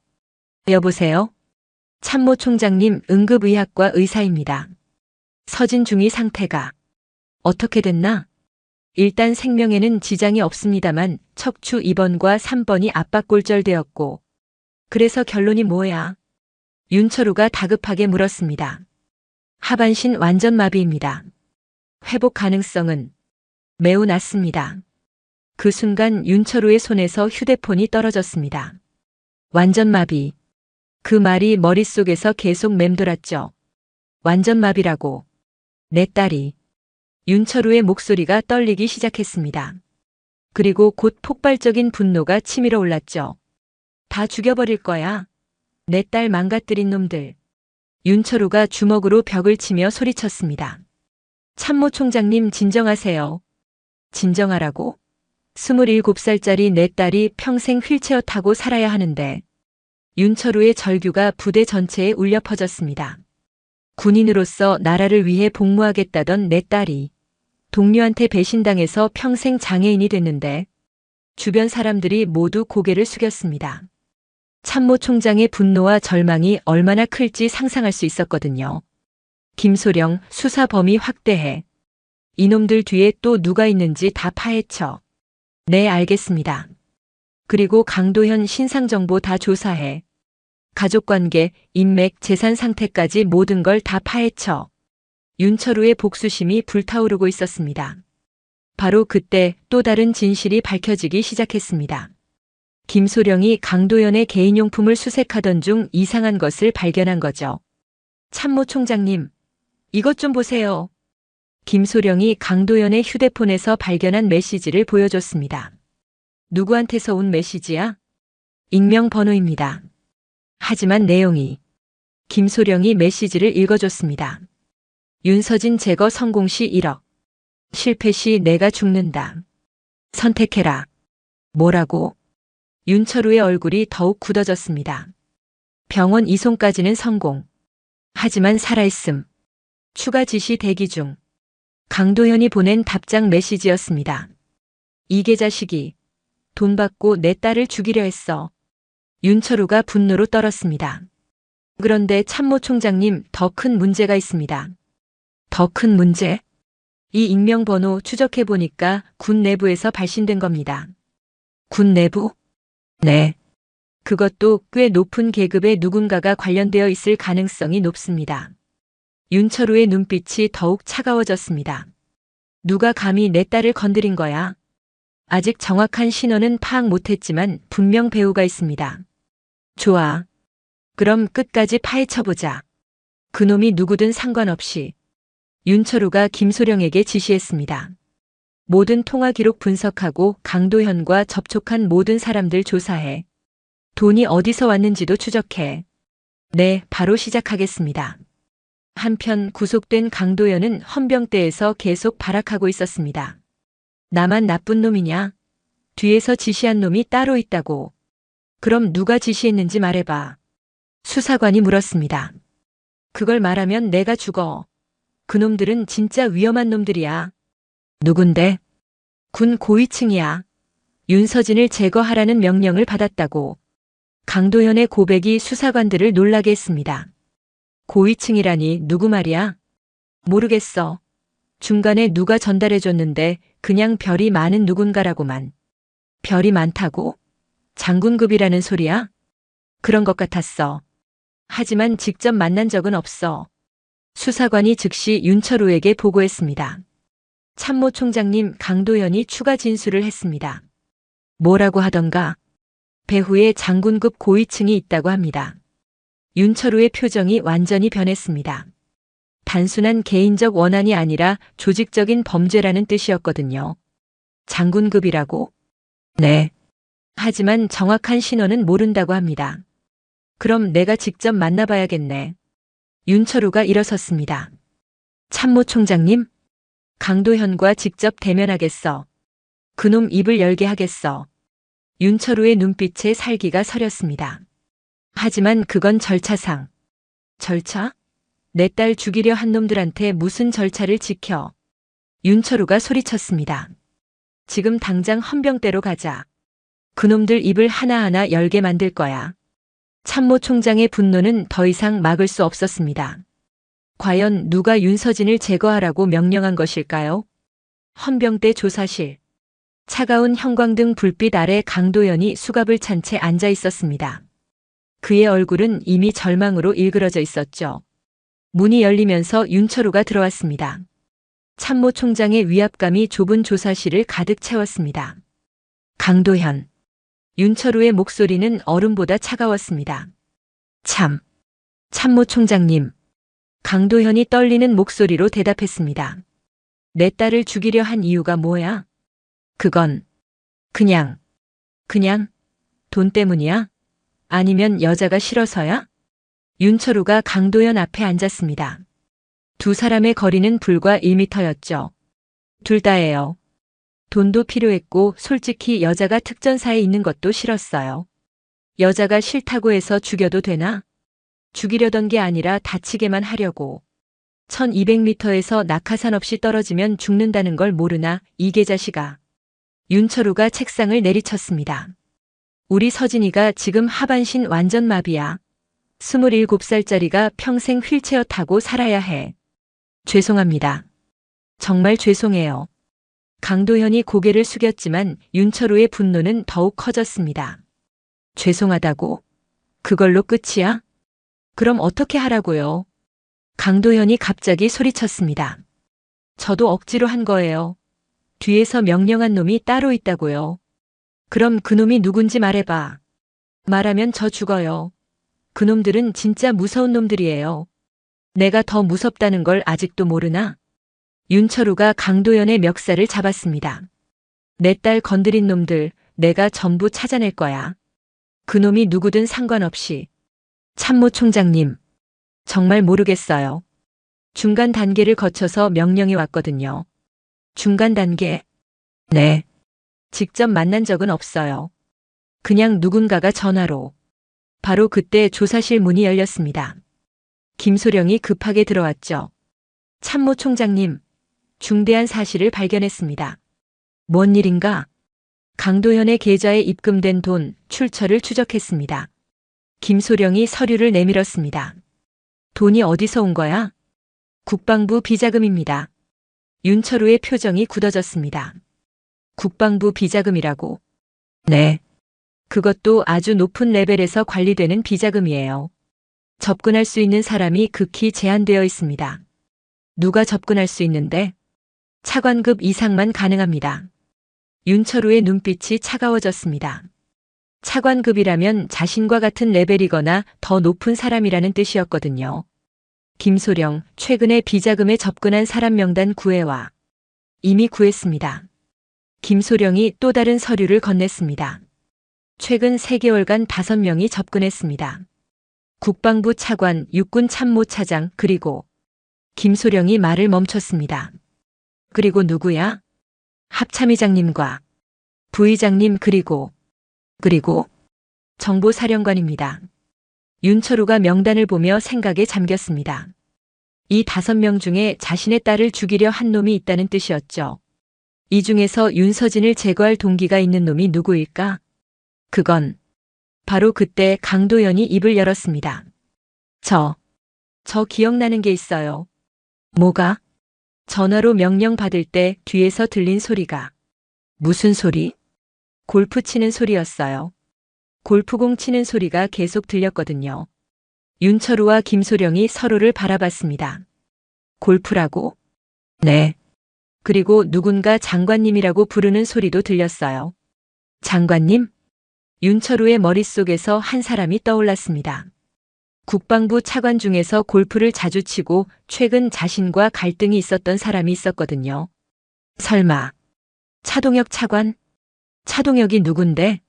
여보세요? 참모총장님, 응급의학과 의사입니다. 서진 중위 상태가 어떻게 됐나? 일단 생명에는 지장이 없습니다만 척추 2번과 3번이 압박골절되었고. 그래서 결론이 뭐야? 윤철우가 다급하게 물었습니다. 하반신 완전 마비입니다. 회복 가능성은 매우 낮습니다. 그 순간 윤철우의 손에서 휴대폰이 떨어졌습니다. 완전 마비. 그 말이 머릿속에서 계속 맴돌았죠. 완전 마비라고. 내 딸이. 윤철우의 목소리가 떨리기 시작했습니다. 그리고 곧 폭발적인 분노가 치밀어 올랐죠. 다 죽여버릴 거야. 내 딸 망가뜨린 놈들. 윤철우가 주먹으로 벽을 치며 소리쳤습니다. 참모총장님, 진정하세요. 진정하라고? 27살짜리 내 딸이 평생 휠체어 타고 살아야 하는데 윤철우의 절규가 부대 전체에 울려 퍼졌습니다. 군인으로서 나라를 위해 복무하겠다던 내 딸이 동료한테 배신당해서 평생 장애인이 됐는데 주변 사람들이 모두 고개를 숙였습니다. 참모 총장의 분노와 절망이 얼마나 클지 상상할 수 있었거든요. 김소령 수사 범위 확대해. 이놈들 뒤에 또 누가 있는지 다 파헤쳐. 네, 알겠습니다. 그리고 강도현 신상정보 다 조사해. 가족관계, 인맥, 재산 상태까지 모든 걸 다 파헤쳐. 윤철우의 복수심이 불타오르고 있었습니다. 바로 그때 또 다른 진실이 밝혀지기 시작했습니다. 김소령이 강도현의 개인용품을 수색하던 중 이상한 것을 발견한 거죠. 참모 총장님, 이것 좀 보세요. 김소령이 강도현의 휴대폰에서 발견한 메시지를 보여줬습니다. 누구한테서 온 메시지야? 익명 번호입니다. 하지만 내용이. 김소령이 메시지를 읽어줬습니다. 윤서진 제거 성공 시 1억. 실패 시 내가 죽는다. 선택해라. 뭐라고? 윤철우의 얼굴이 더욱 굳어졌습니다. 병원 이송까지는 성공. 하지만 살아있음. 추가 지시 대기 중. 강도현이 보낸 답장 메시지였습니다. 이 개자식이 돈 받고 내 딸을 죽이려 했어. 윤철우가 분노로 떨었습니다. 그런데 참모 총장님, 더 큰 문제가 있습니다. 더 큰 문제? 이 익명번호 추적해보니까 군 내부에서 발신된 겁니다. 군 내부? 네. 그것도 꽤 높은 계급의 누군가가 관련되어 있을 가능성이 높습니다. 윤철우의 눈빛이 더욱 차가워졌습니다. 누가 감히 내 딸을 건드린 거야? 아직 정확한 신원은 파악 못했지만 분명 배우가 있습니다. 좋아. 그럼 끝까지 파헤쳐보자. 그놈이 누구든 상관없이. 윤철우가 김소령에게 지시했습니다. 모든 통화 기록 분석하고 강도현과 접촉한 모든 사람들 조사해. 돈이 어디서 왔는지도 추적해. 네, 바로 시작하겠습니다. 한편 구속된 강도현은 헌병대에서 계속 발악하고 있었습니다. 나만 나쁜 놈이냐? 뒤에서 지시한 놈이 따로 있다고. 그럼 누가 지시했는지 말해봐. 수사관이 물었습니다. 그걸 말하면 내가 죽어. 그놈들은 진짜 위험한 놈들이야. 누군데? 군 고위층이야. 윤서진을 제거하라는 명령을 받았다고. 강도현의 고백이 수사관들을 놀라게 했습니다. 고위층이라니 누구 말이야? 모르겠어. 중간에 누가 전달해줬는데 그냥 별이 많은 누군가라고만. 별이 많다고? 장군급이라는 소리야? 그런 것 같았어. 하지만 직접 만난 적은 없어. 수사관이 즉시 윤철우에게 보고했습니다. 참모 총장님, 강도현이 추가 진술을 했습니다. 뭐라고 하던가? 배후에 장군급 고위층이 있다고 합니다. 윤철우의 표정이 완전히 변했습니다. 단순한 개인적 원한이 아니라 조직적인 범죄라는 뜻이었거든요. 장군급이라고? 네. 하지만 정확한 신원은 모른다고 합니다. 그럼 내가 직접 만나봐야겠네. 윤철우가 일어섰습니다. 참모 총장님, 강도현과 직접 대면하겠어. 그놈 입을 열게 하겠어. 윤철우의 눈빛에 살기가 서렸습니다. 하지만 그건 절차상. 절차? 내 딸 죽이려 한 놈들한테 무슨 절차를 지켜. 윤철우가 소리쳤습니다. 지금 당장 헌병대로 가자. 그놈들 입을 하나하나 열게 만들 거야. 참모 총장의 분노는 더 이상 막을 수 없었습니다. 과연 누가 윤서진을 제거하라고 명령한 것일까요? 헌병대 조사실. 차가운 형광등 불빛 아래 강도현이 수갑을 찬 채 앉아 있었습니다. 그의 얼굴은 이미 절망으로 일그러져 있었죠. 문이 열리면서 윤철우가 들어왔습니다. 참모 총장의 위압감이 좁은 조사실을 가득 채웠습니다. 강도현. 윤철우의 목소리는 얼음보다 차가웠습니다. 참모 총장님. 강도현이 떨리는 목소리로 대답했습니다. 내 딸을 죽이려 한 이유가 뭐야? 그건 그냥 돈 때문이야? 아니면 여자가 싫어서야? 윤철우가 강도현 앞에 앉았습니다. 두 사람의 거리는 불과 1미터였죠. 둘 다예요. 돈도 필요했고 솔직히 여자가 특전사에 있는 것도 싫었어요. 여자가 싫다고 해서 죽여도 되나? 죽이려던 게 아니라 다치게만 하려고. 1200m에서 낙하산 없이 떨어지면 죽는다는 걸 모르나 이 개자식아. 윤철우가 책상을 내리쳤습니다. 우리 서진이가 지금 하반신 완전 마비야. 27살짜리가 평생 휠체어 타고 살아야 해. 죄송합니다. 정말 죄송해요. 강도현이 고개를 숙였지만 윤철우의 분노는 더욱 커졌습니다. 죄송하다고? 그걸로 끝이야? 그럼 어떻게 하라고요? 강도현이 갑자기 소리쳤습니다. 저도 억지로 한 거예요. 뒤에서 명령한 놈이 따로 있다고요. 그럼 그놈이 누군지 말해봐. 말하면 저 죽어요. 그놈들은 진짜 무서운 놈들이에요. 내가 더 무섭다는 걸 아직도 모르나? 윤철우가 강도현의 멱살을 잡았습니다. 내 딸 건드린 놈들 내가 전부 찾아낼 거야. 그놈이 누구든 상관없이. 참모총장님, 정말 모르겠어요. 중간 단계를 거쳐서 명령이 왔거든요. 중간 단계? 네. 직접 만난 적은 없어요. 그냥 누군가가 전화로. 바로 그때 조사실 문이 열렸습니다. 김소령이 급하게 들어왔죠. 참모총장님, 중대한 사실을 발견했습니다. 뭔 일인가? 강도현의 계좌에 입금된 돈, 출처를 추적했습니다. 김소령이 서류를 내밀었습니다. 돈이 어디서 온 거야? 국방부 비자금입니다. 윤철우의 표정이 굳어졌습니다. 국방부 비자금이라고? 네. 그것도 아주 높은 레벨에서 관리되는 비자금이에요. 접근할 수 있는 사람이 극히 제한되어 있습니다. 누가 접근할 수 있는데? 차관급 이상만 가능합니다. 윤철우의 눈빛이 차가워졌습니다. 차관급이라면 자신과 같은 레벨이거나 더 높은 사람이라는 뜻이었거든요. 김소령, 최근에 비자금에 접근한 사람 명단 구해와. 이미 구했습니다. 김소령이 또 다른 서류를 건넸습니다. 최근 3개월간 5명이 접근했습니다. 국방부 차관, 육군 참모차장, 그리고 김소령이 말을 멈췄습니다. 그리고 누구야? 합참의장님과 부의장님 그리고 정보사령관입니다. 윤철우가 명단을 보며 생각에 잠겼습니다. 이 5명 중에 자신의 딸을 죽이려 한 놈이 있다는 뜻이었죠. 이 중에서 윤서진을 제거할 동기가 있는 놈이 누구일까? 그건 바로 그때 강도현이 입을 열었습니다. 저 기억나는 게 있어요. 뭐가? 전화로 명령 받을 때 뒤에서 들린 소리가. 무슨 소리? 골프 치는 소리였어요. 골프공 치는 소리가 계속 들렸거든요. 윤철우와 김소령이 서로를 바라봤습니다. 골프라고? 네. 그리고 누군가 장관님이라고 부르는 소리도 들렸어요. 장관님? 윤철우의 머릿속에서 한 사람이 떠올랐습니다. 국방부 차관 중에서 골프를 자주 치고 최근 자신과 갈등이 있었던 사람이 있었거든요. 설마 차동혁 차관? 차동혁이 누군데?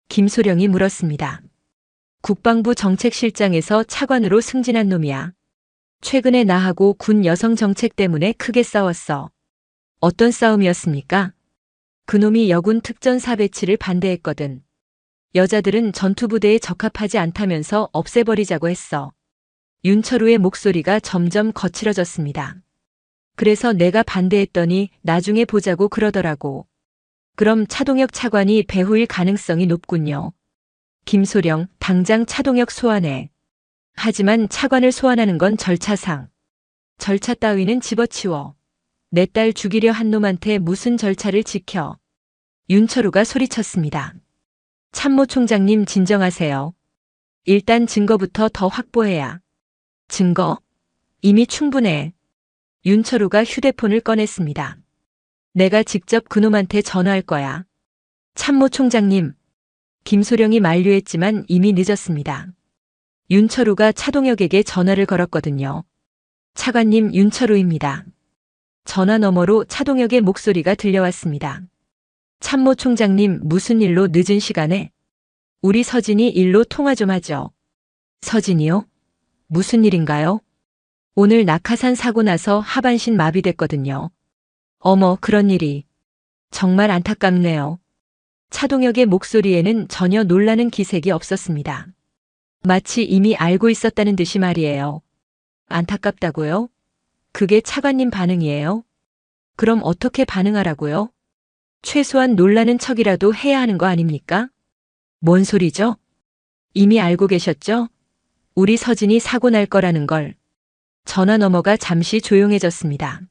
김소령이 물었습니다. 국방부 정책실장에서 차관으로 승진한 놈이야. 최근에 나하고 군 여성 정책 때문에 크게 싸웠어. 어떤 싸움이었습니까? 그놈이 여군 특전사 배치를 반대했거든. 여자들은 전투부대에 적합하지 않다면서 없애버리자고 했어. 윤철우의 목소리가 점점 거칠어졌습니다. 그래서 내가 반대했더니 나중에 보자고 그러더라고. 그럼 차동혁 차관이 배후일 가능성이 높군요. 김소령, 당장 차동혁 소환해. 하지만 차관을 소환하는 건 절차상. 절차 따위는 집어치워. 내 딸 죽이려 한 놈한테 무슨 절차를 지켜. 윤철우가 소리쳤습니다. 참모총장님 진정하세요. 일단 증거부터 더 확보해야. 증거? 이미 충분해. 윤철우가 휴대폰을 꺼냈습니다. 내가 직접 그놈한테 전화할 거야. 참모총장님. 김소령이 만류했지만 이미 늦었습니다. 윤철우가 차동혁에게 전화를 걸었거든요. 차관님 윤철우입니다. 전화 너머로 차동혁의 목소리가 들려왔습니다. 참모총장님 무슨 일로 늦은 시간에? 우리 서진이 일로 통화 좀 하죠. 서진이요? 무슨 일인가요? 오늘 낙하산 사고 나서 하반신 마비됐거든요. 어머 그런 일이. 정말 안타깝네요. 차동혁의 목소리에는 전혀 놀라는 기색이 없었습니다. 마치 이미 알고 있었다는 듯이 말이에요. 안타깝다고요? 그게 차관님 반응이에요? 그럼 어떻게 반응하라고요? 최소한 놀라는 척이라도 해야 하는 거 아닙니까? 뭔 소리죠? 이미 알고 계셨죠? 우리 서진이 사고 날 거라는 걸. 전화 너머가 잠시 조용해졌습니다.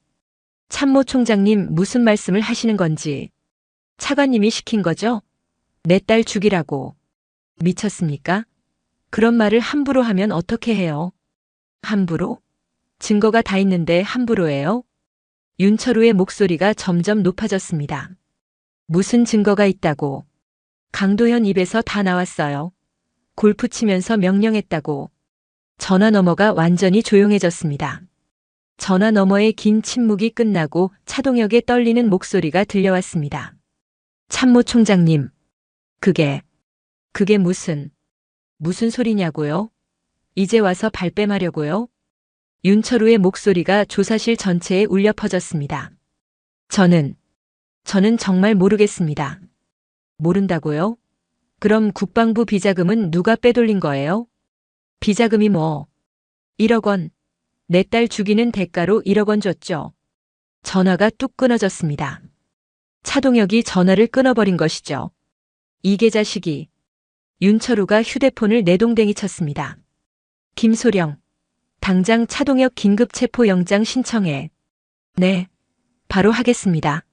참모 총장님 무슨 말씀을 하시는 건지. 차관님이 시킨 거죠? 내 딸 죽이라고. 미쳤습니까? 그런 말을 함부로 하면 어떻게 해요? 함부로? 증거가 다 있는데 함부로 해요? 윤철우의 목소리가 점점 높아졌습니다. 무슨 증거가 있다고? 강도현 입에서 다 나왔어요. 골프 치면서 명령했다고. 전화 너머가 완전히 조용해졌습니다. 전화 너머의 긴 침묵이 끝나고 차동혁의 떨리는 목소리가 들려왔습니다. 참모 총장님, 그게 무슨 소리냐고요? 이제 와서 발뺌하려고요? 윤철우의 목소리가 조사실 전체에 울려 퍼졌습니다. 저는 정말 모르겠습니다. 모른다고요? 그럼 국방부 비자금은 누가 빼돌린 거예요? 비자금이 뭐? 1억 원. 내 딸 죽이는 대가로 1억 원 줬죠. 전화가 뚝 끊어졌습니다. 차동혁이 전화를 끊어버린 것이죠. 이게 자식이. 윤철우가 휴대폰을 내동댕이 쳤습니다. 김소령. 당장 차동혁 긴급 체포영장 신청해. 네. 바로 하겠습니다.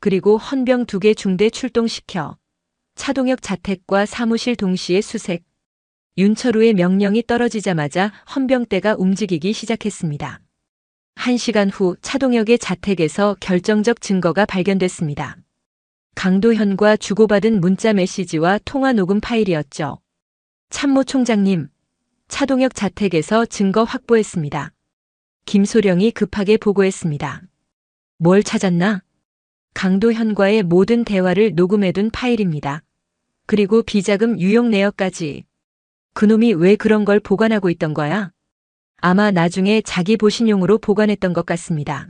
그리고 헌병 2개 중대 출동시켜. 차동혁 자택과 사무실 동시에 수색. 윤철우의 명령이 떨어지자마자 헌병대가 움직이기 시작했습니다. 1시간 후 차동혁의 자택에서 결정적 증거가 발견됐습니다. 강도현과 주고받은 문자 메시지와 통화 녹음 파일이었죠. 참모 총장님, 차동혁 자택에서 증거 확보했습니다. 김소령이 급하게 보고했습니다. 뭘 찾았나? 강도현과의 모든 대화를 녹음해둔 파일입니다. 그리고 비자금 유용 내역까지. 그놈이 왜 그런 걸 보관하고 있던 거야? 아마 나중에 자기 보신용으로 보관했던 것 같습니다.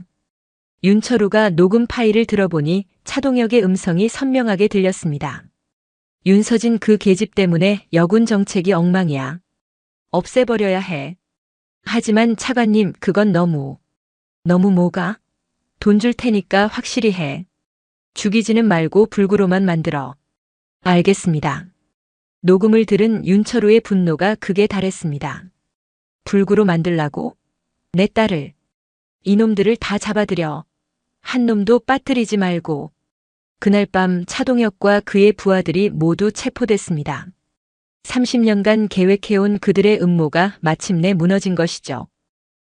윤철우가 녹음 파일을 들어보니 차동혁의 음성이 선명하게 들렸습니다. 윤서진 그 계집 때문에 여군 정책이 엉망이야. 없애버려야 해. 하지만 차관님, 그건 너무 뭐가? 돈 줄 테니까 확실히 해. 죽이지는 말고 불구로만 만들어. 알겠습니다. 녹음을 들은 윤철우의 분노가 극에 달했습니다. 불구로 만들라고? 내 딸을. 이놈들을 다 잡아들여. 한 놈도 빠뜨리지 말고. 그날 밤 차동혁과 그의 부하들이 모두 체포됐습니다. 30년간 계획해온 그들의 음모가 마침내 무너진 것이죠.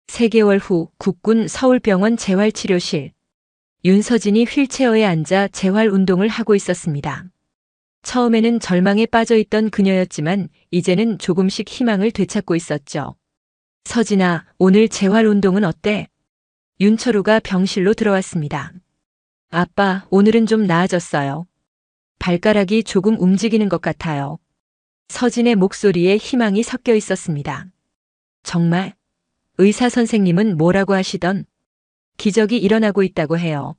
3개월 후 국군 서울병원 재활치료실. 윤서진이 휠체어에 앉아 재활운동을 하고 있었습니다. 처음에는 절망에 빠져있던 그녀였지만 이제는 조금씩 희망을 되찾고 있었죠. 서진아, 오늘 재활운동은 어때? 윤철우가 병실로 들어왔습니다. 아빠, 오늘은 좀 나아졌어요. 발가락이 조금 움직이는 것 같아요. 서진의 목소리에 희망이 섞여 있었습니다. 정말? 의사 선생님은 뭐라고 하시던? 기적이 일어나고 있다고 해요.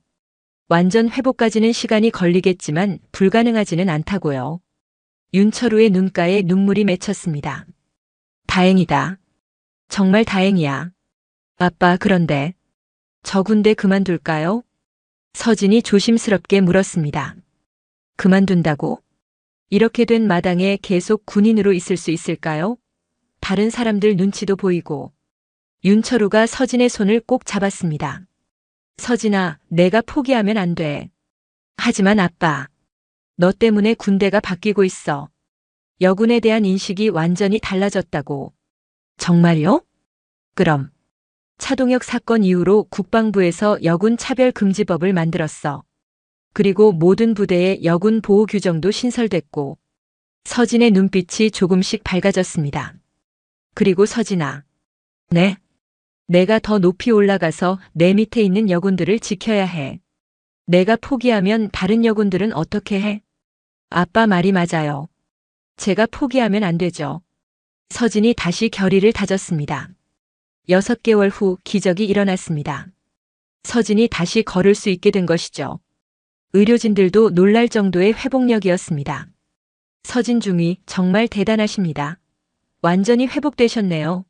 완전 회복까지는 시간이 걸리겠지만 불가능하지는 않다고요. 윤철우의 눈가에 눈물이 맺혔습니다. 다행이다. 정말 다행이야. 아빠, 그런데 저 군대 그만둘까요? 서진이 조심스럽게 물었습니다. 그만둔다고? 이렇게 된 마당에 계속 군인으로 있을 수 있을까요? 다른 사람들 눈치도 보이고. 윤철우가 서진의 손을 꼭 잡았습니다. 서진아, 내가 포기하면 안 돼. 하지만 아빠, 너 때문에 군대가 바뀌고 있어. 여군에 대한 인식이 완전히 달라졌다고. 정말요? 그럼. 차동혁 사건 이후로 국방부에서 여군 차별금지법을 만들었어. 그리고 모든 부대에 여군 보호 규정도 신설됐고. 서진의 눈빛이 조금씩 밝아졌습니다. 그리고 서진아. 네? 내가 더 높이 올라가서 내 밑에 있는 여군들을 지켜야 해. 내가 포기하면 다른 여군들은 어떻게 해? 아빠 말이 맞아요. 제가 포기하면 안 되죠. 서진이 다시 결의를 다졌습니다. 6개월 후 기적이 일어났습니다. 서진이 다시 걸을 수 있게 된 것이죠. 의료진들도 놀랄 정도의 회복력이었습니다. 서진 중위 정말 대단하십니다. 완전히 회복되셨네요.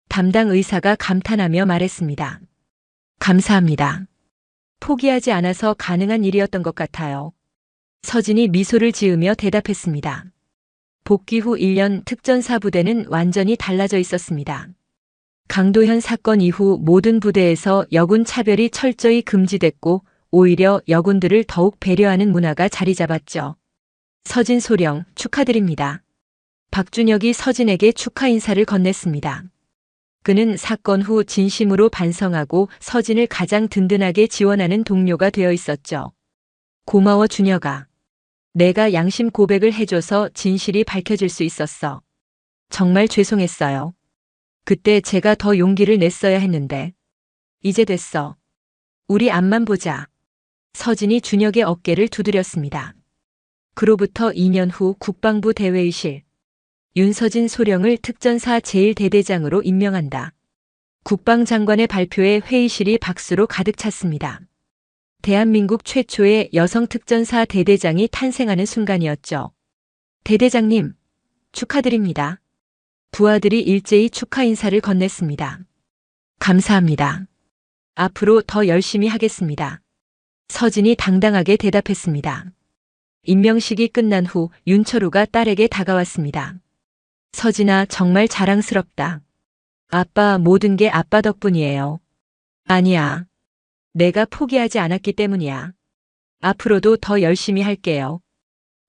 담당 의사가 감탄하며 말했습니다. 감사합니다. 포기하지 않아서 가능한 일이었던 것 같아요. 서진이 미소를 지으며 대답했습니다. 복귀 후 1년 특전사 부대는 완전히 달라져 있었습니다. 강도현 사건 이후 모든 부대에서 여군 차별이 철저히 금지됐고 오히려 여군들을 더욱 배려하는 문화가 자리 잡았죠. 서진 소령 축하드립니다. 박준혁이 서진에게 축하 인사를 건넸습니다. 그는 사건 후 진심으로 반성하고 서진을 가장 든든하게 지원하는 동료가 되어 있었죠. 고마워 준혁아. 내가 양심 고백을 해줘서 진실이 밝혀질 수 있었어. 정말 죄송했어요. 그때 제가 더 용기를 냈어야 했는데. 이제 됐어. 우리 앞만 보자. 서진이 준혁의 어깨를 두드렸습니다. 그로부터 2년 후 국방부 대회의실. 윤서진 소령을 특전사 제1대대장으로 임명한다. 국방장관의 발표에 회의실이 박수로 가득 찼습니다. 대한민국 최초의 여성 특전사 대대장이 탄생하는 순간이었죠. 대대장님, 축하드립니다. 부하들이 일제히 축하 인사를 건넸습니다. 감사합니다. 앞으로 더 열심히 하겠습니다. 서진이 당당하게 대답했습니다. 임명식이 끝난 후 윤철우가 딸에게 다가왔습니다. 서진아, 정말 자랑스럽다. 아빠, 모든 게 아빠 덕분이에요. 아니야. 내가 포기하지 않았기 때문이야. 앞으로도 더 열심히 할게요.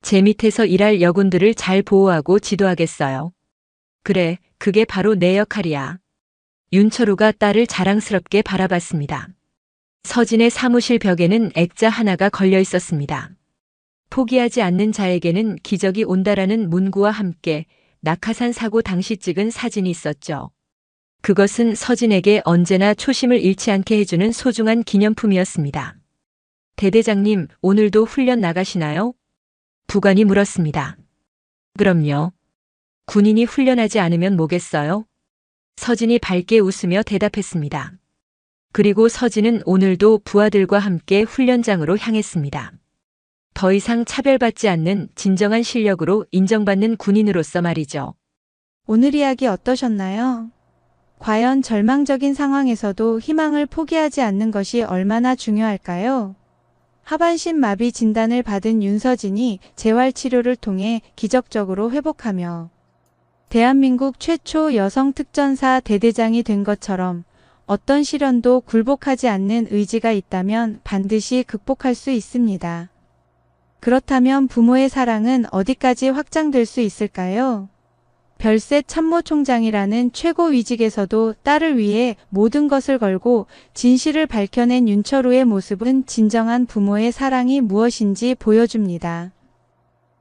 제 밑에서 일할 여군들을 잘 보호하고 지도하겠어요. 그래, 그게 바로 내 역할이야. 윤철우가 딸을 자랑스럽게 바라봤습니다. 서진의 사무실 벽에는 액자 하나가 걸려 있었습니다. 포기하지 않는 자에게는 기적이 온다라는 문구와 함께 낙하산 사고 당시 찍은 사진이 있었죠. 그것은 서진에게 언제나 초심을 잃지 않게 해주는 소중한 기념품이었습니다. 대대장님, 오늘도 훈련 나가시나요? 부관이 물었습니다. 그럼요. 군인이 훈련하지 않으면 뭐겠어요? 서진이 밝게 웃으며 대답했습니다. 그리고 서진은 오늘도 부하들과 함께 훈련장으로 향했습니다. 더 이상 차별받지 않는 진정한 실력으로 인정받는 군인으로서 말이죠. 오늘 이야기 어떠셨나요? 과연 절망적인 상황에서도 희망을 포기하지 않는 것이 얼마나 중요할까요? 하반신 마비 진단을 받은 윤서진이 재활치료를 통해 기적적으로 회복하며 대한민국 최초 여성 특전사 대대장이 된 것처럼 어떤 시련도 굴복하지 않는 의지가 있다면 반드시 극복할 수 있습니다. 그렇다면 부모의 사랑은 어디까지 확장될 수 있을까요? 별세 참모총장이라는 최고위직에서도 딸을 위해 모든 것을 걸고 진실을 밝혀낸 윤철우의 모습은 진정한 부모의 사랑이 무엇인지 보여줍니다.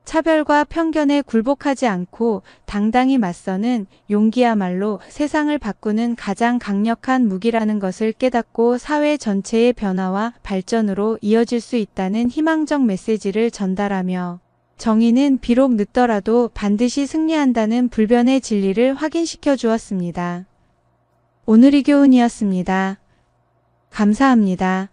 차별과 편견에 굴복하지 않고 당당히 맞서는 용기야말로 세상을 바꾸는 가장 강력한 무기라는 것을 깨닫고 사회 전체의 변화와 발전으로 이어질 수 있다는 희망적 메시지를 전달하며 정의는 비록 늦더라도 반드시 승리한다는 불변의 진리를 확인시켜 주었습니다. 오늘이 교훈이었습니다. 감사합니다.